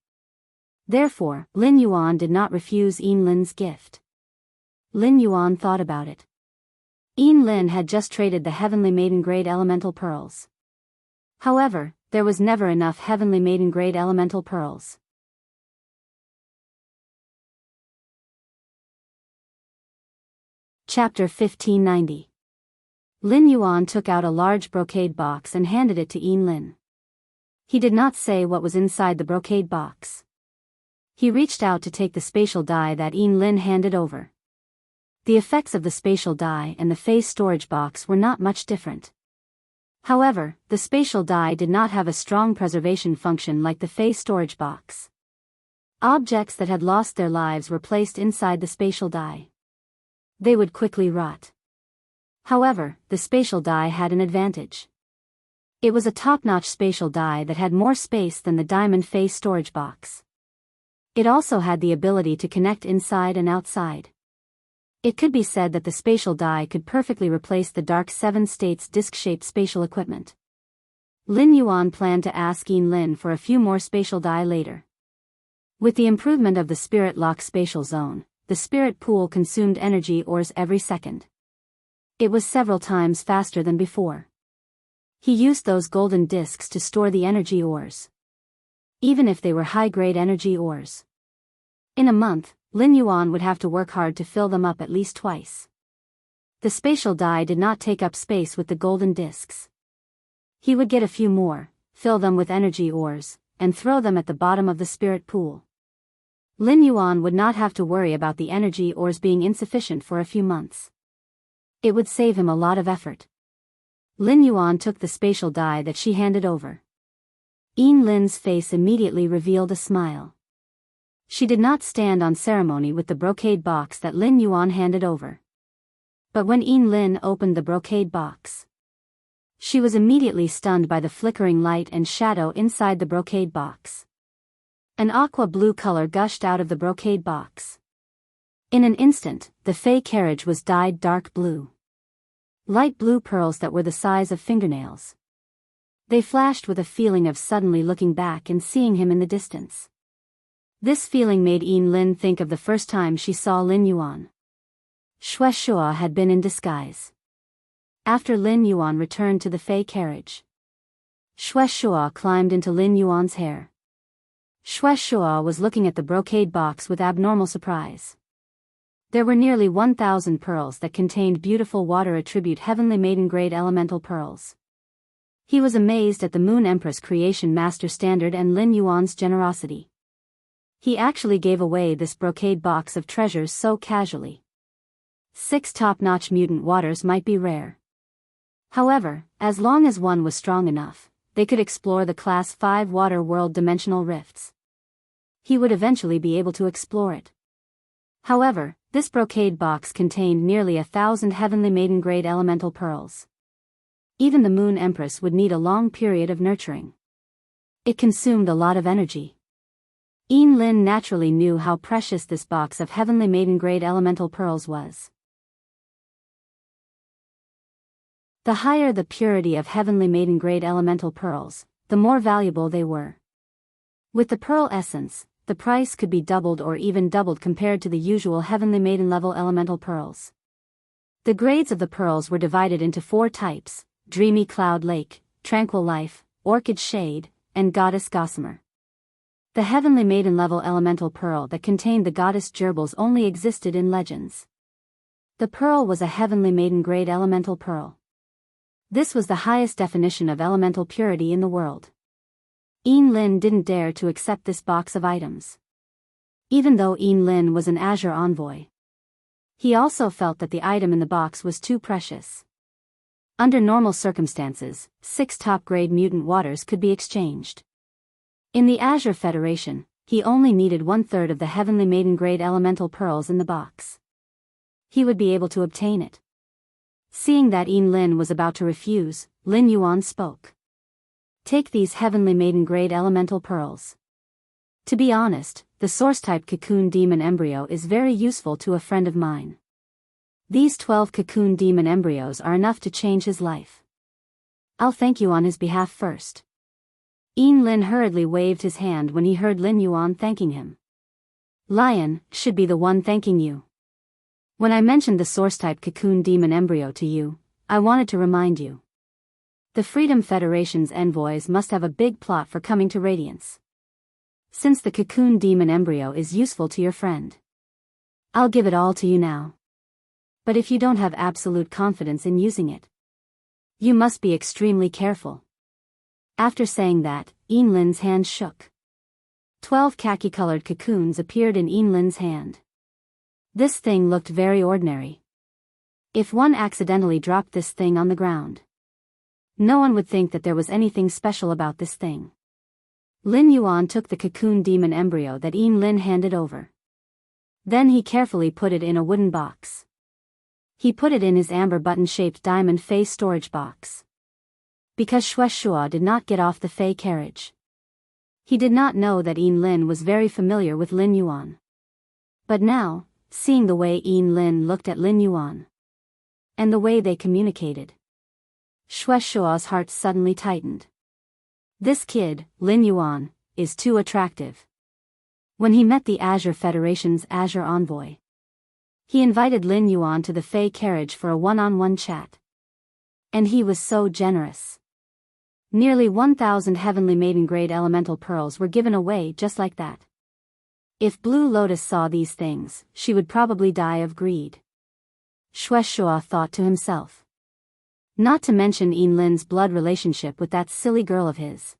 Therefore, Lin Yuan did not refuse Lin's gift. Lin Yuan thought about it. Lin had just traded the Heavenly Maiden-grade elemental pearls. However, there was never enough Heavenly Maiden-grade elemental pearls. Chapter 1590. Lin Yuan took out a large brocade box and handed it to Lin. He did not say what was inside the brocade box. He reached out to take the spatial die that Lin handed over. The effects of the spatial die and the phase storage box were not much different. However, the spatial die did not have a strong preservation function like the phase storage box. Objects that had lost their lives were placed inside the spatial die. They would quickly rot. However, the spatial die had an advantage. It was a top-notch spatial die that had more space than the diamond phase storage box. It also had the ability to connect inside and outside. It could be said that the spatial die could perfectly replace the Dark 7 States disc-shaped spatial equipment. Lin Yuan planned to ask Lin for a few more spatial die later. With the improvement of the Spirit Lock spatial zone, the Spirit Pool consumed energy ores every second. It was several times faster than before. He used those golden discs to store the energy ores. Even if they were high-grade energy ores. In a month, Lin Yuan would have to work hard to fill them up at least twice. The spatial die did not take up space with the golden discs. He would get a few more, fill them with energy ores, and throw them at the bottom of the Spirit Pool. Lin Yuan would not have to worry about the energy ores being insufficient for a few months. It would save him a lot of effort. Lin Yuan took the spatial die that she handed over. Lin's face immediately revealed a smile. She did not stand on ceremony with the brocade box that Lin Yuan handed over. But when Lin opened the brocade box, she was immediately stunned by the flickering light and shadow inside the brocade box. An aqua blue color gushed out of the brocade box. In an instant, the Fey carriage was dyed dark blue. Light blue pearls that were the size of fingernails. They flashed with a feeling of suddenly looking back and seeing him in the distance. This feeling made Lin think of the first time she saw Lin Yuan. Shueshua had been in disguise. After Lin Yuan returned to the Fey carriage, Shueshua climbed into Lin Yuan's hair. Shueshua was looking at the brocade box with abnormal surprise. There were nearly 1,000 pearls that contained beautiful water attribute Heavenly Maiden-grade elemental pearls. He was amazed at the Moon Empress creation master standard and Lin Yuan's generosity. He actually gave away this brocade box of treasures so casually. 6 top-notch mutant waters might be rare. However, as long as one was strong enough, they could explore the Class 5 water world dimensional rifts. He would eventually be able to explore it. However, this brocade box contained nearly 1,000 heavenly maiden-grade elemental pearls. Even the Moon Empress would need a long period of nurturing. It consumed a lot of energy. Lin naturally knew how precious this box of heavenly maiden-grade elemental pearls was. The higher the purity of heavenly maiden-grade elemental pearls, the more valuable they were. With the pearl essence, the price could be doubled or even doubled compared to the usual heavenly maiden-level elemental pearls. The grades of the pearls were divided into 4 types: Dreamy Cloud Lake, Tranquil Life, Orchid Shade, and Goddess Gossamer. The heavenly maiden-level elemental pearl that contained the goddess gerbils only existed in legends. The pearl was a heavenly maiden-grade elemental pearl. This was the highest definition of elemental purity in the world. Lin didn't dare to accept this box of items. Even though Lin was an Azure envoy, he also felt that the item in the box was too precious. Under normal circumstances, 6 top-grade mutant waters could be exchanged. In the Azure Federation, he only needed 1/3 of the heavenly maiden-grade elemental pearls in the box. He would be able to obtain it. Seeing that Lin was about to refuse, Lin Yuan spoke. Take these heavenly maiden-grade elemental pearls. To be honest, the source-type cocoon demon embryo is very useful to a friend of mine. These 12 cocoon demon embryos are enough to change his life. I'll thank you on his behalf first. Lin hurriedly waved his hand when he heard Lin Yuan thanking him. Lion should be the one thanking you. When I mentioned the source-type cocoon demon embryo to you, I wanted to remind you. The Freedom Federation's envoys must have a big plot for coming to Radiance. Since the cocoon demon embryo is useful to your friend, I'll give it all to you now. But if you don't have absolute confidence in using it, you must be extremely careful. After saying that, Lin's hand shook. 12 khaki-colored cocoons appeared in Lin's hand. This thing looked very ordinary. If one accidentally dropped this thing on the ground, no one would think that there was anything special about this thing. Lin Yuan took the cocoon demon embryo that Lin handed over. Then he carefully put it in a wooden box. He put it in his amber button-shaped diamond Fey storage box. Because Shueshua did not get off the Fey carriage, he did not know that Lin was very familiar with Lin Yuan. But now, seeing the way Lin looked at Lin Yuan, and the way they communicated, Shueshua's heart suddenly tightened. This kid, Lin Yuan, is too attractive. When he met the Azure Federation's Azure envoy, he invited Lin Yuan to the Fey carriage for a one-on-one chat. And he was so generous. Nearly 1,000 heavenly maiden-grade elemental pearls were given away just like that. If Blue Lotus saw these things, she would probably die of greed. Shueshua thought to himself. Not to mention Lin's blood relationship with that silly girl of his.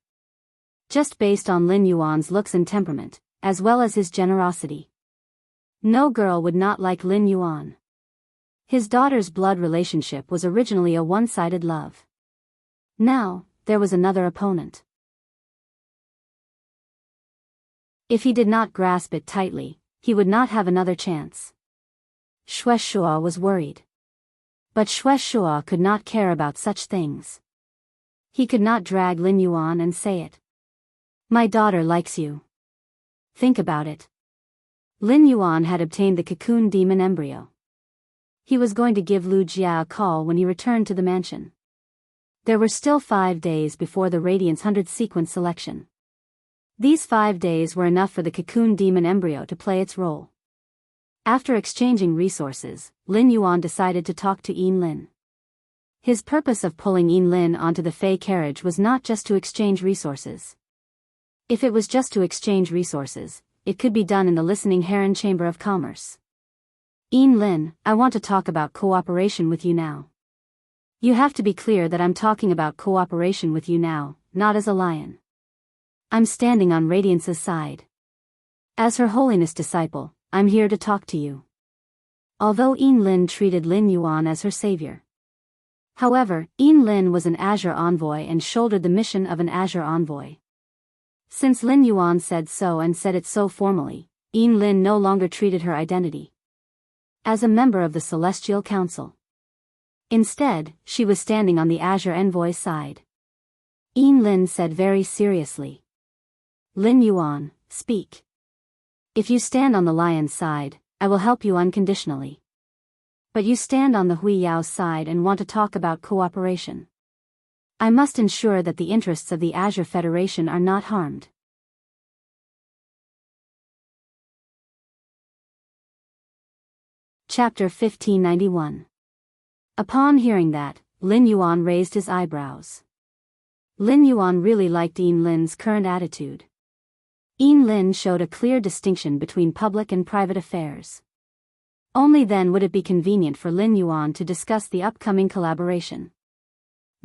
Just based on Lin Yuan's looks and temperament, as well as his generosity, no girl would not like Lin Yuan. His daughter's blood relationship was originally a one-sided love. Now, there was another opponent. If he did not grasp it tightly, he would not have another chance. Shueshua was worried. But Shueshua could not care about such things. He could not drag Lin Yuan and say it. My daughter likes you. Think about it. Lin Yuan had obtained the cocoon demon embryo. He was going to give Lu Jia a call when he returned to the mansion. There were still 5 days before the Radiance 100 sequence selection. These 5 days were enough for the cocoon demon embryo to play its role. After exchanging resources, Lin Yuan decided to talk to Lin. His purpose of pulling Lin onto the Fey carriage was not just to exchange resources. If it was just to exchange resources, it could be done in the Listening Heron Chamber of Commerce. Lin, I want to talk about cooperation with you now. You have to be clear that I'm talking about cooperation with you now, not as a lion. I'm standing on Radiance's side. As Her Holiness disciple, I'm here to talk to you. Although Yin Lin treated Lin Yuan as her savior. However, Yin Lin was an Azure envoy and shouldered the mission of an Azure envoy. Since Lin Yuan said so and said it so formally, Yin Lin no longer treated her identity as a member of the Celestial Council. Instead, she was standing on the Azure envoy's side. Yin Lin said very seriously. Lin Yuan, speak. If you stand on the lion's side, I will help you unconditionally. But you stand on the Huiyao's side and want to talk about cooperation. I must ensure that the interests of the Azure Federation are not harmed. Chapter 1591. Upon hearing that, Lin Yuan raised his eyebrows. Lin Yuan really liked Yin Lin's current attitude. Yin Lin showed a clear distinction between public and private affairs. Only then would it be convenient for Lin Yuan to discuss the upcoming collaboration.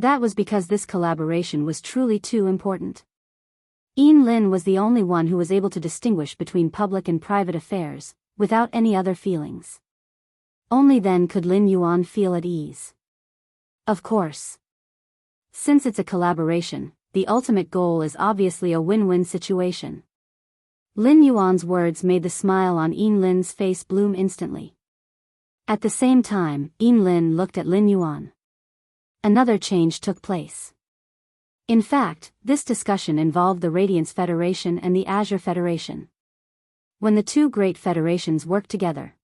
That was because this collaboration was truly too important. Yin Lin was the only one who was able to distinguish between public and private affairs, without any other feelings. Only then could Lin Yuan feel at ease. Of course. Since it's a collaboration, the ultimate goal is obviously a win-win situation. Lin Yuan's words made the smile on Yin Lin's face bloom instantly. At the same time, Yin Lin looked at Lin Yuan. Another change took place. In fact, this discussion involved the Radiance Federation and the Azure Federation. When the two great federations worked together,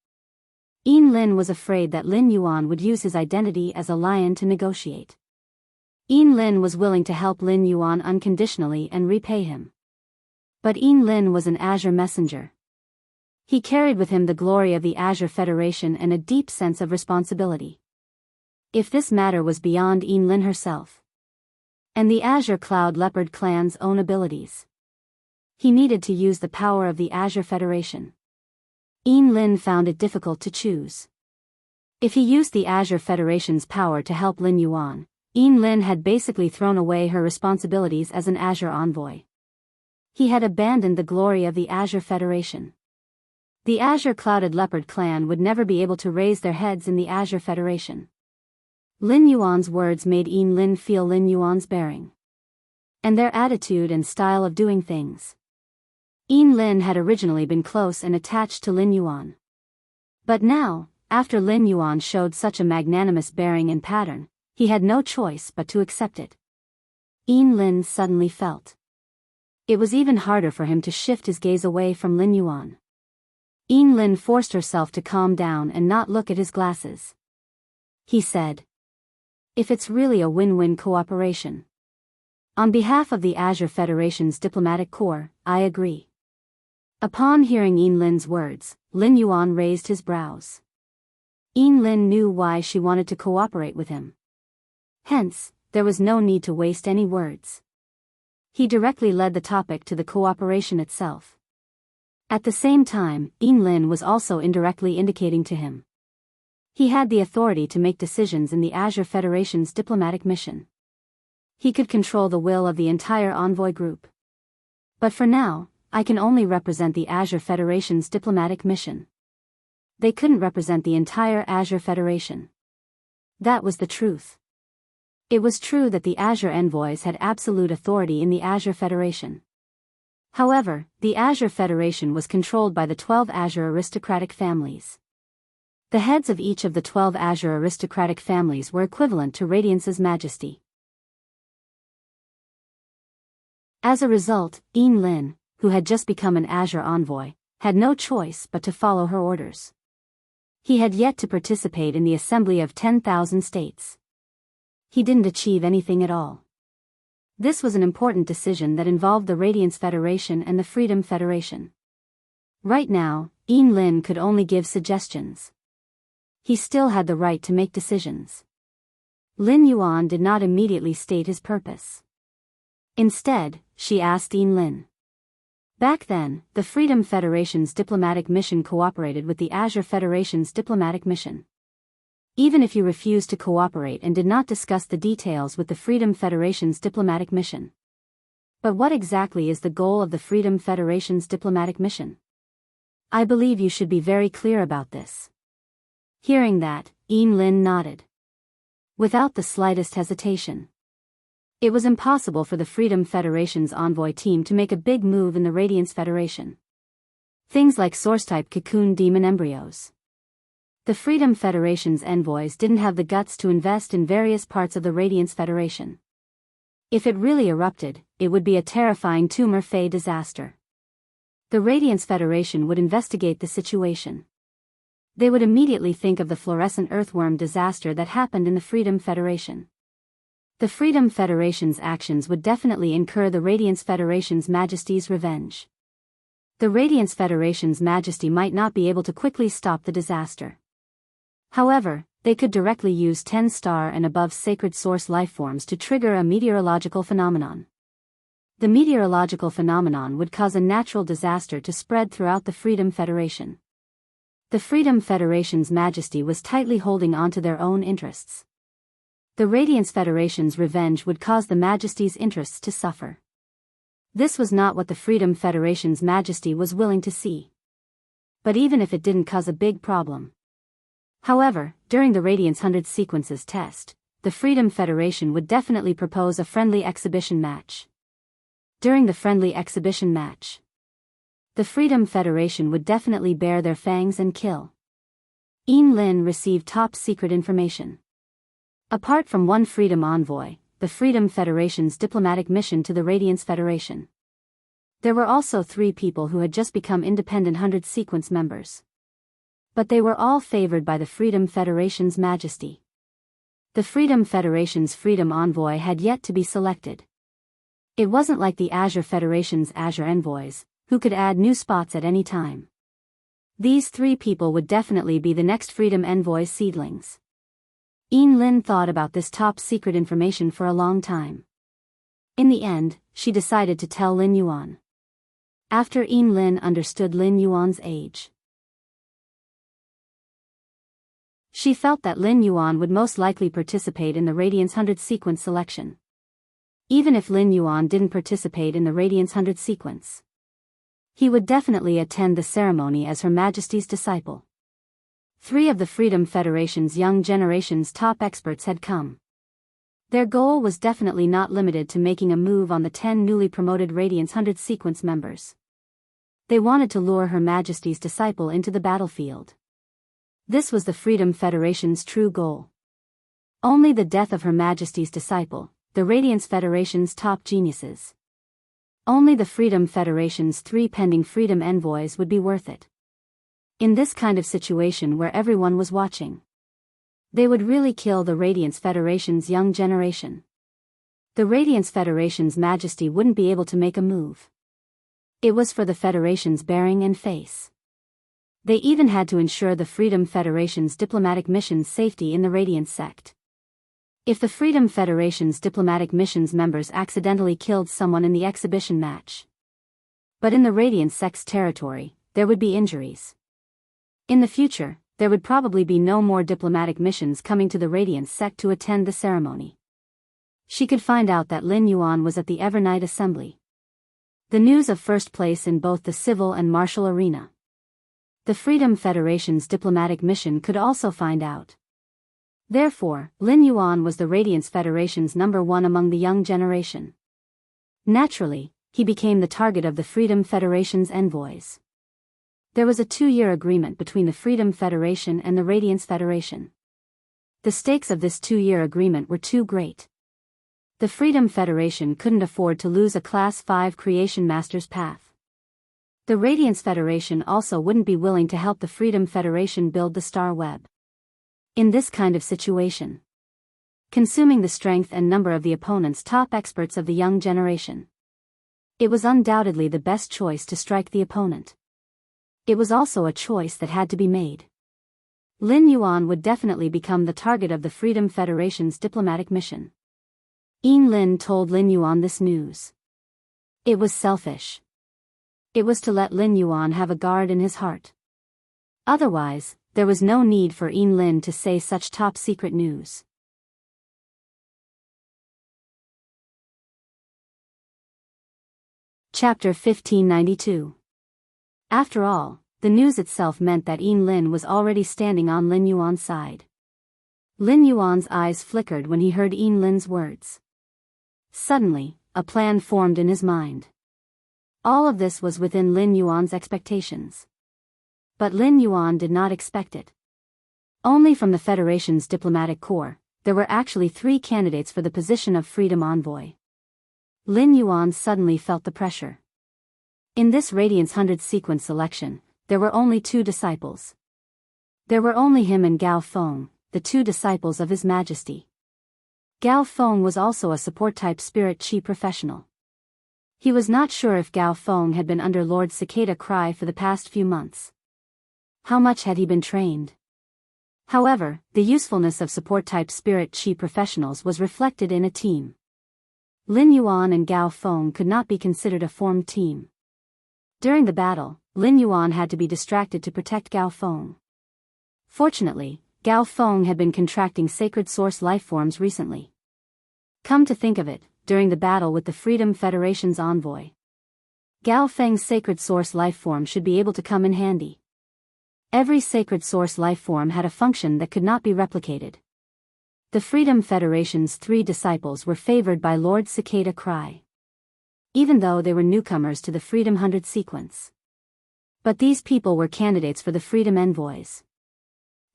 Yin Lin was afraid that Lin Yuan would use his identity as a lion to negotiate. Yin Lin was willing to help Lin Yuan unconditionally and repay him. But Yin Lin was an Azure messenger. He carried with him the glory of the Azure Federation and a deep sense of responsibility. If this matter was beyond Yin Lin herself, and the Azure Cloud Leopard clan's own abilities, he needed to use the power of the Azure Federation. Yin Lin found it difficult to choose. If he used the Azure Federation's power to help Lin Yuan, Yin Lin had basically thrown away her responsibilities as an Azure envoy. He had abandoned the glory of the Azure Federation. The Azure Clouded Leopard clan would never be able to raise their heads in the Azure Federation. Lin Yuan's words made Yin Lin feel Lin Yuan's bearing and their attitude and style of doing things. Yin Lin had originally been close and attached to Lin Yuan. But now, after Lin Yuan showed such a magnanimous bearing and pattern, he had no choice but to accept it. Yin Lin suddenly felt it was even harder for him to shift his gaze away from Lin Yuan. Yin Lin forced herself to calm down and not look at his glasses. He said, if it's really a win-win cooperation. On behalf of the Azure Federation's diplomatic corps, I agree. Upon hearing Yin Lin's words, Lin Yuan raised his brows. Yin Lin knew why she wanted to cooperate with him. Hence, there was no need to waste any words. He directly led the topic to the cooperation itself. At the same time, Yin Lin was also indirectly indicating to him he had the authority to make decisions in the Azure Federation's diplomatic mission. He could control the will of the entire envoy group. But for now, I can only represent the Azure Federation's diplomatic mission. They couldn't represent the entire Azure Federation. That was the truth. It was true that the Azure envoys had absolute authority in the Azure Federation. However, the Azure Federation was controlled by the 12 Azure aristocratic families. The heads of each of the 12 Azure aristocratic families were equivalent to Radiance's majesty. As a result, Yin Lin, who had just become an Azure envoy, had no choice but to follow her orders. He had yet to participate in the assembly of 10,000 states. He didn't achieve anything at all. This was an important decision that involved the Radiance Federation and the Freedom Federation. Right now, Yin Lin could only give suggestions. He still had the right to make decisions. Lin Yuan did not immediately state his purpose. Instead, she asked Yin Lin. Back then, the Freedom Federation's diplomatic mission cooperated with the Azure Federation's diplomatic mission. even if you refused to cooperate and did not discuss the details with the Freedom Federation's diplomatic mission. But what exactly is the goal of the Freedom Federation's diplomatic mission? I believe you should be very clear about this. Hearing that, Lin nodded. Without the slightest hesitation. It was impossible for the Freedom Federation's envoy team to make a big move in the Radiance Federation. Things like source-type cocoon demon embryos. The Freedom Federation's envoys didn't have the guts to invest in various parts of the Radiance Federation. If it really erupted, it would be a terrifying tumor Fey disaster. The Radiance Federation would investigate the situation. They would immediately think of the fluorescent earthworm disaster that happened in the Freedom Federation. The Freedom Federation's actions would definitely incur the Radiance Federation's Majesty's revenge. The Radiance Federation's Majesty might not be able to quickly stop the disaster. However, they could directly use 10-star and above sacred source lifeforms to trigger a meteorological phenomenon. The meteorological phenomenon would cause a natural disaster to spread throughout the Freedom Federation. The Freedom Federation's Majesty was tightly holding on to their own interests. The Radiance Federation's revenge would cause the Majesty's interests to suffer. This was not what the Freedom Federation's Majesty was willing to see. But even if it didn't cause a big problem. However, during the Radiance 100 Sequences test, the Freedom Federation would definitely propose a friendly exhibition match. During the friendly exhibition match, the Freedom Federation would definitely bare their fangs and kill. Lin received top-secret information. Apart from one Freedom envoy, the Freedom Federation's diplomatic mission to the Radiance Federation, there were also 3 people who had just become independent 100 Sequence members. But they were all favored by the Freedom Federation's Majesty. The Freedom Federation's Freedom Envoy had yet to be selected. It wasn't like the Azure Federation's Azure Envoys, who could add new spots at any time. These 3 people would definitely be the next Freedom Envoy's seedlings. Lin thought about this top-secret information for a long time. In the end, she decided to tell Lin Yuan. After Lin understood Lin Yuan's age, she felt that Lin Yuan would most likely participate in the Radiance 100 Sequence selection. Even if Lin Yuan didn't participate in the Radiance 100 Sequence, he would definitely attend the ceremony as Her Majesty's disciple. 3 of the Freedom Federation's young generation's top experts had come. Their goal was definitely not limited to making a move on the 10 newly promoted Radiance 100 Sequence members. They wanted to lure Her Majesty's disciple into the battlefield. This was the Freedom Federation's true goal. Only the death of Her Majesty's disciple, the Radiance Federation's top geniuses. Only the Freedom Federation's 3 pending Freedom Envoys would be worth it. In this kind of situation where everyone was watching, they would really kill the Radiance Federation's young generation. The Radiance Federation's Majesty wouldn't be able to make a move. It was for the Federation's bearing and face. They even had to ensure the Freedom Federation's diplomatic mission's safety in the Radiance sect. If the Freedom Federation's diplomatic mission's members accidentally killed someone in the exhibition match, but in the Radiance sect's territory, there would be injuries. In the future, there would probably be no more diplomatic missions coming to the Radiance sect to attend the ceremony. She could find out that Lin Yuan was at the Evernight Assembly. The news of first place in both the civil and martial arena. The Freedom Federation's diplomatic mission could also find out. Therefore, Lin Yuan was the Radiance Federation's number 1 among the young generation. Naturally, he became the target of the Freedom Federation's envoys. There was a 2-year agreement between the Freedom Federation and the Radiance Federation. The stakes of this 2-year agreement were too great. The Freedom Federation couldn't afford to lose a Class 5 Creation Master's path. The Radiance Federation also wouldn't be willing to help the Freedom Federation build the Star Web. In this kind of situation, consuming the strength and number of the opponent's top experts of the young generation, it was undoubtedly the best choice to strike the opponent. It was also a choice that had to be made. Lin Yuan would definitely become the target of the Freedom Federation's diplomatic mission. Lin told Lin Yuan this news. It was selfish. It was to let Lin Yuan have a guard in his heart. Otherwise, there was no need for Yin Lin to say such top-secret news. Chapter 1592. After all, the news itself meant that Yin Lin was already standing on Lin Yuan's side. Lin Yuan's eyes flickered when he heard Yin Lin's words. Suddenly, a plan formed in his mind. All of this was within Lin Yuan's expectations. But Lin Yuan did not expect it. Only from the Federation's diplomatic corps, there were actually 3 candidates for the position of Freedom Envoy. Lin Yuan suddenly felt the pressure. In this Radiance 100 sequence selection, there were only 2 disciples. There were only him and Gao Feng, the 2 disciples of His Majesty. Gao Feng was also a support-type spirit chi professional. He was not sure if Gao Feng had been under Lord Cicada Cry for the past few months. How much had he been trained? However, the usefulness of support-type spirit chi professionals was reflected in a team. Lin Yuan and Gao Feng could not be considered a formed team. During the battle, Lin Yuan had to be distracted to protect Gao Feng. Fortunately, Gao Feng had been contracting sacred source lifeforms recently. Come to think of it, during the battle with the Freedom Federation's envoy, Gao Feng's sacred source lifeform should be able to come in handy. Every sacred source lifeform had a function that could not be replicated. The Freedom Federation's 3 disciples were favored by Lord Cicada Cry, even though they were newcomers to the Freedom 100 sequence. But these people were candidates for the Freedom Envoys.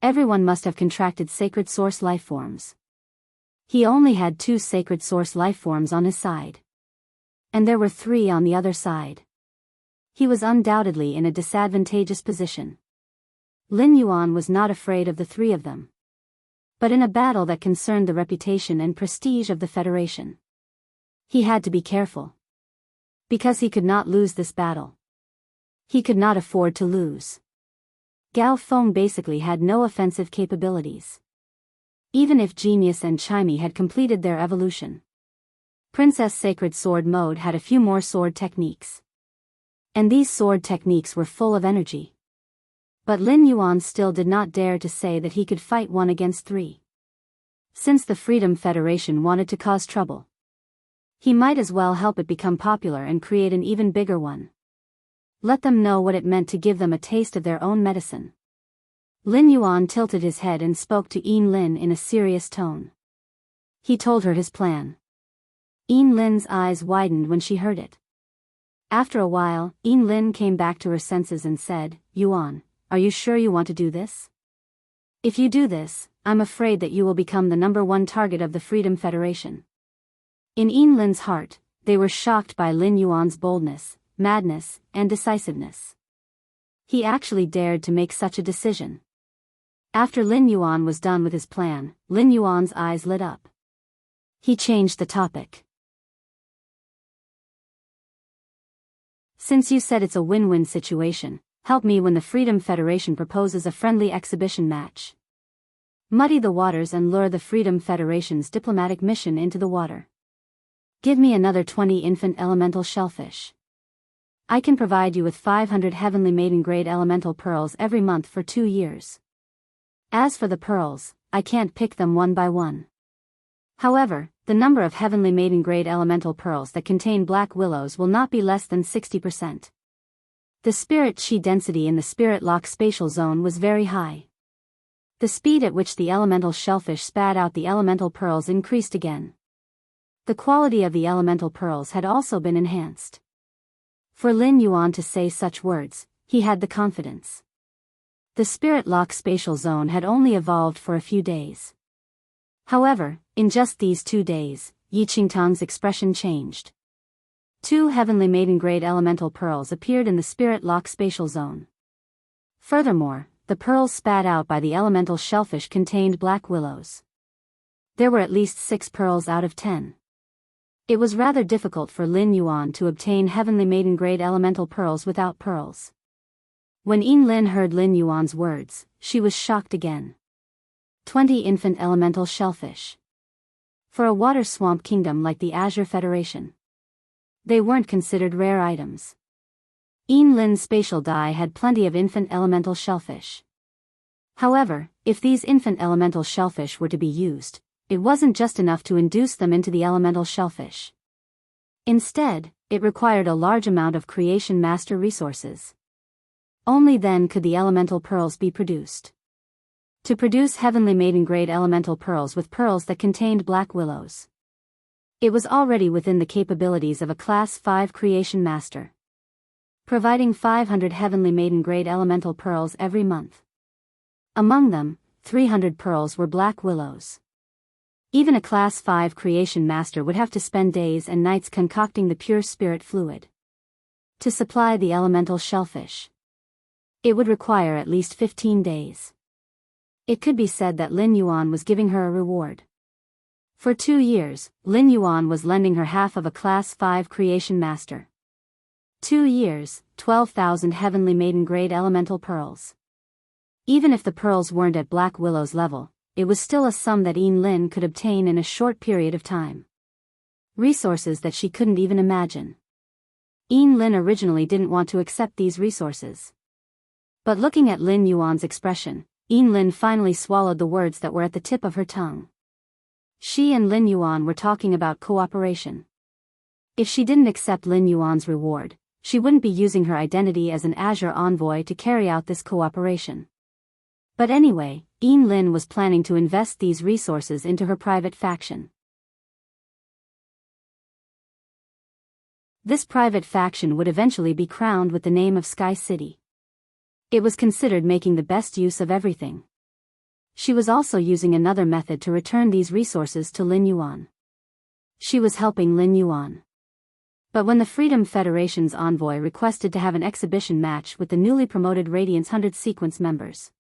Everyone must have contracted sacred source lifeforms. He only had 2 sacred source lifeforms on his side. And there were 3 on the other side. He was undoubtedly in a disadvantageous position. Lin Yuan was not afraid of the 3 of them. But in a battle that concerned the reputation and prestige of the Federation, he had to be careful. Because he could not lose this battle. He could not afford to lose. Gao Feng basically had no offensive capabilities. Even if Genius and Chimey had completed their evolution, Princess Sacred Sword Mode had a few more sword techniques. And these sword techniques were full of energy. But Lin Yuan still did not dare to say that he could fight 1 against 3. Since the Freedom Federation wanted to cause trouble, he might as well help it become popular and create an even bigger one. Let them know what it meant to give them a taste of their own medicine. Lin Yuan tilted his head and spoke to Yin Lin in a serious tone. He told her his plan. Yin Lin's eyes widened when she heard it. After a while, Yin Lin came back to her senses and said, "Yuan, are you sure you want to do this? If you do this, I'm afraid that you will become the #1 target of the Freedom Federation." In Yin Lin's heart, they were shocked by Lin Yuan's boldness, madness, and decisiveness. He actually dared to make such a decision. After Lin Yuan was done with his plan, Lin Yuan's eyes lit up. He changed the topic. "Since you said it's a win-win situation, help me when the Freedom Federation proposes a friendly exhibition match. Muddy the waters and lure the Freedom Federation's diplomatic mission into the water. Give me another 20 infant elemental shellfish. I can provide you with 500 heavenly maiden-grade elemental pearls every month for 2 years. As for the pearls, I can't pick them one by one. However, the number of heavenly maiden-grade elemental pearls that contain black willows will not be less than 60%. The spirit chi density in the spirit lock spatial zone was very high. The speed at which the elemental shellfish spat out the elemental pearls increased again. The quality of the elemental pearls had also been enhanced. For Lin Yuan to say such words, he had the confidence. The spirit lock spatial zone had only evolved for a few days. However, in just these 2 days, Yi Qingtang's expression changed. 2 heavenly maiden-grade elemental pearls appeared in the spirit lock spatial zone. Furthermore, the pearls spat out by the elemental shellfish contained black willows. There were at least 6 pearls out of 10. It was rather difficult for Lin Yuan to obtain heavenly maiden-grade elemental pearls without pearls. When Yin Lin heard Lin Yuan's words, she was shocked again. 20 infant elemental shellfish. For a water swamp kingdom like the Azure Federation, they weren't considered rare items. Yin Lin's spatial dye had plenty of infant elemental shellfish. However, if these infant elemental shellfish were to be used, it wasn't just enough to induce them into the elemental shellfish. Instead, it required a large amount of creation master resources. Only then could the elemental pearls be produced. To produce heavenly maiden-grade elemental pearls with pearls that contained black willows, it was already within the capabilities of a Class 5 creation master, providing 500 heavenly maiden-grade elemental pearls every month. Among them, 300 pearls were black willows. Even a Class 5 creation master would have to spend days and nights concocting the pure spirit fluid to supply the elemental shellfish. It would require at least 15 days. It could be said that Lin Yuan was giving her a reward. For 2 years, Lin Yuan was lending her half of a Class 5 creation master. 2 years, 12,000 heavenly maiden-grade elemental pearls. Even if the pearls weren't at Black Willow's level, it was still a sum that Lin could obtain in a short period of time. Resources that she couldn't even imagine. Lin originally didn't want to accept these resources. But looking at Lin Yuan's expression, Lin finally swallowed the words that were at the tip of her tongue. She and Lin Yuan were talking about cooperation. If she didn't accept Lin Yuan's reward, she wouldn't be using her identity as an Azure envoy to carry out this cooperation. But anyway, Lin was planning to invest these resources into her private faction. This private faction would eventually be crowned with the name of Sky City. It was considered making the best use of everything. She was also using another method to return these resources to Lin Yuan. She was helping Lin Yuan. But when the Freedom Federation's envoy requested to have an exhibition match with the newly promoted Radiance 100 sequence members,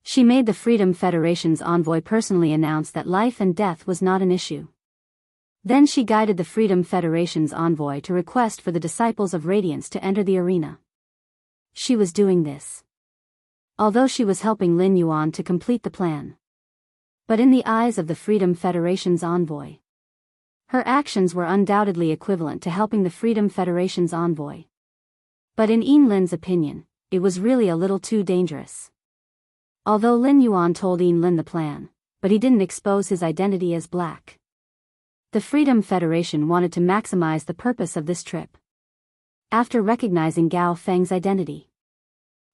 she made the Freedom Federation's envoy personally announce that life and death was not an issue. Then she guided the Freedom Federation's envoy to request for the disciples of Radiance to enter the arena. She was doing this although she was helping Lin Yuan to complete the plan. But in the eyes of the Freedom Federation's envoy, her actions were undoubtedly equivalent to helping the Freedom Federation's envoy. But in Lin's opinion, it was really a little too dangerous. Although Lin Yuan told Lin the plan, but he didn't expose his identity as black. The Freedom Federation wanted to maximize the purpose of this trip. After recognizing Gao Feng's identity,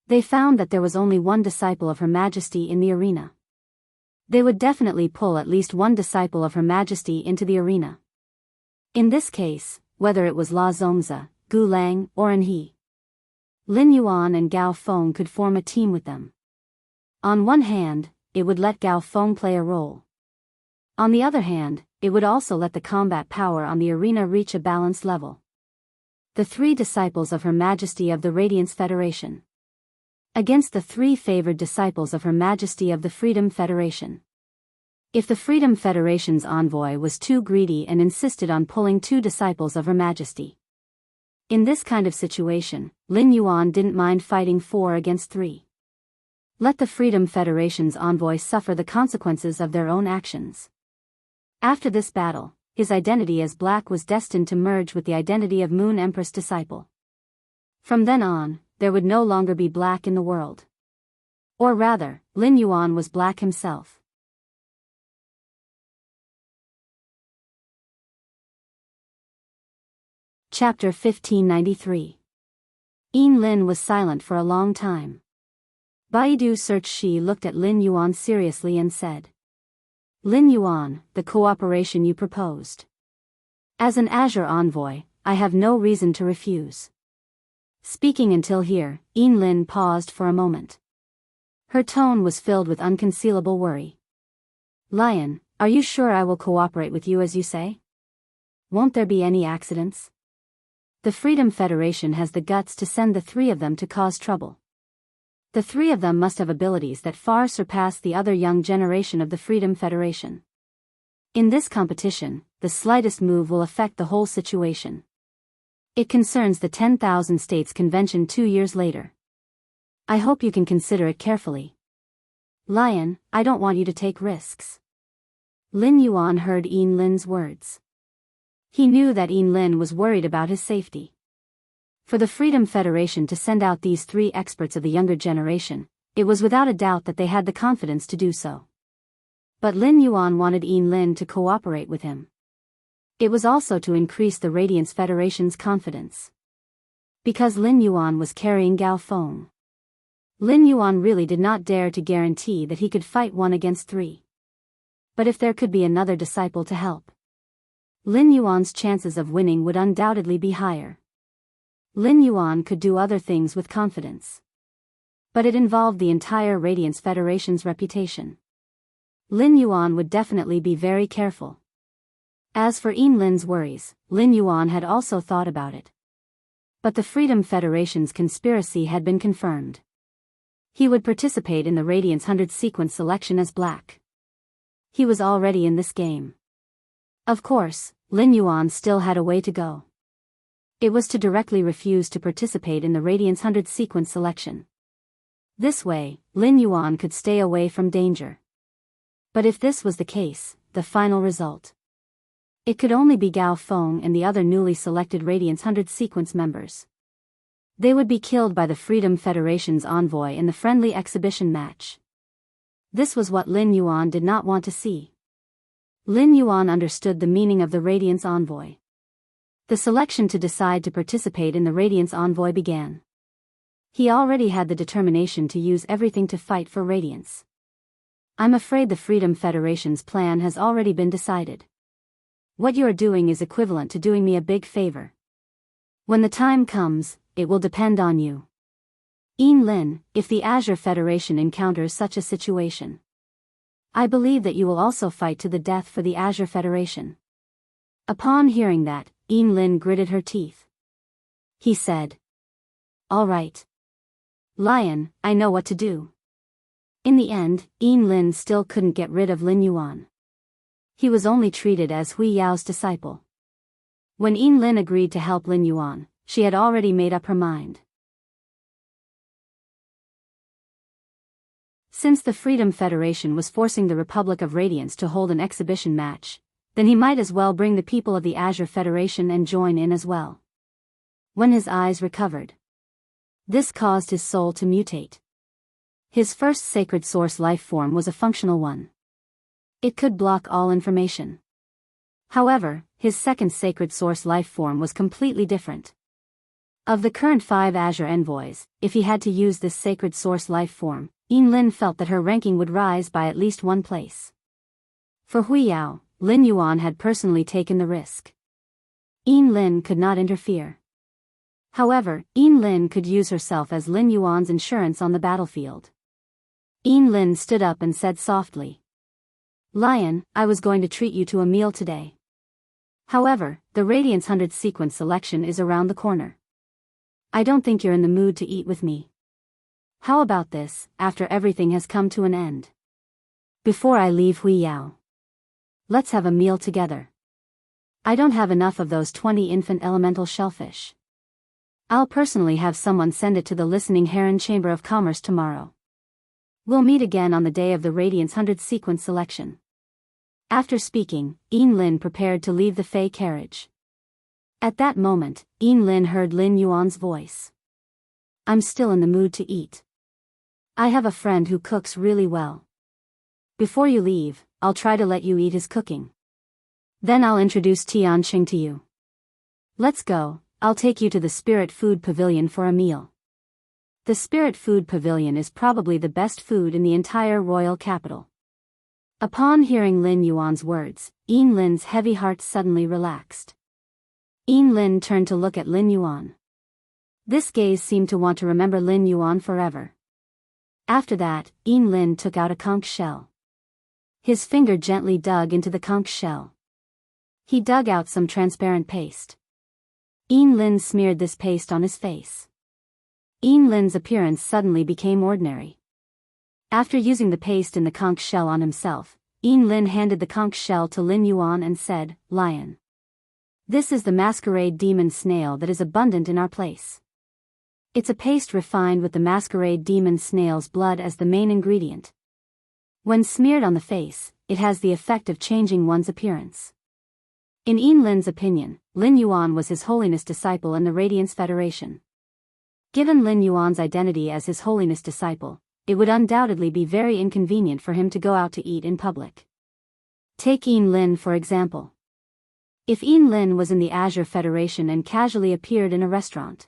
they found that there was only one disciple of Her Majesty in the arena. They would definitely pull at least one disciple of Her Majesty into the arena. In this case, whether it was La Zongzi, Gu Lang, or An He, Lin Yuan and Gao Feng could form a team with them. On one hand, it would let Gao Feng play a role. On the other hand, it would also let the combat power on the arena reach a balanced level. The 3 disciples of Her Majesty of the Radiance Federation against the 3 favored disciples of Her Majesty of the Freedom Federation. If the Freedom Federation's envoy was too greedy and insisted on pulling 2 disciples of Her Majesty, in this kind of situation, Lin Yuan didn't mind fighting 4 against 3. Let the Freedom Federation's envoy suffer the consequences of their own actions. After this battle, his identity as black was destined to merge with the identity of Moon Empress disciple. From then on, there would no longer be black in the world. Or rather, Lin Yuan was black himself. Chapter 1593. Lin was silent for a long time. Baidu Search Shi looked at Lin Yuan seriously and said, Lin Yuan, the cooperation you proposed. As an Azure envoy, I have no reason to refuse. Speaking until here, Lin paused for a moment. Her tone was filled with unconcealable worry. Lion, are you sure I will cooperate with you as you say? Won't there be any accidents? The Freedom Federation has the guts to send the 3 of them to cause trouble. The 3 of them must have abilities that far surpass the other young generation of the Freedom Federation. In this competition, the slightest move will affect the whole situation. It concerns the 10,000 States Convention 2 years later. I hope you can consider it carefully. Lion, I don't want you to take risks. Lin Yuan heard Lin's words. He knew that Lin was worried about his safety. For the Freedom Federation to send out these 3 experts of the younger generation, it was without a doubt that they had the confidence to do so. But Lin Yuan wanted Yin Lin to cooperate with him. It was also to increase the Radiance Federation's confidence. Because Lin Yuan was carrying Gao Feng, Lin Yuan really did not dare to guarantee that he could fight 1 against 3. But if there could be another disciple to help, Lin Yuan's chances of winning would undoubtedly be higher. Lin Yuan could do other things with confidence, but it involved the entire Radiance Federation's reputation. Lin Yuan would definitely be very careful. As for Yin Lin's worries, Lin Yuan had also thought about it. But the Freedom Federation's conspiracy had been confirmed. He would participate in the Radiance 100 sequence selection as Black. He was already in this game. Of course, Lin Yuan still had a way to go. It was to directly refuse to participate in the Radiance 100 sequence selection. This way, Lin Yuan could stay away from danger. But if this was the case, the final result, it could only be Gao Feng and the other newly selected Radiance 100 sequence members. They would be killed by the Freedom Federation's envoy in the friendly exhibition match. This was what Lin Yuan did not want to see. Lin Yuan understood the meaning of the Radiance envoy. The selection to decide to participate in the Radiance envoy began. He already had the determination to use everything to fight for Radiance. I'm afraid the Freedom Federation's plan has already been decided. What you are doing is equivalent to doing me a big favor. When the time comes, it will depend on you. Yin Lin, if the Azure Federation encounters such a situation, I believe that you will also fight to the death for the Azure Federation. Upon hearing that, Yin Lin gritted her teeth. He said, "All right. Lion, I know what to do." In the end, Yin Lin still couldn't get rid of Lin Yuan. He was only treated as Hui Yao's disciple. When Yin Lin agreed to help Lin Yuan, she had already made up her mind. Since the Freedom Federation was forcing the Republic of Radiance to hold an exhibition match, then he might as well bring the people of the Azure Federation and join in as well. When his eyes recovered, this caused his soul to mutate. His first sacred source life form was a functional one. It could block all information. However, his second sacred source life form was completely different. Of the current 5 Azure envoys, if he had to use this sacred source life form, Yin Lin felt that her ranking would rise by at least 1 place. For Hui Yao, Lin Yuan had personally taken the risk. Yin Lin could not interfere. However, Yin Lin could use herself as Lin Yuan's insurance on the battlefield. Yin Lin stood up and said softly, "Lion, I was going to treat you to a meal today. However, the Radiance 100 sequence selection is around the corner. I don't think you're in the mood to eat with me. How about this, after everything has come to an end? Before I leave Hui Yao, let's have a meal together. I don't have enough of those 20 infant elemental shellfish. I'll personally have someone send it to the Listening Heron Chamber of Commerce tomorrow. We'll meet again on the day of the Radiance 100 sequence selection." After speaking, Yin Lin prepared to leave the Fey carriage. At that moment, Yin Lin heard Lin Yuan's voice. "I'm still in the mood to eat. I have a friend who cooks really well. Before you leave, I'll try to let you eat his cooking. Then I'll introduce Tianqing to you. Let's go, I'll take you to the Spirit Food Pavilion for a meal. The Spirit Food Pavilion is probably the best food in the entire royal capital." Upon hearing Lin Yuan's words, Yin Lin's heavy heart suddenly relaxed. Yin Lin turned to look at Lin Yuan. This gaze seemed to want to remember Lin Yuan forever. After that, Yin Lin took out a conch shell. His finger gently dug into the conch shell. He dug out some transparent paste. Yin Lin smeared this paste on his face. Yin Lin's appearance suddenly became ordinary. After using the paste in the conch shell on himself, Yin Lin handed the conch shell to Lin Yuan and said, "Lion. This is the masquerade demon snail that is abundant in our place. It's a paste refined with the masquerade demon snail's blood as the main ingredient. When smeared on the face, it has the effect of changing one's appearance." In Yin Lin's opinion, Lin Yuan was His Holiness disciple in the Radiance Federation. Given Lin Yuan's identity as His Holiness disciple, it would undoubtedly be very inconvenient for him to go out to eat in public. Take Yin Lin for example. If Yin Lin was in the Azure Federation and casually appeared in a restaurant,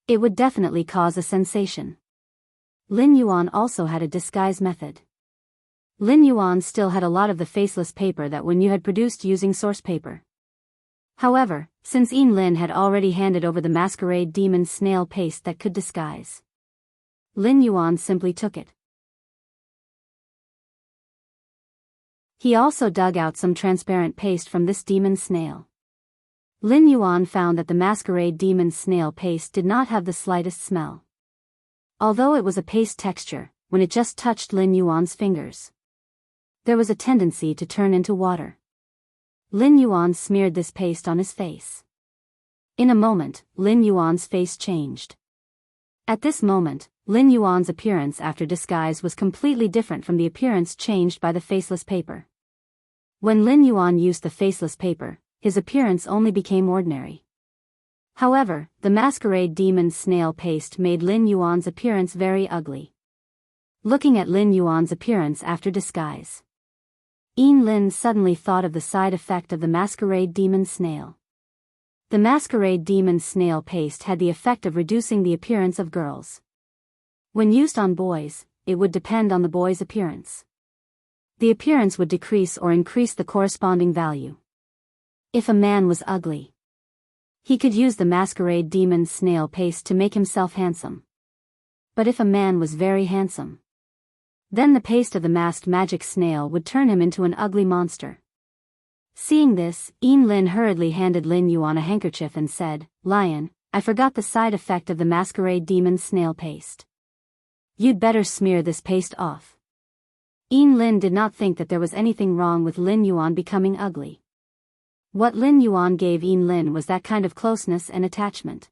it would definitely cause a sensation. Lin Yuan also had a disguise method. Lin Yuan still had a lot of the faceless paper that Wen Yu had produced using source paper. However, since Yin Lin had already handed over the masquerade demon snail paste that could disguise, Lin Yuan simply took it. He also dug out some transparent paste from this demon snail. Lin Yuan found that the masquerade demon snail paste did not have the slightest smell. Although it was a paste texture, when it just touched Lin Yuan's fingers, there was a tendency to turn into water. Lin Yuan smeared this paste on his face. In a moment, Lin Yuan's face changed. At this moment, Lin Yuan's appearance after disguise was completely different from the appearance changed by the faceless paper. When Lin Yuan used the faceless paper, his appearance only became ordinary. However, the masquerade demon snail paste made Lin Yuan's appearance very ugly. Looking at Lin Yuan's appearance after disguise, Yin Lin suddenly thought of the side effect of the masquerade demon snail. The masquerade demon snail paste had the effect of reducing the appearance of girls. When used on boys, it would depend on the boy's appearance. The appearance would decrease or increase the corresponding value. If a man was ugly, he could use the masquerade demon snail paste to make himself handsome. But if a man was very handsome, then the paste of the masked magic snail would turn him into an ugly monster. Seeing this, Yin Lin hurriedly handed Lin Yuan a handkerchief and said, "Lion, I forgot the side effect of the masquerade demon snail paste. You'd better smear this paste off." Yin Lin did not think that there was anything wrong with Lin Yuan becoming ugly. What Lin Yuan gave Yin Lin was that kind of closeness and attachment.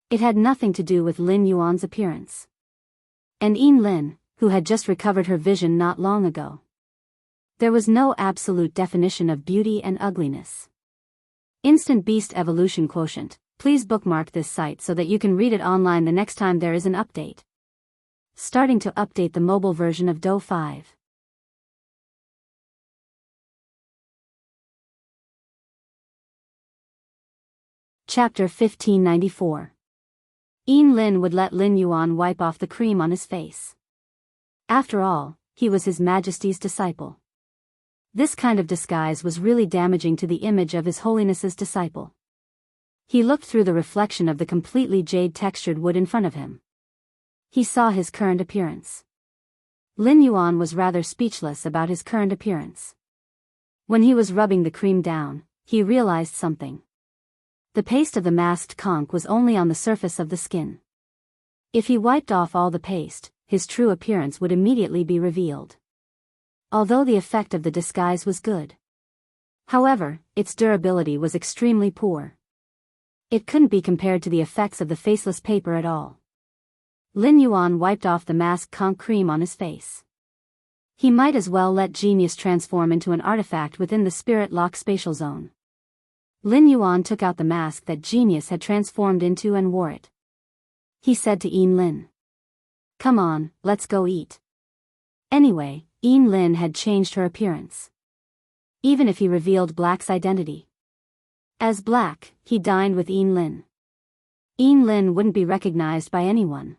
It had nothing to do with Lin Yuan's appearance. And Yin Lin, who had just recovered her vision not long ago. There was no absolute definition of beauty and ugliness. Instant Beast Evolution Quotient. Please bookmark this site so that you can read it online the next time there is an update. Starting to update the mobile version of Do 5. Chapter 1594. Yin Lin would let Lin Yuan wipe off the cream on his face. After all, he was His Majesty's disciple. This kind of disguise was really damaging to the image of His Holiness's disciple. He looked through the reflection of the completely jade-textured wood in front of him. He saw his current appearance. Lin Yuan was rather speechless about his current appearance. When he was rubbing the cream down, he realized something. The paste of the masked conch was only on the surface of the skin. If he wiped off all the paste, his true appearance would immediately be revealed. Although the effect of the disguise was good, however, its durability was extremely poor. It couldn't be compared to the effects of the faceless paper at all. Lin Yuan wiped off the masked conch cream on his face. He might as well let genius transform into an artifact within the spirit lock spatial zone. Lin Yuan took out the mask that genius had transformed into and wore it. He said to Yin Lin, "Come on, let's go eat." Anyway, Yin Lin had changed her appearance. Even if he revealed Black's identity as Black, he dined with Yin Lin. Yin Lin wouldn't be recognized by anyone.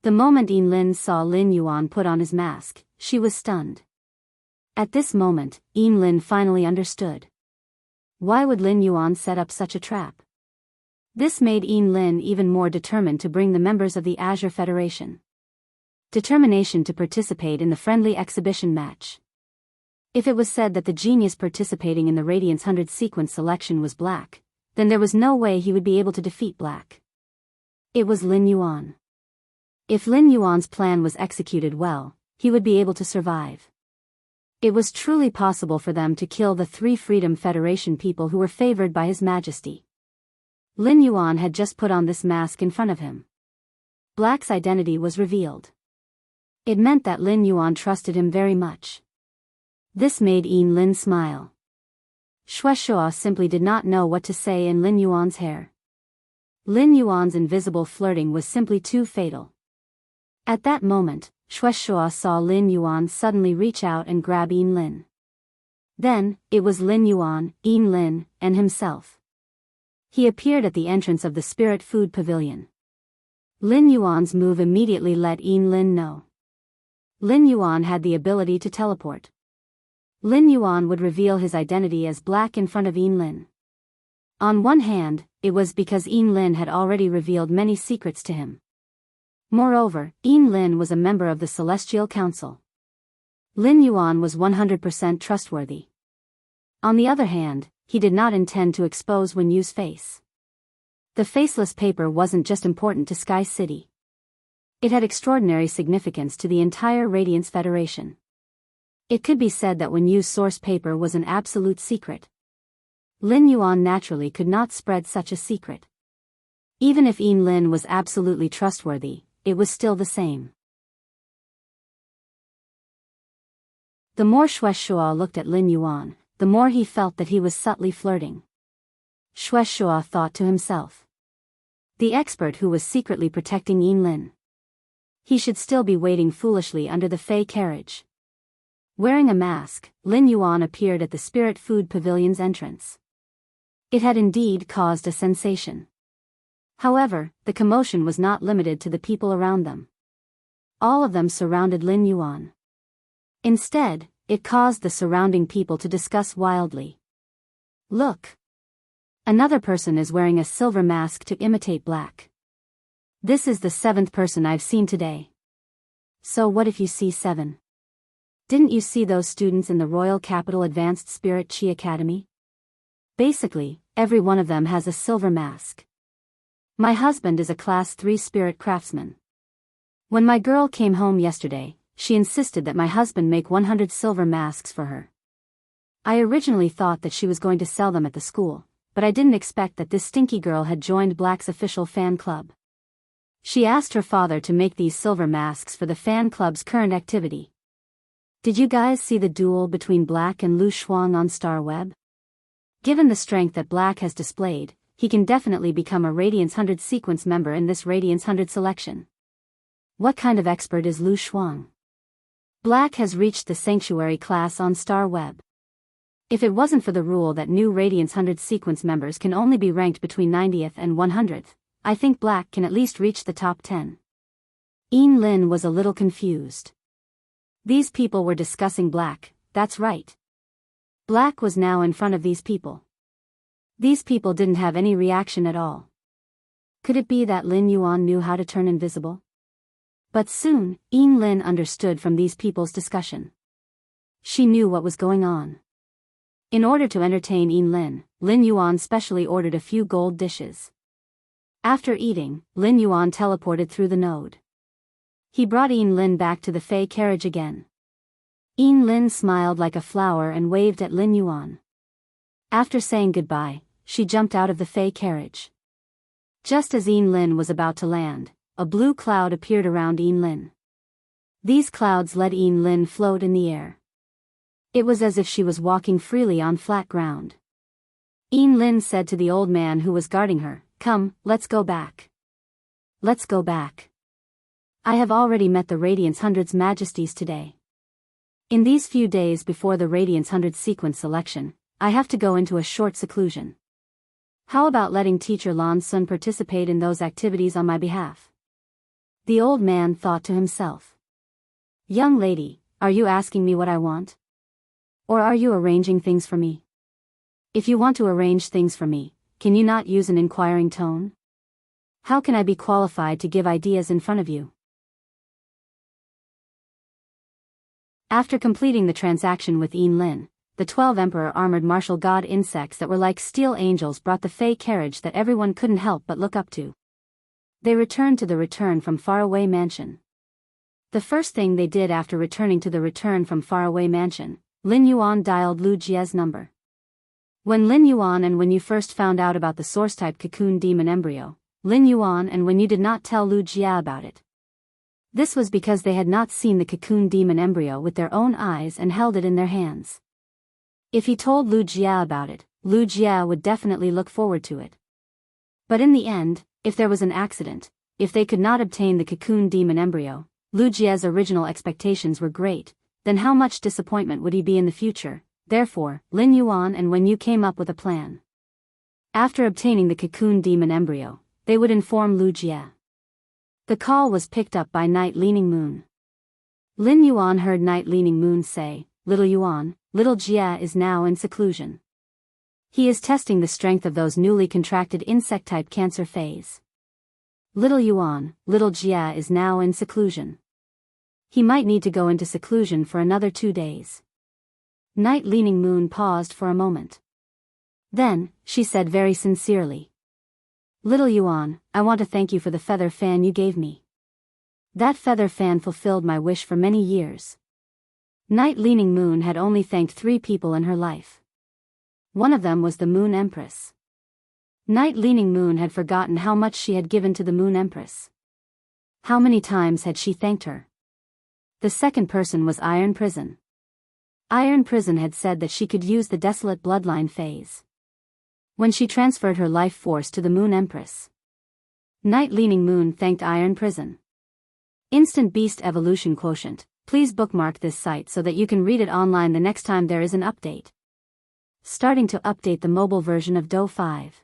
The moment Yin Lin saw Lin Yuan put on his mask, she was stunned. At this moment, Yin Lin finally understood. Why would Lin Yuan set up such a trap? This made Yin Lin even more determined to bring the members of the Azure Federation. Determination to participate in the friendly exhibition match. If it was said that the genius participating in the Radiance 100 sequence selection was Black, then there was no way he would be able to defeat Black. It was Lin Yuan. If Lin Yuan's plan was executed well, he would be able to survive. It was truly possible for them to kill the 3 Freedom Federation people who were favored by His Majesty. Lin Yuan had just put on this mask in front of him. Black's identity was revealed. It meant that Lin Yuan trusted him very much. This made Yin Lin smile. Shueshua simply did not know what to say in Lin Yuan's hair. Lin Yuan's invisible flirting was simply too fatal. At that moment, Shueishuo saw Lin Yuan suddenly reach out and grab Yin Lin. Then, it was Lin Yuan, Yin Lin, and himself. He appeared at the entrance of the Spirit Food Pavilion. Lin Yuan's move immediately let Yin Lin know. Lin Yuan had the ability to teleport. Lin Yuan would reveal his identity as black in front of Yin Lin. On one hand, it was because Yin Lin had already revealed many secrets to him. Moreover, Yin Lin was a member of the Celestial Council. Lin Yuan was 100% trustworthy. On the other hand, he did not intend to expose Wen Yu's face. The faceless paper wasn't just important to Sky City. It had extraordinary significance to the entire Radiance Federation. It could be said that Wen Yu's source paper was an absolute secret. Lin Yuan naturally could not spread such a secret. Even if Yin Lin was absolutely trustworthy, it was still the same. The more Shueishuo looked at Lin Yuan, the more he felt that he was subtly flirting. Shueishuo thought to himself. The expert who was secretly protecting Yin Lin. He should still be waiting foolishly under the Fey carriage. Wearing a mask, Lin Yuan appeared at the Spirit Food Pavilion's entrance. It had indeed caused a sensation. However, the commotion was not limited to the people around them. All of them surrounded Lin Yuan. Instead, it caused the surrounding people to discuss wildly. Look! Another person is wearing a silver mask to imitate black. This is the 7th person I've seen today. So what if you see 7? Didn't you see those students in the Royal Capital Advanced Spirit Chi Academy? Basically, every one of them has a silver mask. My husband is a Class 3 spirit craftsman. When my girl came home yesterday, she insisted that my husband make 100 silver masks for her. I originally thought that she was going to sell them at the school, but I didn't expect that this stinky girl had joined Black's official fan club. She asked her father to make these silver masks for the fan club's current activity. Did you guys see the duel between Black and Lu Shuang on Star Web? Given the strength that Black has displayed, he can definitely become a Radiance 100 sequence member in this Radiance 100 selection. What kind of expert is Lu Shuang? Black has reached the Sanctuary class on Star Web. If it wasn't for the rule that new Radiance 100 sequence members can only be ranked between 90th and 100th, I think Black can at least reach the top 10. Yin Lin was a little confused. These people were discussing Black, that's right. Black was now in front of these people. These people didn't have any reaction at all. Could it be that Lin Yuan knew how to turn invisible? But soon, Yin Lin understood from these people's discussion. She knew what was going on. In order to entertain Yin Lin, Lin Yuan specially ordered a few gold dishes. After eating, Lin Yuan teleported through the node. He brought Yin Lin back to the Fey carriage again. Yin Lin smiled like a flower and waved at Lin Yuan. After saying goodbye, she jumped out of the Fey carriage. Just as Yin Lin was about to land, a blue cloud appeared around Yin Lin. These clouds let Yin Lin float in the air. It was as if she was walking freely on flat ground. Yin Lin said to the old man who was guarding her, "Come, let's go back. Let's go back. I have already met the Radiance 100's majesties today. In these few days before the Radiance 100 sequence selection, I have to go into a short seclusion. How about letting Teacher Lan Sun participate in those activities on my behalf?" The old man thought to himself. "Young lady, are you asking me what I want? Or are you arranging things for me? If you want to arrange things for me, can you not use an inquiring tone? How can I be qualified to give ideas in front of you?" After completing the transaction with Yin Lin, the 12 Emperor armored martial god insects that were like steel angels brought the Fey carriage that everyone couldn't help but look up to. They returned to the return from faraway mansion. The first thing they did after returning to the return from faraway mansion, Lin Yuan dialed Lu Jie's number. When Lin Yuan and Wen Yu first found out about the source-type cocoon demon embryo, Lin Yuan and Wen Yu did not tell Lu Jie about it. This was because they had not seen the cocoon demon embryo with their own eyes and held it in their hands. If he told Lu Jie about it, Lu Jie would definitely look forward to it. But in the end, if there was an accident, if they could not obtain the cocoon demon embryo, Lu Jie's original expectations were great, then how much disappointment would he be in the future? Therefore, Lin Yuan and Wen Yu came up with a plan. After obtaining the cocoon demon embryo, they would inform Lu Jie. The call was picked up by Night Leaning Moon. Lin Yuan heard Night Leaning Moon say, "Little Yuan, little Jie is now in seclusion. He is testing the strength of those newly contracted insect-type cancer phase. Little Yuan, little Jie is now in seclusion. He might need to go into seclusion for another 2 days." Night Leaning Moon paused for a moment. Then, she said very sincerely, "Little Yuan, I want to thank you for the feather fan you gave me. That feather fan fulfilled my wish for many years." Night Leaning Moon had only thanked 3 people in her life. One of them was the Moon Empress. Night Leaning Moon had forgotten how much she had given to the Moon Empress. How many times had she thanked her? The second person was Iron Prison. Iron Prison had said that she could use the Desolate Bloodline phase when she transferred her life force to the Moon Empress. Night Leaning Moon thanked Iron Prison. Instant Beast Evolution Quotient. Please bookmark this site so that you can read it online the next time there is an update. Starting to update the mobile version of Do 5.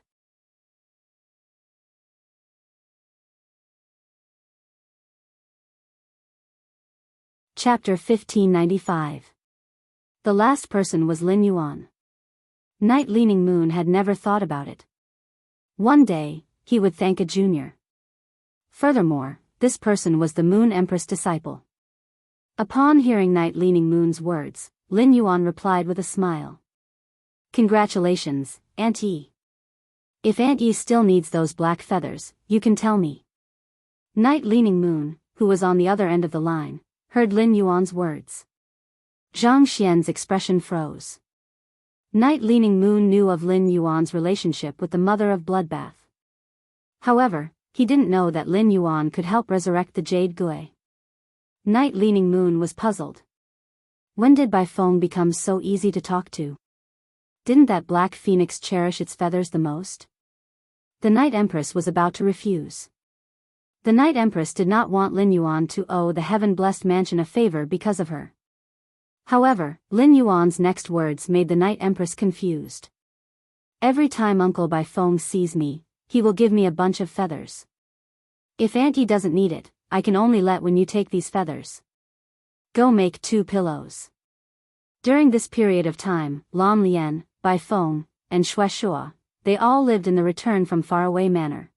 Chapter 1595. The last person was Lin Yuan. Night Leaning Moon had never thought about it. One day, he would thank a junior. Furthermore, this person was the Moon Empress disciple. Upon hearing Night Leaning Moon's words, Lin Yuan replied with a smile. "Congratulations, Aunt Yi. If Aunt Yi still needs those black feathers, you can tell me." Night Leaning Moon, who was on the other end of the line, heard Lin Yuan's words. Zhang Xian's expression froze. Night Leaning Moon knew of Lin Yuan's relationship with the mother of Bloodbath. However, he didn't know that Lin Yuan could help resurrect the Jade Gui. Night Leaning Moon was puzzled. When did Bai Feng become so easy to talk to? Didn't that black phoenix cherish its feathers the most? The Night Empress was about to refuse. The Night Empress did not want Lin Yuan to owe the heaven-blessed mansion a favor because of her. However, Lin Yuan's next words made the Night Empress confused. "Every time Uncle Bai Feng sees me, he will give me a bunch of feathers. If Auntie doesn't need it, I can only let when you take these feathers. Go make 2 pillows." During this period of time, Lan Lian, Bai Feng, and Xue Shua, they all lived in the Return from Faraway Manor.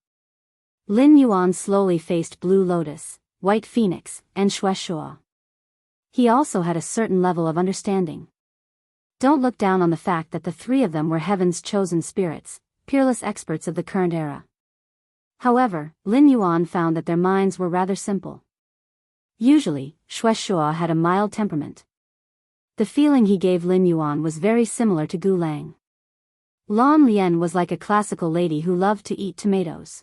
Lin Yuan slowly faced Blue Lotus, White Phoenix, and Xue Shua. He also had a certain level of understanding. Don't look down on the fact that the 3 of them were heaven's chosen spirits, peerless experts of the current era. However, Lin Yuan found that their minds were rather simple. Usually, Xue Shua had a mild temperament. The feeling he gave Lin Yuan was very similar to Gu Lang. Lan Lian was like a classical lady who loved to eat tomatoes.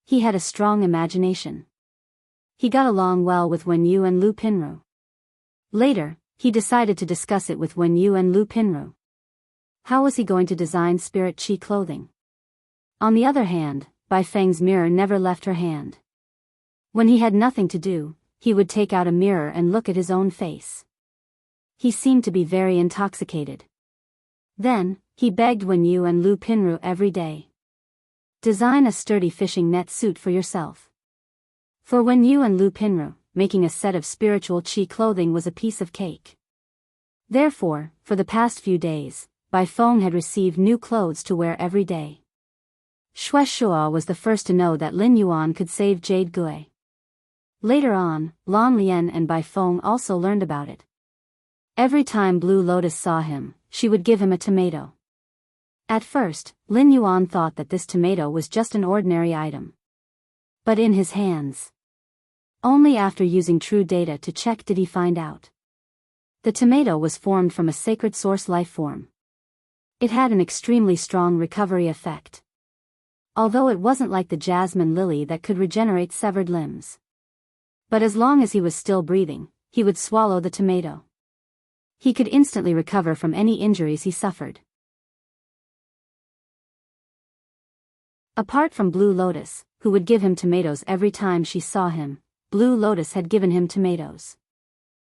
He had a strong imagination. He got along well with Wen Yu and Lu Pinru. Later, he decided to discuss it with Wen Yu and Lu Pinru. How was he going to design spirit qi clothing? On the other hand, Bai Feng's mirror never left her hand. When he had nothing to do, he would take out a mirror and look at his own face. He seemed to be very intoxicated. Then, he begged Wen Yu and Lu Pinru every day. Design a sturdy fishing net suit for yourself. For Wen Yu and Lu Pinru, making a set of spiritual qi clothing was a piece of cake. Therefore, for the past few days, Bai Feng had received new clothes to wear every day. Xue Shua was the first to know that Lin Yuan could save Jade Gui. Later on, Lan Lian and Bai Feng also learned about it. Every time Blue Lotus saw him, she would give him a tomato. At first, Lin Yuan thought that this tomato was just an ordinary item. But in his hands. Only after using true data to check did he find out. The tomato was formed from a sacred source life form. It had an extremely strong recovery effect. Although it wasn't like the jasmine lily that could regenerate severed limbs. But as long as he was still breathing, he would swallow the tomato. He could instantly recover from any injuries he suffered. Apart from Blue Lotus, who would give him tomatoes every time she saw him, Blue Lotus had given him tomatoes.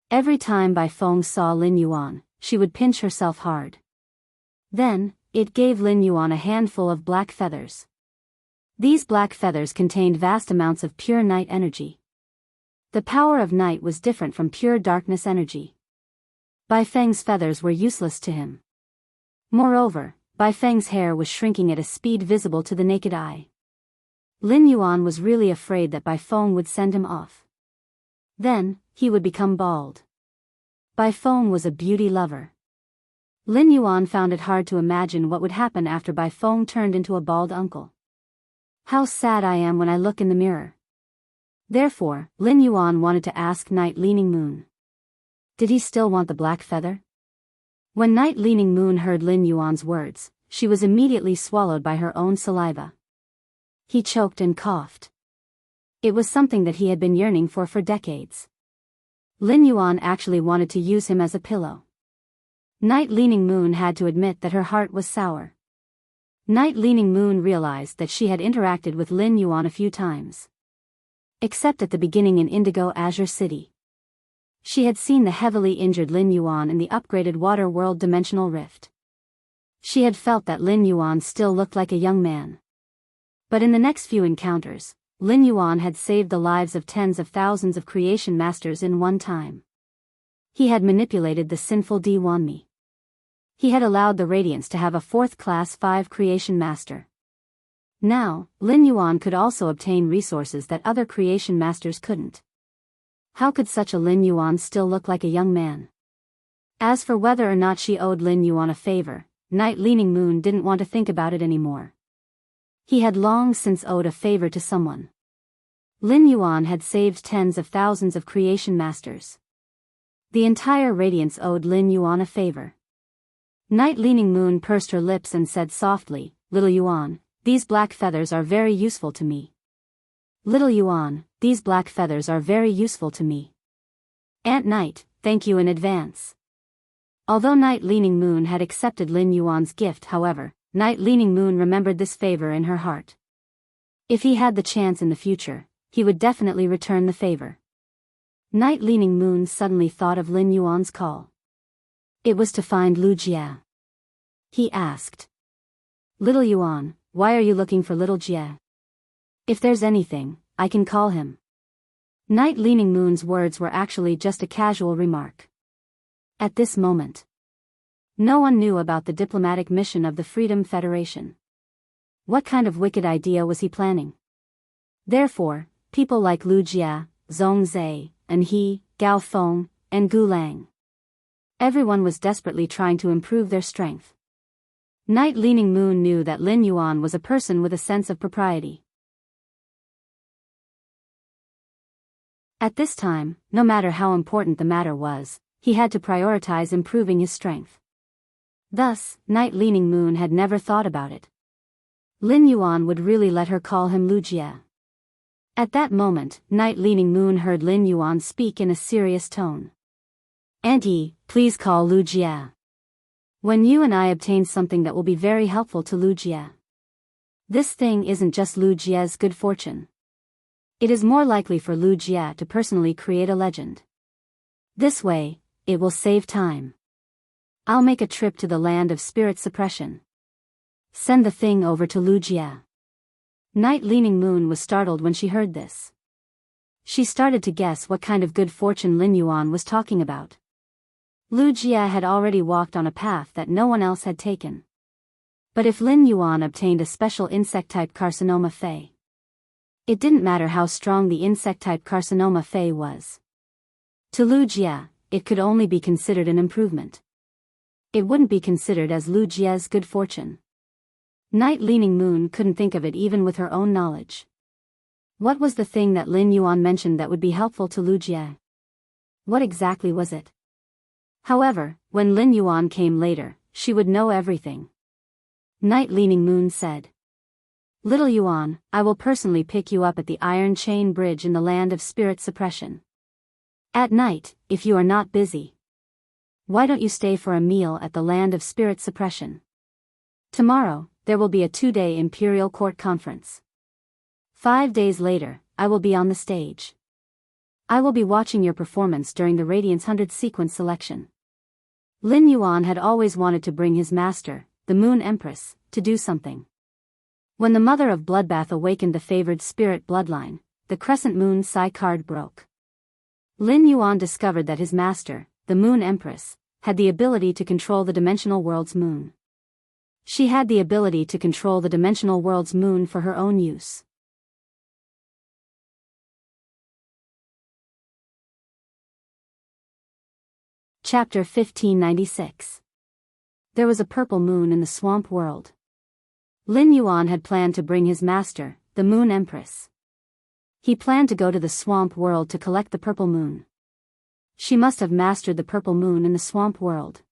Every time Bai Feng saw Lin Yuan, she would pinch herself hard. Then, it gave Lin Yuan a handful of black feathers. These black feathers contained vast amounts of pure night energy. The power of night was different from pure darkness energy. Bai Feng's feathers were useless to him. Moreover, Bai Feng's hair was shrinking at a speed visible to the naked eye. Lin Yuan was really afraid that Bai Feng would send him off. Then, he would become bald. Bai Feng was a beauty lover. Lin Yuan found it hard to imagine what would happen after Bai Feng turned into a bald uncle. How sad I am when I look in the mirror. Therefore, Lin Yuan wanted to ask Night Leaning Moon. Did he still want the black feather? When Night Leaning Moon heard Lin Yuan's words, she was immediately swallowed by her own saliva. He choked and coughed. It was something that he had been yearning for decades. Lin Yuan actually wanted to use him as a pillow. Night Leaning Moon had to admit that her heart was sour. Night Leaning Moon realized that she had interacted with Lin Yuan a few times. Except at the beginning in Indigo Azure City. She had seen the heavily injured Lin Yuan in the upgraded Water World Dimensional Rift. She had felt that Lin Yuan still looked like a young man. But in the next few encounters, Lin Yuan had saved the lives of tens of thousands of creation masters in one time. He had manipulated the sinful Diwanmi. He had allowed the Radiance to have a 4th Class 5 creation master. Now, Lin Yuan could also obtain resources that other creation masters couldn't. How could such a Lin Yuan still look like a young man? As for whether or not she owed Lin Yuan a favor, Night Leaning Moon didn't want to think about it anymore. He had long since owed a favor to someone. Lin Yuan had saved tens of thousands of creation masters. The entire Radiance owed Lin Yuan a favor. Night Leaning Moon pursed her lips and said softly, "Little Yuan, these black feathers are very useful to me. Little Yuan, these black feathers are very useful to me. Aunt Night, thank you in advance." Although Night Leaning Moon had accepted Lin Yuan's gift, however, Night Leaning Moon remembered this favor in her heart. If he had the chance in the future, he would definitely return the favor. Night Leaning Moon suddenly thought of Lin Yuan's call. It was to find Lu Jie. He asked, "Little Yuan, why are you looking for Little Jie? If there's anything, I can call him." Night Leaning Moon's words were actually just a casual remark. At this moment, no one knew about the diplomatic mission of the Freedom Federation. What kind of wicked idea was he planning? Therefore, people like Lu Jie, Zhong Zhe, and he, Gao Feng, and Gu Lang. Everyone was desperately trying to improve their strength. Night Leaning Moon knew that Lin Yuan was a person with a sense of propriety. At this time, no matter how important the matter was, he had to prioritize improving his strength. Thus, Night Leaning Moon had never thought about it. Lin Yuan would really let her call him Lu Jie. At that moment, Night Leaning Moon heard Lin Yuan speak in a serious tone. "Auntie, please call Lu Jie. When you and I obtain something that will be very helpful to Lu Jie. This thing isn't just Lu Jie's good fortune. It is more likely for Lu Jie to personally create a legend. This way, it will save time. I'll make a trip to the land of spirit suppression. Send the thing over to Lu Jie." Night Leaning Moon was startled when she heard this. She started to guess what kind of good fortune Lin Yuan was talking about. Lu Jie had already walked on a path that no one else had taken. But if Lin Yuan obtained a special insect-type carcinoma Fey, it didn't matter how strong the insect-type carcinoma Fey was. To Lu Jie, it could only be considered an improvement. It wouldn't be considered as Lu Jie's good fortune. Night Leaning Moon couldn't think of it even with her own knowledge. What was the thing that Lin Yuan mentioned that would be helpful to Lu Jie? What exactly was it? However, when Lin Yuan came later, she would know everything. Night Leaning Moon said, "Little Yuan, I will personally pick you up at the Iron Chain Bridge in the land of spirit suppression. At night, if you are not busy. Why don't you stay for a meal at the land of spirit suppression? Tomorrow, there will be a 2-day Imperial Court conference. 5 days later, I will be on the stage. I will be watching your performance during the Radiance 100 sequence selection. Lin Yuan had always wanted to bring his master, the Moon Empress, to do something. When the Mother of Bloodbath awakened the favored spirit bloodline, the Crescent Moon Psi card broke. Lin Yuan discovered that his master, the Moon Empress, had the ability to control the dimensional world's moon. She had the ability to control the dimensional world's moon for her own use. Chapter 1596. There was a purple moon in the swamp world. Lin Yuan had planned to bring his master, the Moon Empress. He planned to go to the swamp world to collect the purple moon. She must have mastered the purple moon in the swamp world.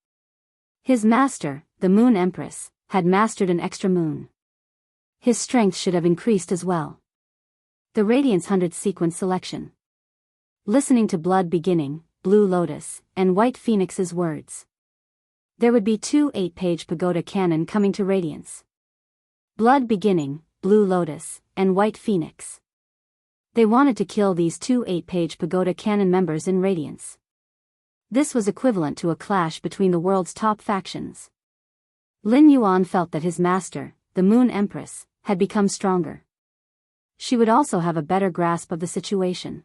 His master, the Moon Empress, had mastered an extra moon. His strength should have increased as well. The Radiance 100 sequence selection. Listening to Blood Beginning, Blue Lotus, and White Phoenix's words. There would be 2 8-page pagoda canon coming to Radiance. Blood Beginning, Blue Lotus, and White Phoenix. They wanted to kill these 2 8-page pagoda canon members in Radiance. This was equivalent to a clash between the world's top factions. Lin Yuan felt that his master, the Moon Empress, had become stronger. She would also have a better grasp of the situation.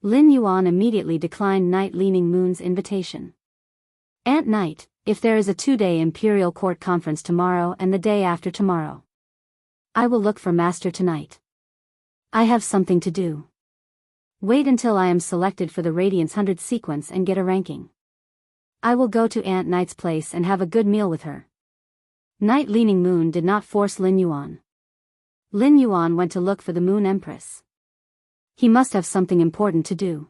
Lin Yuan immediately declined Night Leaning Moon's invitation. Aunt Night, if there is a 2-day Imperial Court conference tomorrow and the day after tomorrow, I will look for Master tonight. I have something to do. Wait until I am selected for the Radiance 100 sequence and get a ranking. I will go to Aunt Night's place and have a good meal with her. Night Leaning Moon did not force Lin Yuan. Lin Yuan went to look for the Moon Empress. He must have something important to do.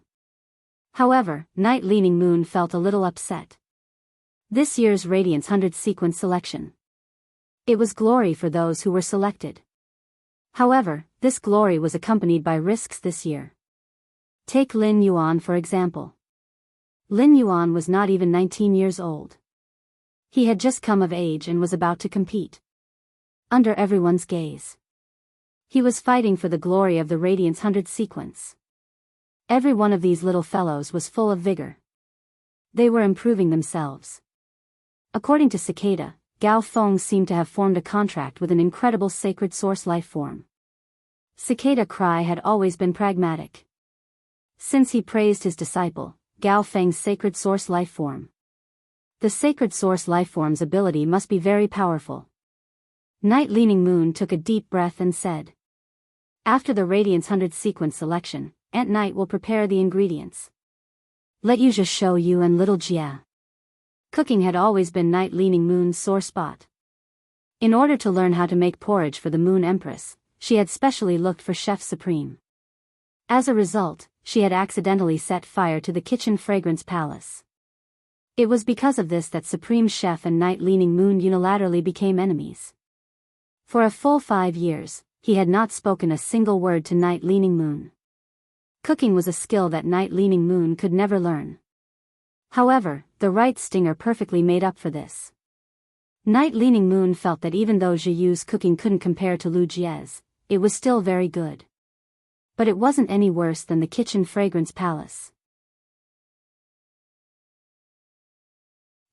However, Night Leaning Moon felt a little upset. This year's Radiance 100 sequence selection. It was glory for those who were selected. However, this glory was accompanied by risks this year. Take Lin Yuan for example. Lin Yuan was not even 19 years old. He had just come of age and was about to compete. Under everyone's gaze. He was fighting for the glory of the Radiance 100 sequence. Every one of these little fellows was full of vigor. They were improving themselves. According to Cicada, Gao Feng seemed to have formed a contract with an incredible sacred source life form. Cicada Cry had always been pragmatic. Since he praised his disciple, Gao Feng's sacred source life form. The sacred source life form's ability must be very powerful. Night Leaning Moon took a deep breath and said, after the Radiance 100 sequence selection, Aunt Night will prepare the ingredients. Let you just show you and little Jia. Cooking had always been Night Leaning Moon's sore spot. In order to learn how to make porridge for the Moon Empress, she had specially looked for Chef Supreme. As a result, she had accidentally set fire to the kitchen fragrance palace. It was because of this that Supreme Chef and Night Leaning Moon unilaterally became enemies. For a full 5 years, he had not spoken a single word to Night Leaning Moon. Cooking was a skill that Night Leaning Moon could never learn. However, the right stinger perfectly made up for this. Night Leaning Moon felt that even though Zhiyu's cooking couldn't compare to Lu Jie's, it was still very good. But it wasn't any worse than the kitchen fragrance palace.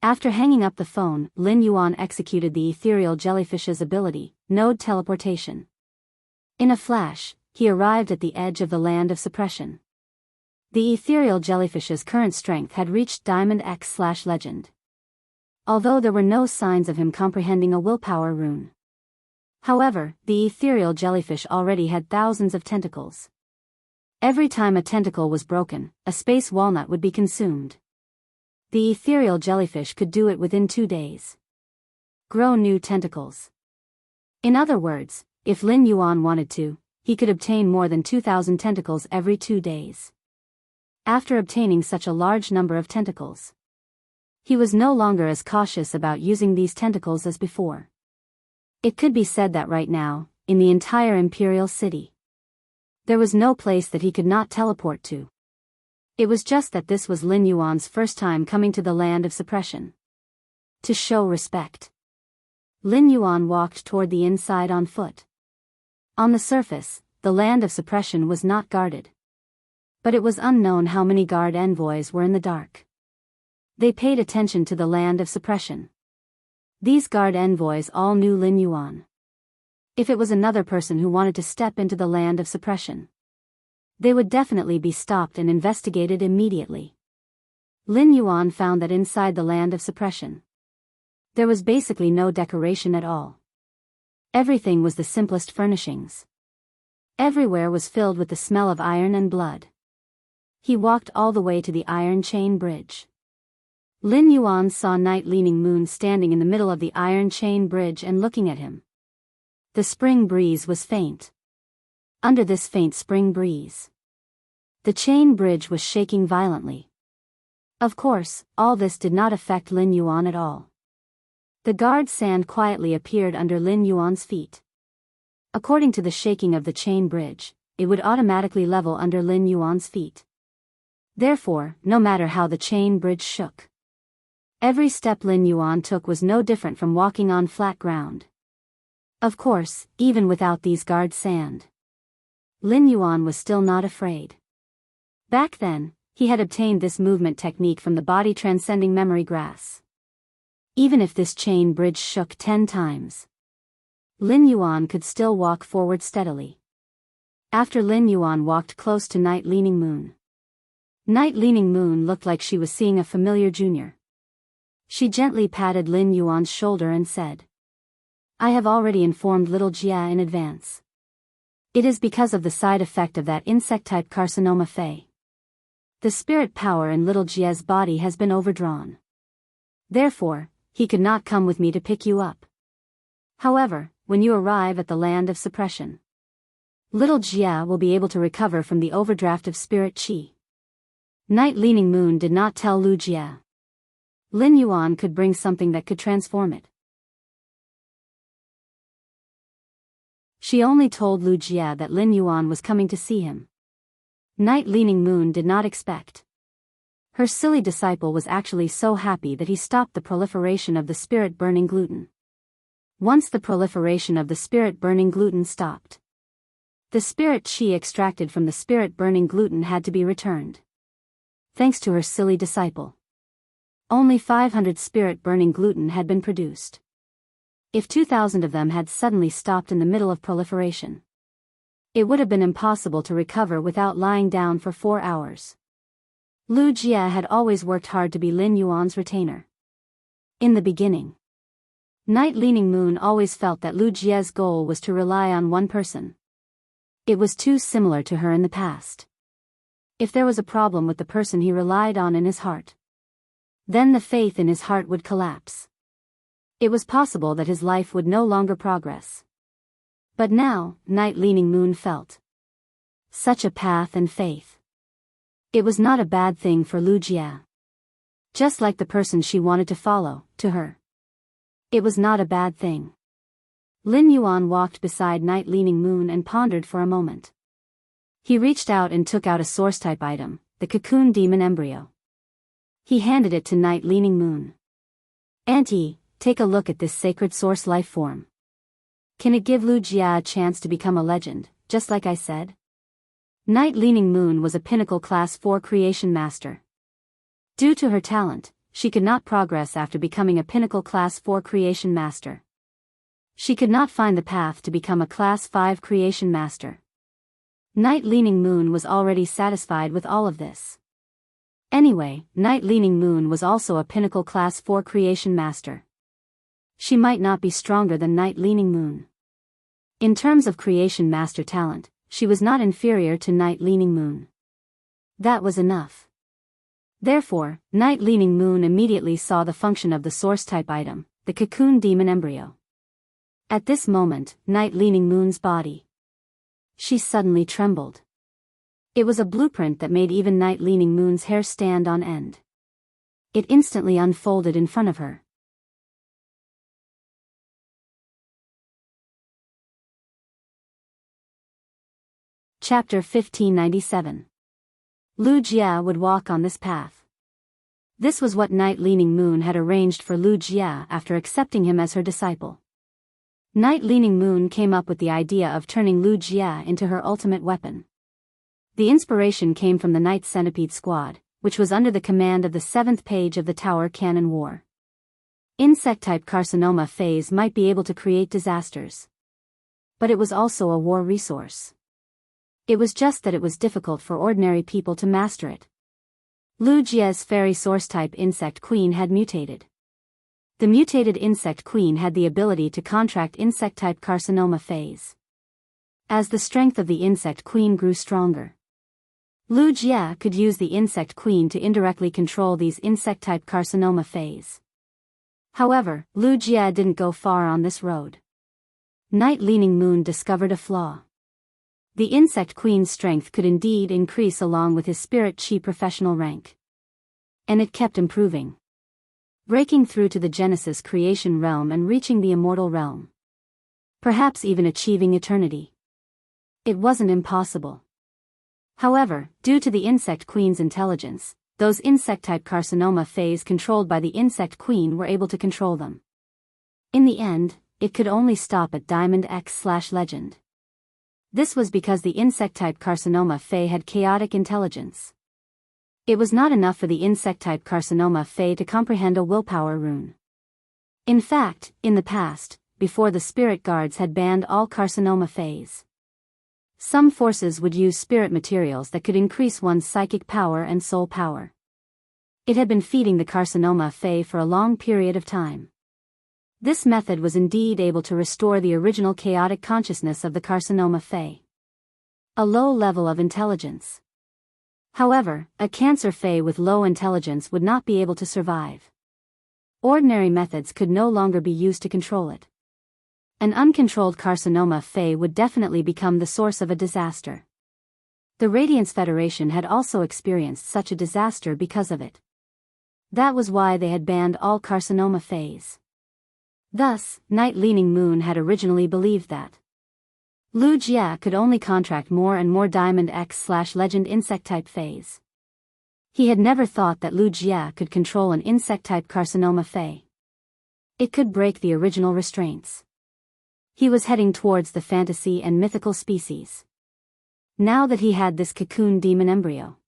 After hanging up the phone, Lin Yuan executed the ethereal jellyfish's ability, Node Teleportation. In a flash, he arrived at the edge of the land of suppression. The ethereal jellyfish's current strength had reached Diamond X/Legend. Although there were no signs of him comprehending a willpower rune. However, the ethereal jellyfish already had thousands of tentacles. Every time a tentacle was broken, a space walnut would be consumed. The ethereal jellyfish could do it within 2 days. Grow new tentacles. In other words, if Lin Yuan wanted to, he could obtain more than 2,000 tentacles every 2 days. After obtaining such a large number of tentacles, he was no longer as cautious about using these tentacles as before. It could be said that right now, in the entire Imperial City, there was no place that he could not teleport to. It was just that this was Lin Yuan's first time coming to the land of suppression. To show respect, Lin Yuan walked toward the inside on foot. On the surface, the land of suppression was not guarded. But it was unknown how many guard envoys were in the dark. They paid attention to the land of suppression. These guard envoys all knew Lin Yuan. If it was another person who wanted to step into the land of suppression, they would definitely be stopped and investigated immediately. Lin Yuan found that inside the land of suppression, there was basically no decoration at all. Everything was the simplest furnishings. Everywhere was filled with the smell of iron and blood. He walked all the way to the iron chain bridge. Lin Yuan saw Night Leaning Moon standing in the middle of the iron chain bridge and looking at him. The spring breeze was faint. Under this faint spring breeze, the chain bridge was shaking violently. Of course, all this did not affect Lin Yuan at all. The guard sand quietly appeared under Lin Yuan's feet. According to the shaking of the chain bridge, it would automatically level under Lin Yuan's feet. Therefore, no matter how the chain bridge shook, every step Lin Yuan took was no different from walking on flat ground. Of course, even without these guard sand, Lin Yuan was still not afraid. Back then, he had obtained this movement technique from the body transcending memory grass. Even if this chain bridge shook 10 times, Lin Yuan could still walk forward steadily. After Lin Yuan walked close to Night Leaning Moon, Night Leaning Moon looked like she was seeing a familiar junior. She gently patted Lin Yuan's shoulder and said, "I have already informed little Jia in advance. It is because of the side effect of that insect-type carcinoma Fei. The spirit power in little Jia's body has been overdrawn. Therefore, he could not come with me to pick you up. However, when you arrive at the land of suppression, little Jia will be able to recover from the overdraft of spirit qi." Night Leaning Moon did not tell Lu Jia Lin Yuan could bring something that could transform it. She only told Lu Jia that Lin Yuan was coming to see him. Night Leaning Moon did not expect. Her silly disciple was actually so happy that he stopped the proliferation of the spirit-burning gluten. Once the proliferation of the spirit-burning gluten stopped, the spirit qi extracted from the spirit-burning gluten had to be returned. Thanks to her silly disciple, only 500 spirit-burning gluten had been produced. If 2,000 of them had suddenly stopped in the middle of proliferation, it would have been impossible to recover without lying down for 4 hours. Lu Jia had always worked hard to be Lin Yuan's retainer. In the beginning, Night Leaning Moon always felt that Lu Jia's goal was to rely on one person. It was too similar to her in the past. If there was a problem with the person he relied on in his heart, then the faith in his heart would collapse. It was possible that his life would no longer progress. But now, Night Leaning Moon felt such a path and faith. It was not a bad thing for Lu Jia. Just like the person she wanted to follow, to her, it was not a bad thing. Lin Yuan walked beside Night Leaning Moon and pondered for a moment. He reached out and took out a source-type item, the cocoon demon embryo. He handed it to Night Leaning Moon. "Auntie, take a look at this sacred source life form. Can it give Lu Jia a chance to become a legend, just like I said?" Night Leaning Moon was a pinnacle class 4 creation master. Due to her talent, she could not progress after becoming a pinnacle class 4 creation master. She could not find the path to become a class 5 creation master. Night Leaning Moon was already satisfied with all of this. Anyway, Night Leaning Moon was also a pinnacle class 4 creation master. She might not be stronger than Night Leaning Moon. In terms of creation master talent, she was not inferior to Night Leaning Moon. That was enough. Therefore, Night Leaning Moon immediately saw the function of the source-type item, the cocoon demon embryo. At this moment, Night Leaning Moon's body, she suddenly trembled. It was a blueprint that made even Night Leaning Moon's hair stand on end. It instantly unfolded in front of her. Chapter 1597. Lu Jia would walk on this path. This was what Night Leaning Moon had arranged for Lu Jia after accepting him as her disciple. Night Leaning Moon came up with the idea of turning Lu Jia into her ultimate weapon. The inspiration came from the Night Centipede Squad, which was under the command of the 7th page of the Tower Cannon War. Insect-type carcinoma phase might be able to create disasters. But it was also a war resource. It was just that it was difficult for ordinary people to master it. Lu Jie's fairy source-type insect queen had mutated. The mutated insect queen had the ability to contract insect-type carcinoma phase. As the strength of the insect queen grew stronger, Lu Jie could use the insect queen to indirectly control these insect-type carcinoma phase. However, Lu Jie didn't go far on this road. Night Leaning Moon discovered a flaw. The insect queen's strength could indeed increase along with his spirit chi professional rank. And it kept improving, breaking through to the Genesis creation realm and reaching the immortal realm. Perhaps even achieving eternity. It wasn't impossible. However, due to the insect queen's intelligence, those insect-type carcinoma phase controlled by the insect queen were able to control them. In the end, it could only stop at Diamond X/Legend. This was because the insect-type carcinoma Fae had chaotic intelligence. It was not enough for the insect-type carcinoma Fae to comprehend a willpower rune. In fact, in the past, before the spirit guards had banned all carcinoma Faes, some forces would use spirit materials that could increase one's psychic power and soul power. It had been feeding the carcinoma Fae for a long period of time. This method was indeed able to restore the original chaotic consciousness of the carcinoma Fae. A low level of intelligence. However, a cancer Fae with low intelligence would not be able to survive. Ordinary methods could no longer be used to control it. An uncontrolled carcinoma Fae would definitely become the source of a disaster. The Radiance Federation had also experienced such a disaster because of it. That was why they had banned all carcinoma Faes. Thus, Night Leaning Moon had originally believed that Lu Jie could only contract more and more Diamond X/Legend insect-type Faes. He had never thought that Lu Jie could control an insect-type carcinoma Fae. It could break the original restraints. He was heading towards the fantasy and mythical species. Now that he had this cocoon demon embryo.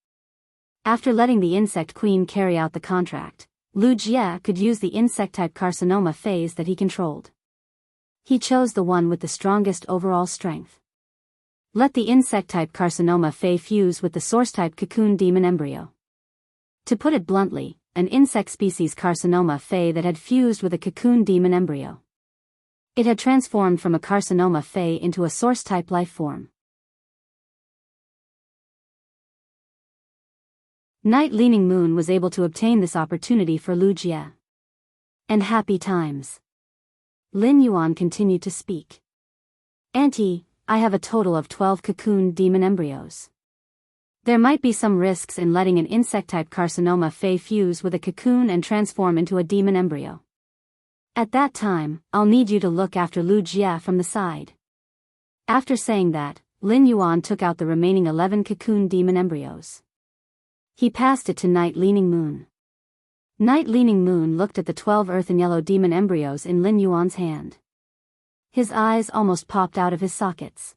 After letting the insect queen carry out the contract, Lu Jie could use the insect-type carcinoma phase that he controlled. He chose the one with the strongest overall strength. Let the insect-type carcinoma Fae fuse with the source-type cocoon demon embryo. To put it bluntly, an insect species carcinoma Fae that had fused with a cocoon demon embryo. It had transformed from a carcinoma Fae into a source-type life form. Night Leaning Moon was able to obtain this opportunity for Lu Jie. And happy times. Lin Yuan continued to speak. Auntie, I have a total of 12 cocoon demon embryos. There might be some risks in letting an insect-type carcinoma Fae fuse with a cocoon and transform into a demon embryo. At that time, I'll need you to look after Lu Jie from the side. After saying that, Lin Yuan took out the remaining 11 cocoon demon embryos. He passed it to Night Leaning Moon. Night Leaning Moon looked at the 12 earth and yellow demon embryos in Lin Yuan's hand. His eyes almost popped out of his sockets.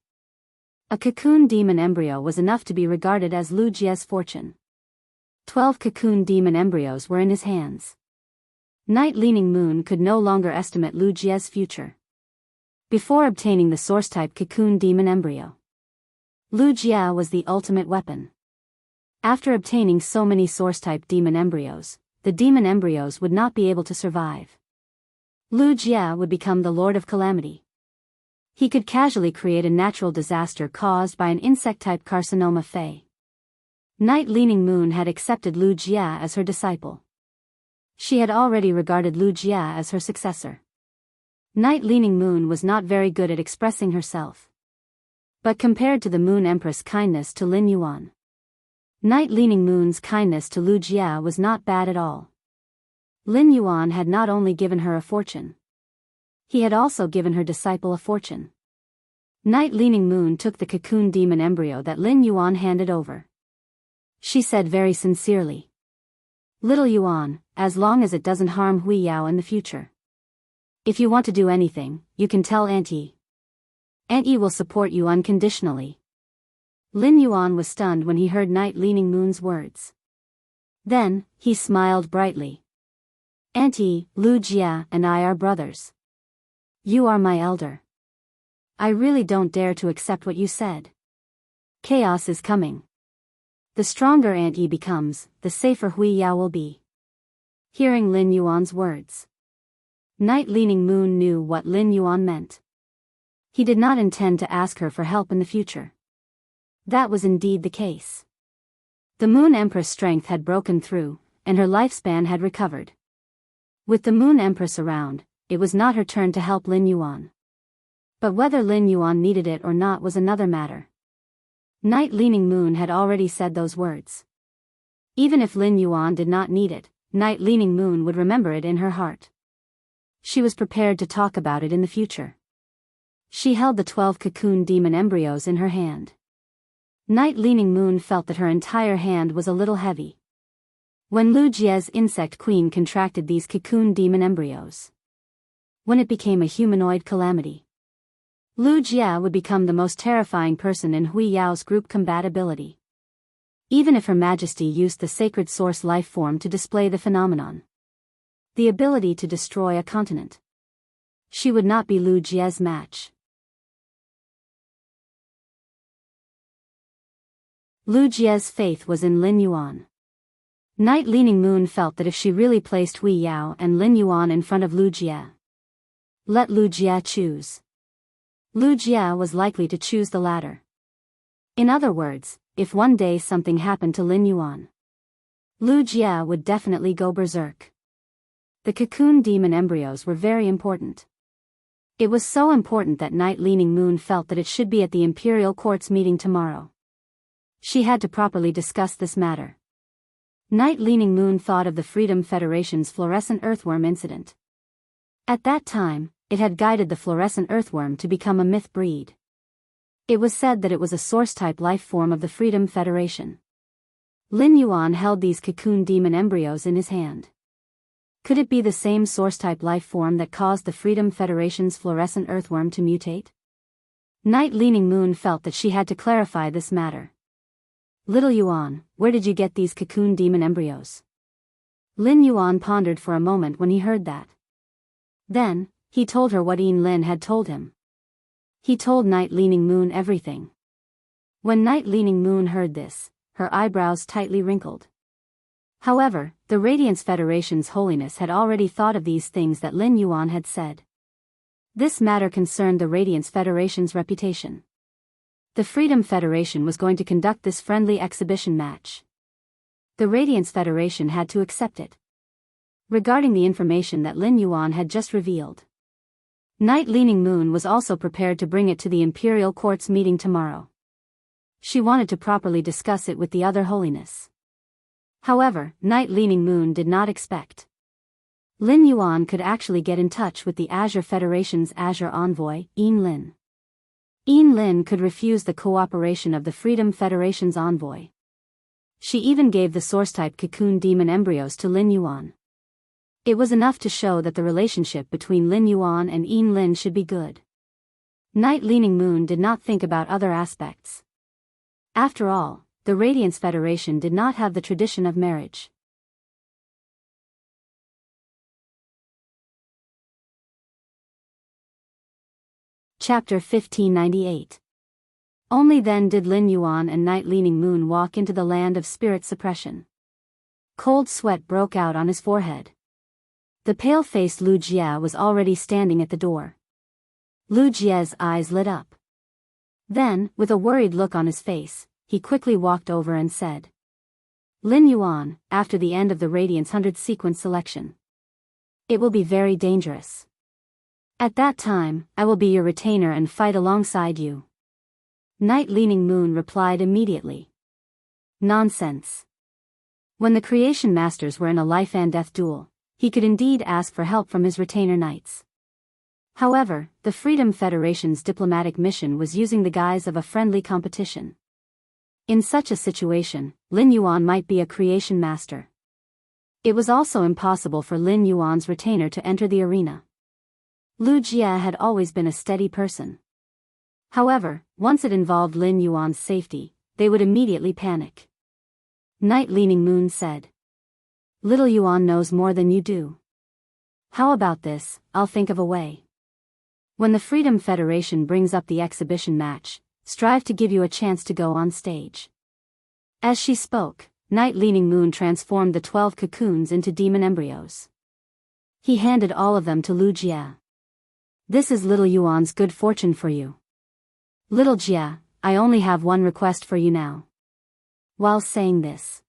A cocoon demon embryo was enough to be regarded as Lu Jie's fortune. 12 cocoon demon embryos were in his hands. Night Leaning Moon could no longer estimate Lu Jie's future. Before obtaining the source-type cocoon demon embryo, Lu Jie was the ultimate weapon. After obtaining so many source-type demon embryos, the demon embryos would not be able to survive. Lu Jie would become the Lord of Calamity. He could casually create a natural disaster caused by an insect-type carcinoma Fae. Night Leaning Moon had accepted Lu Jie as her disciple. She had already regarded Lu Jie as her successor. Night Leaning Moon was not very good at expressing herself. But compared to the Moon Empress' kindness to Lin Yuan, Night Leaning Moon's kindness to Lu Jie was not bad at all. Lin Yuan had not only given her a fortune. He had also given her disciple a fortune. Night Leaning Moon took the cocoon demon embryo that Lin Yuan handed over. She said very sincerely, "Little Yuan, as long as it doesn't harm Biyao in the future. If you want to do anything, you can tell Auntie. Auntie will support you unconditionally." Lin Yuan was stunned when he heard Night Leaning Moon's words. Then, he smiled brightly. Auntie, Lu Jia and I are brothers. You are my elder. I really don't dare to accept what you said. Chaos is coming. The stronger Aunt Yi becomes, the safer Hui Yao will be. Hearing Lin Yuan's words, Night Leaning Moon knew what Lin Yuan meant. He did not intend to ask her for help in the future. That was indeed the case. The Moon Empress' strength had broken through, and her lifespan had recovered. With the Moon Empress around, it was not her turn to help Lin Yuan. But whether Lin Yuan needed it or not was another matter. Night Leaning Moon had already said those words. Even if Lin Yuan did not need it, Night Leaning Moon would remember it in her heart. She was prepared to talk about it in the future. She held the 12 cocoon demon embryos in her hand. Night Leaning Moon felt that her entire hand was a little heavy. When Lu Jie's insect queen contracted these cocoon demon embryos, when it became a humanoid calamity, Lu Jia would become the most terrifying person in Hui Yao's group combat ability. Even if Her Majesty used the sacred source life form to display the phenomenon, the ability to destroy a continent, she would not be Lu Jie's match. Lu Jie's faith was in Lin Yuan. Night Leaning Moon felt that if she really placed Hui Yao and Lin Yuan in front of Lu Jia, let Lu Jia choose, Lu Jia was likely to choose the latter. In other words, if one day something happened to Lin Yuan, Lu Jia would definitely go berserk. The cocoon demon embryos were very important. It was so important that Night Leaning Moon felt that it should be at the Imperial Court's meeting tomorrow. She had to properly discuss this matter. Night Leaning Moon thought of the Freedom Federation's fluorescent earthworm incident. At that time, it had guided the fluorescent earthworm to become a myth breed. It was said that it was a source-type life form of the Freedom Federation. Lin Yuan held these cocoon demon embryos in his hand. Could it be the same source-type life form that caused the Freedom Federation's fluorescent earthworm to mutate? Night Leaning Moon felt that she had to clarify this matter. Little Yuan, where did you get these cocoon demon embryos? Lin Yuan pondered for a moment when he heard that. Then, he told her what Yin Lin had told him. He told Night Leaning Moon everything. When Night Leaning Moon heard this, her eyebrows tightly wrinkled. However, the Radiance Federation's holiness had already thought of these things that Lin Yuan had said. This matter concerned the Radiance Federation's reputation. The Freedom Federation was going to conduct this friendly exhibition match. The Radiance Federation had to accept it. Regarding the information that Lin Yuan had just revealed, Night Leaning Moon was also prepared to bring it to the Imperial Court's meeting tomorrow. She wanted to properly discuss it with the other holiness. However, Night Leaning Moon did not expect Lin Yuan could actually get in touch with the Azure Federation's Azure envoy, Yin Lin. Yin Lin could refuse the cooperation of the Freedom Federation's envoy. She even gave the source-type cocoon demon embryos to Lin Yuan. It was enough to show that the relationship between Lin Yuan and Yin Lin should be good. Night Leaning Moon did not think about other aspects. After all, the Radiance Federation did not have the tradition of marriage. Chapter 1598. Only then did Lin Yuan and Night Leaning Moon walk into the land of spirit suppression. Cold sweat broke out on his forehead. The pale-faced Lu Jia was already standing at the door. Lu Jia's eyes lit up. Then, with a worried look on his face, he quickly walked over and said, Lin Yuan, after the end of the Radiance 100 sequence selection, it will be very dangerous. At that time, I will be your retainer and fight alongside you. Night Leaning Moon replied immediately. Nonsense. When the Creation Masters were in a life and death duel, he could indeed ask for help from his retainer knights. However, the Freedom Federation's diplomatic mission was using the guise of a friendly competition. In such a situation, Lin Yuan might be a Creation Master. It was also impossible for Lin Yuan's retainer to enter the arena. Lu Jia had always been a steady person. However, once it involved Lin Yuan's safety, they would immediately panic. Night Leaning Moon said. Little Yuan knows more than you do. How about this? I'll think of a way. When the Freedom Federation brings up the exhibition match, strive to give you a chance to go on stage. As she spoke, Night Leaning Moon transformed the 12 cocoons into demon embryos. He handed all of them to Lu Jia. This is little Yuan's good fortune for you. Little Jia, I only have one request for you now. While saying this,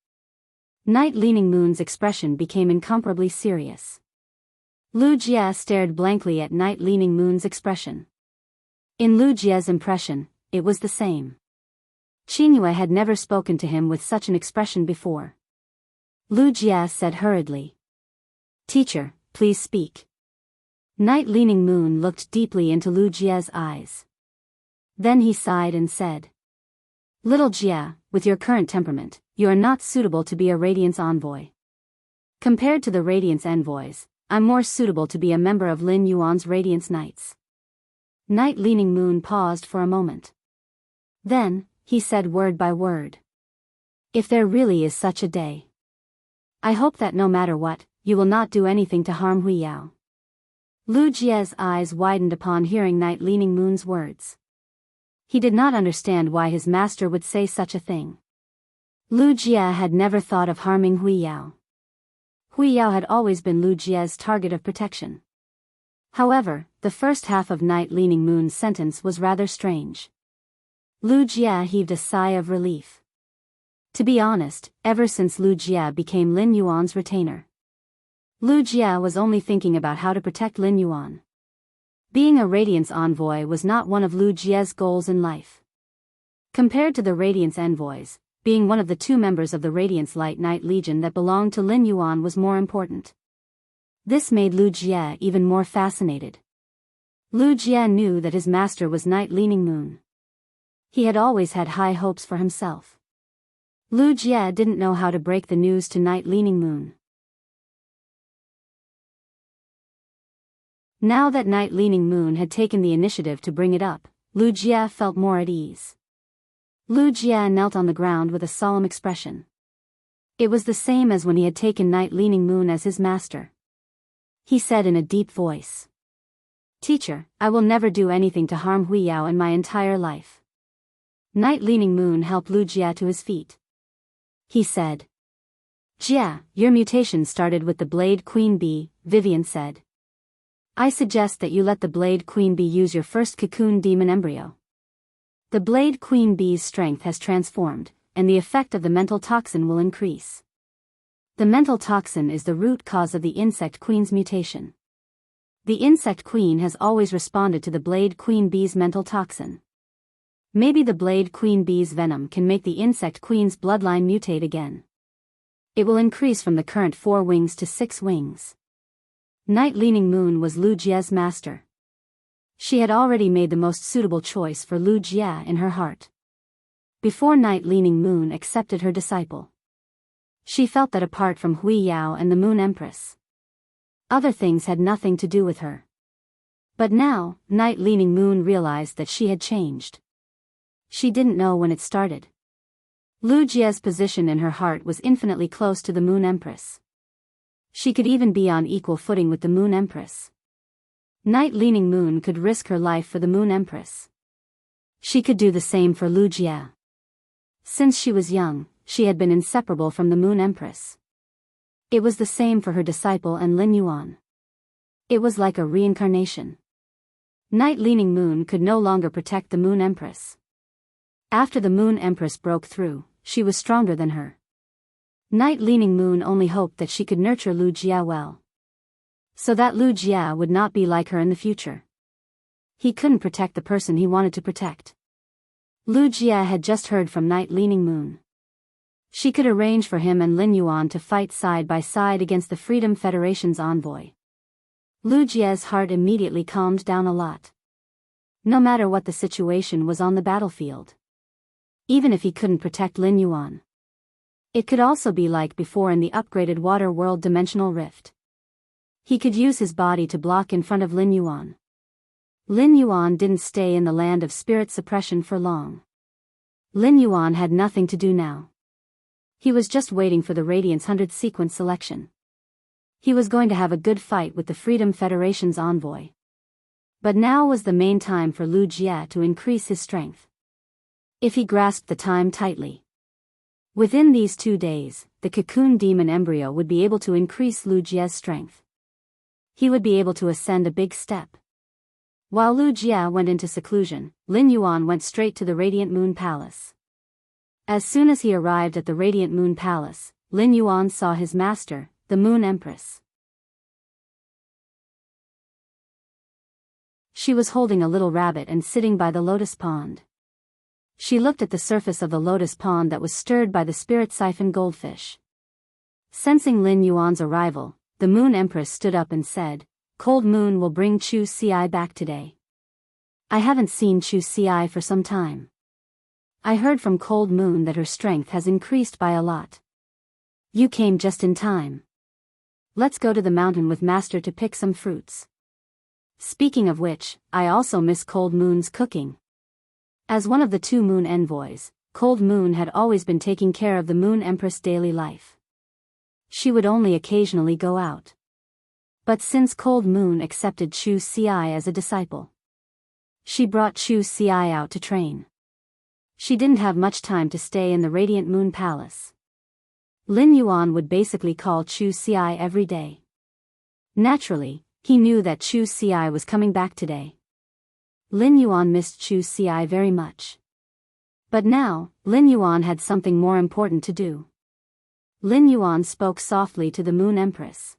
Night Leaning Moon's expression became incomparably serious. Lu Jia stared blankly at Night Leaning Moon's expression. In Lu Jia's impression, it was the same. Qingyue had never spoken to him with such an expression before. Lu Jia said hurriedly. Teacher, please speak. Night Leaning Moon looked deeply into Lu Jia's eyes. Then he sighed and said. Little Jia, with your current temperament, you are not suitable to be a Radiance Envoy. Compared to the Radiance Envoys, I'm more suitable to be a member of Lin Yuan's Radiance Knights. Night Leaning Moon paused for a moment. Then, he said word by word. If there really is such a day, I hope that no matter what, you will not do anything to harm Biyao. Lu Jia's eyes widened upon hearing Night Leaning Moon's words. He did not understand why his master would say such a thing. Lu Jia had never thought of harming Biyao. Biyao had always been Lu Jia's target of protection. However, the first half of Night Leaning Moon's sentence was rather strange. Lu Jia heaved a sigh of relief. To be honest, ever since Lu Jia became Lin Yuan's retainer, Lu Jia was only thinking about how to protect Lin Yuan. Being a Radiance Envoy was not one of Lu Jia's goals in life. Compared to the Radiance Envoys, being one of the 2 members of the Radiance Light Knight Legion that belonged to Lin Yuan was more important. This made Lu Jia even more fascinated. Lu Jia knew that his master was Night Leaning Moon. He had always had high hopes for himself. Lu Jia didn't know how to break the news to Night Leaning Moon. Now that Night Leaning Moon had taken the initiative to bring it up, Lu Jia felt more at ease. Lu Jia knelt on the ground with a solemn expression. It was the same as when he had taken Night Leaning Moon as his master. He said in a deep voice. Teacher, I will never do anything to harm Biyao in my entire life. Night Leaning Moon helped Lu Jia to his feet. He said. Jia, your mutation started with the Blade Queen Bee, Vivian said. I suggest that you let the Blade Queen Bee use your first cocoon demon embryo. The Blade Queen Bee's strength has transformed, and the effect of the mental toxin will increase. The mental toxin is the root cause of the Insect Queen's mutation. The Insect Queen has always responded to the Blade Queen Bee's mental toxin. Maybe the Blade Queen Bee's venom can make the Insect Queen's bloodline mutate again. It will increase from the current 4 wings to 6 wings. Night Leaning Moon was Lu Jia's master. She had already made the most suitable choice for Lu Jia in her heart. Before Night Leaning Moon accepted her disciple, she felt that apart from Biyao and the Moon Empress, other things had nothing to do with her. But now, Night Leaning Moon realized that she had changed. She didn't know when it started. Lu Jia's position in her heart was infinitely close to the Moon Empress. She could even be on equal footing with the Moon Empress. Night Leaning Moon could risk her life for the Moon Empress. She could do the same for Lu Jia. Since she was young, she had been inseparable from the Moon Empress. It was the same for her disciple and Lin Yuan. It was like a reincarnation. Night Leaning Moon could no longer protect the Moon Empress. After the Moon Empress broke through, she was stronger than her. Night Leaning Moon only hoped that she could nurture Lu Jia well, so that Lu Jia would not be like her in the future. He couldn't protect the person he wanted to protect. Lu Jia had just heard from Night Leaning Moon. She could arrange for him and Lin Yuan to fight side by side against the Freedom Federation's envoy. Lu Jia's heart immediately calmed down a lot. No matter what the situation was on the battlefield. Even if he couldn't protect Lin Yuan. It could also be like before in the upgraded Water World Dimensional Rift. He could use his body to block in front of Lin Yuan. Lin Yuan didn't stay in the land of spirit suppression for long. Lin Yuan had nothing to do now. He was just waiting for the Radiance 100 sequence selection. He was going to have a good fight with the Freedom Federation's envoy. But now was the main time for Lu Jie to increase his strength. If he grasped the time tightly. Within these 2 days, the cocoon demon embryo would be able to increase Lu Jie's strength. He would be able to ascend a big step. While Lu Jie went into seclusion, Lin Yuan went straight to the Radiant Moon Palace. As soon as he arrived at the Radiant Moon Palace, Lin Yuan saw his master, the Moon Empress. She was holding a little rabbit and sitting by the lotus pond. She looked at the surface of the lotus pond that was stirred by the spirit siphon goldfish. Sensing Lin Yuan's arrival, the Moon Empress stood up and said, "Cold Moon will bring Chu Ci back today. I haven't seen Chu Ci for some time. I heard from Cold Moon that her strength has increased by a lot. You came just in time. Let's go to the mountain with Master to pick some fruits. Speaking of which, I also miss Cold Moon's cooking." As one of the 2 Moon envoys, Cold Moon had always been taking care of the Moon Empress' daily life. She would only occasionally go out. But since Cold Moon accepted Chu Ci as a disciple, she brought Chu Ci out to train. She didn't have much time to stay in the Radiant Moon Palace. Lin Yuan would basically call Chu Ci every day. Naturally, he knew that Chu Ci was coming back today. Lin Yuan missed Chu Ci very much. But now, Lin Yuan had something more important to do. Lin Yuan spoke softly to the Moon Empress.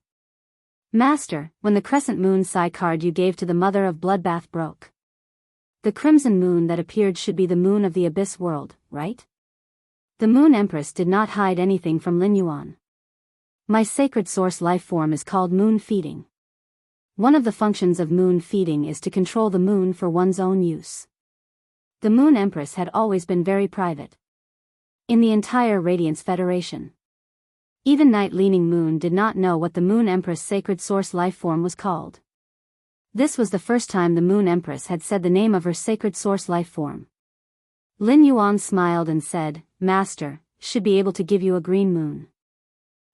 "Master, when the crescent moon Psi card you gave to the mother of Bloodbath broke. The crimson moon that appeared should be the moon of the Abyss world, right?" The Moon Empress did not hide anything from Lin Yuan. "My sacred source life form is called moon feeding. One of the functions of moon feeding is to control the moon for one's own use." The Moon Empress had always been very private. In the entire Radiance Federation, even Night Leaning Moon did not know what the Moon Empress' sacred source life form was called. This was the first time the Moon Empress had said the name of her sacred source life form. Lin Yuan smiled and said, "Master, should be able to give you a green moon."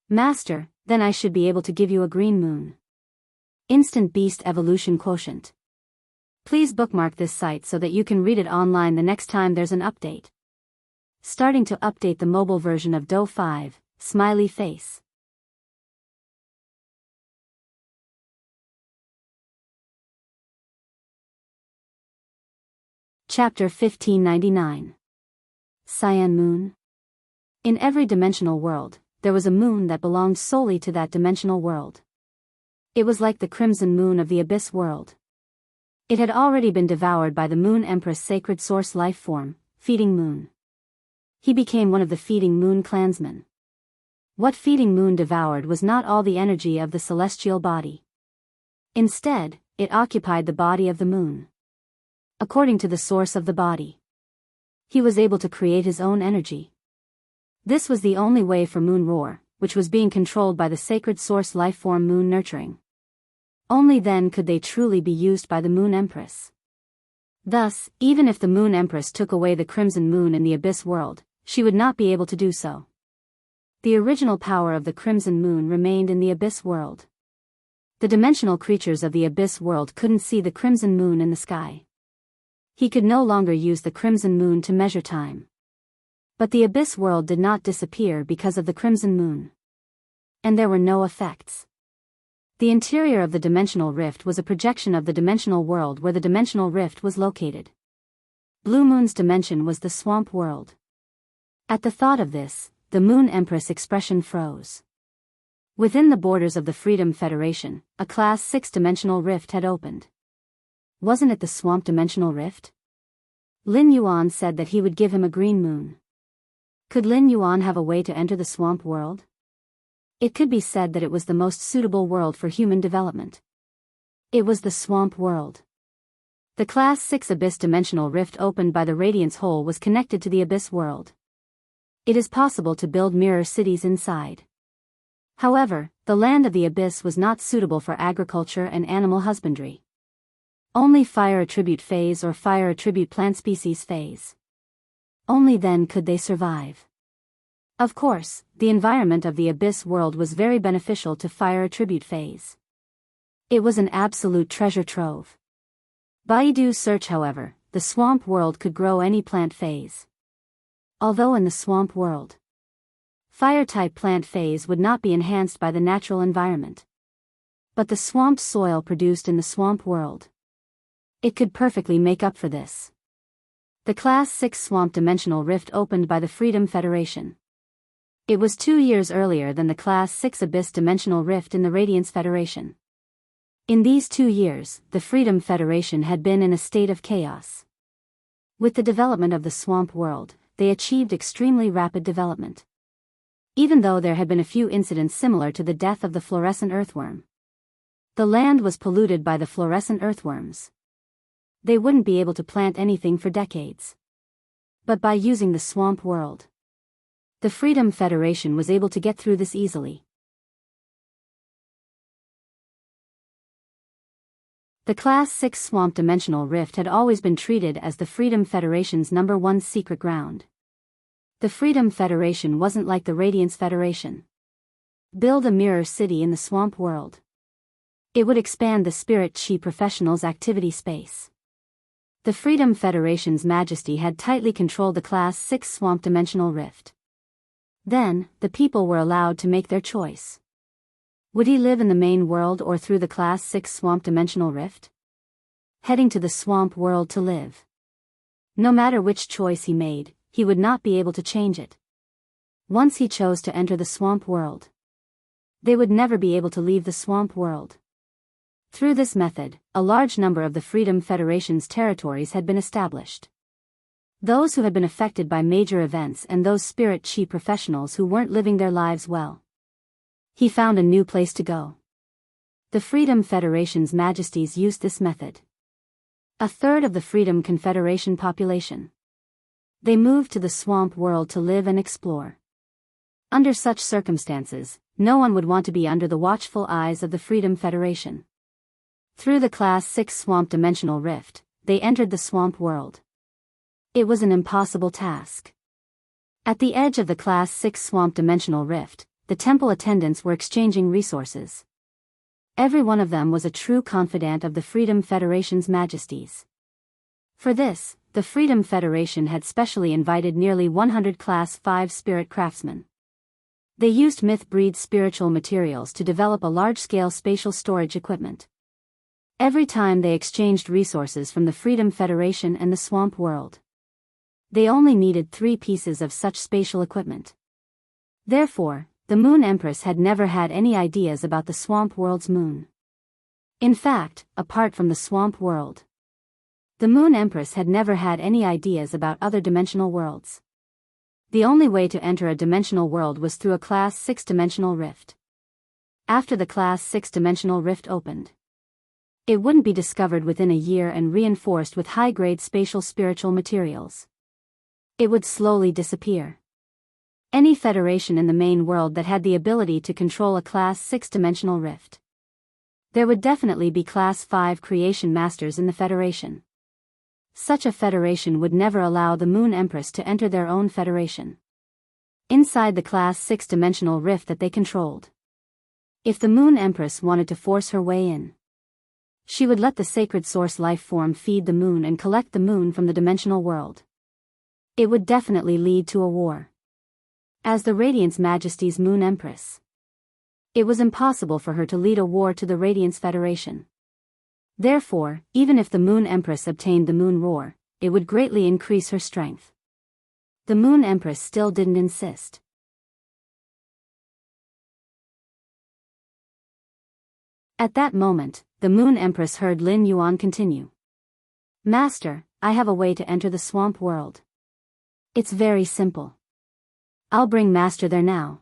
"Master, then I should be able to give you a green moon." Instant Beast Evolution Quotient. Please bookmark this site so that you can read it online the next time there's an update. Starting to update the mobile version of Do 5, smiley face. Chapter 1599. Cyan Moon. In every dimensional world, there was a moon that belonged solely to that dimensional world. It was like the crimson moon of the Abyss world. It had already been devoured by the Moon Empress' sacred source life form, Feeding Moon. He became one of the Feeding Moon clansmen. What Feeding Moon devoured was not all the energy of the celestial body. Instead, it occupied the body of the moon. According to the source of the body, he was able to create his own energy. This was the only way for Moon Roar, which was being controlled by the sacred source life form Moon Nurturing. Only then could they truly be used by the Moon Empress. Thus, even if the Moon Empress took away the crimson moon in the Abyss world, she would not be able to do so. The original power of the crimson moon remained in the Abyss world. The dimensional creatures of the Abyss world couldn't see the crimson moon in the sky. He could no longer use the crimson moon to measure time. But the Abyss world did not disappear because of the crimson moon. And there were no effects. The interior of the dimensional rift was a projection of the dimensional world where the dimensional rift was located. Blue Moon's dimension was the swamp world. At the thought of this, the Moon Empress' expression froze. Within the borders of the Freedom Federation, a Class 6 dimensional rift had opened. Wasn't it the swamp dimensional rift? Lin Yuan said that he would give him a green moon. Could Lin Yuan have a way to enter the swamp world? It could be said that it was the most suitable world for human development. It was the swamp world. The Class 6 Abyss dimensional rift opened by the Radiance Hole was connected to the Abyss world. It is possible to build mirror cities inside. However, the land of the Abyss was not suitable for agriculture and animal husbandry. Only fire attribute phase or fire attribute plant species phase. Only then could they survive. Of course, the environment of the Abyss world was very beneficial to Fire Attribute phase. It was an absolute treasure trove. Baidu's search, however, the Swamp world could grow any plant phase. Although in the Swamp world, Fire-type plant phase would not be enhanced by the natural environment. But the swamp soil produced in the Swamp world, it could perfectly make up for this. The Class 6 Swamp Dimensional Rift opened by the Freedom Federation. It was 2 years earlier than the Class 6 Abyss Dimensional Rift in the Radiance Federation. In these 2 years, the Freedom Federation had been in a state of chaos. With the development of the Swamp world, they achieved extremely rapid development. Even though there had been a few incidents similar to the death of the fluorescent earthworm. The land was polluted by the fluorescent earthworms. They wouldn't be able to plant anything for decades. But by using the Swamp world, the Freedom Federation was able to get through this easily. The Class 6 Swamp Dimensional Rift had always been treated as the Freedom Federation's #1 secret ground. The Freedom Federation wasn't like the Radiance Federation. Build a mirror city in the Swamp world. It would expand the Spirit Chi professionals' activity space. The Freedom Federation's Majesty had tightly controlled the Class 6 Swamp Dimensional Rift. Then, the people were allowed to make their choice. Would he live in the main world or through the Class 6 Swamp Dimensional Rift? Heading to the Swamp world to live. No matter which choice he made, he would not be able to change it. Once he chose to enter the Swamp world, they would never be able to leave the Swamp world. Through this method, a large number of the Freedom Federation's territories had been established. Those who had been affected by major events and those Spirit Chi professionals who weren't living their lives well. He found a new place to go. The Freedom Federation's Majesties used this method. A third of the Freedom Confederation population. They moved to the Swamp world to live and explore. Under such circumstances, no one would want to be under the watchful eyes of the Freedom Federation. Through the Class 6 Swamp Dimensional Rift, they entered the Swamp world. It was an impossible task. At the edge of the Class 6 Swamp Dimensional Rift, the temple attendants were exchanging resources. Every one of them was a true confidant of the Freedom Federation's Majesties. For this, the Freedom Federation had specially invited nearly 100 Class 5 spirit craftsmen. They used myth-breed spiritual materials to develop a large-scale spatial storage equipment. Every time they exchanged resources from the Freedom Federation and the Swamp world, they only needed 3 pieces of such spatial equipment. Therefore, the Moon Empress had never had any ideas about the Swamp world's moon. In fact, apart from the Swamp world, the Moon Empress had never had any ideas about other dimensional worlds. The only way to enter a dimensional world was through a Class 6 dimensional rift. After the Class 6 dimensional rift opened, it wouldn't be discovered within a year and reinforced with high-grade spatial spiritual materials. It would slowly disappear. Any federation in the main world that had the ability to control a Class 6 dimensional rift. There would definitely be Class 5 creation masters in the federation. Such a federation would never allow the Moon Empress to enter their own federation. Inside the Class 6 dimensional rift that they controlled. If the Moon Empress wanted to force her way in, she would let the sacred source life form feed the moon and collect the moon from the dimensional world. It would definitely lead to a war. As the Radiance Majesty's Moon Empress, it was impossible for her to lead a war to the Radiance Federation. Therefore, even if the Moon Empress obtained the Moon Roar, it would greatly increase her strength. The Moon Empress still didn't insist. At that moment, the Moon Empress heard Lin Yuan continue. Master, I have a way to enter the Swamp world. It's very simple. I'll bring Master there now.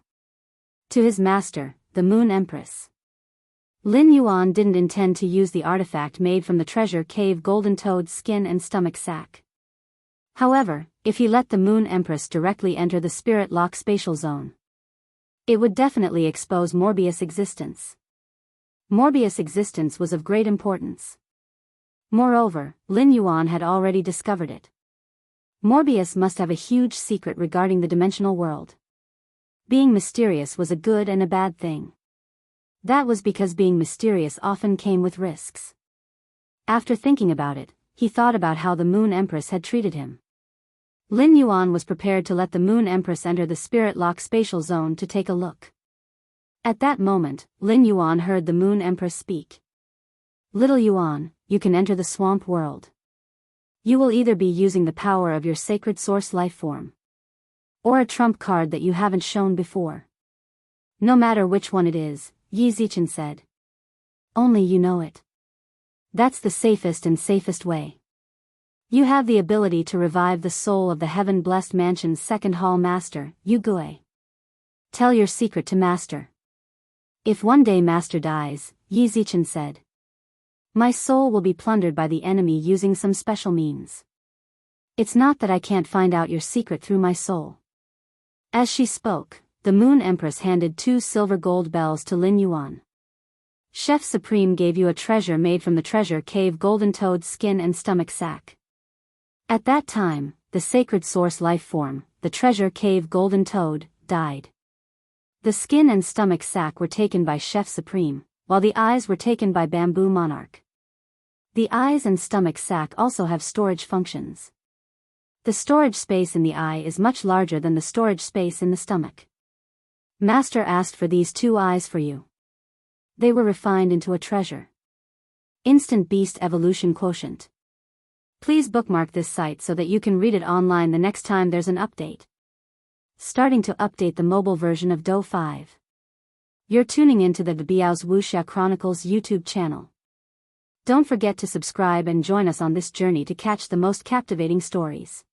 To his master, the Moon Empress. Lin Yuan didn't intend to use the artifact made from the treasure cave Golden Toad's skin and stomach sac. However, if he let the Moon Empress directly enter the Spirit Lock spatial zone, it would definitely expose Morbius' existence. Morbius' existence was of great importance. Moreover, Lin Yuan had already discovered it. Morbius must have a huge secret regarding the dimensional world. Being mysterious was a good and a bad thing. That was because being mysterious often came with risks. After thinking about it, he thought about how the Moon Empress had treated him. Lin Yuan was prepared to let the Moon Empress enter the Spirit Lock spatial zone to take a look. At that moment, Lin Yuan heard the Moon Empress speak. "Little Yuan, you can enter the swamp world. You will either be using the power of your sacred source life form, or a trump card that you haven't shown before. No matter which one it is," Yi Zichen said. "Only you know it. That's the safest and safest way. You have the ability to revive the soul of the heaven-blessed mansion's second hall master, Yu Gui. Tell your secret to Master. If one day Master dies," Yi Zichen said, "my soul will be plundered by the enemy using some special means. It's not that I can't find out your secret through my soul." As she spoke, the Moon Empress handed 2 silver gold bells to Lin Yuan. "Chef Supreme gave you a treasure made from the treasure cave golden toad skin and stomach sac." At that time, the sacred source life form, the treasure cave golden toad, died. The skin and stomach sac were taken by Chef Supreme, while the eyes were taken by Bamboo Monarch. The eyes and stomach sac also have storage functions. The storage space in the eye is much larger than the storage space in the stomach. Master asked for these 2 eyes for you. They were refined into a treasure. Instant Beast Evolution Quotient. Please bookmark this site so that you can read it online the next time there's an update. Starting to update the mobile version of Do 5. You're tuning into the Biyao's Wuxia Chronicles YouTube channel. Don't forget to subscribe and join us on this journey to catch the most captivating stories.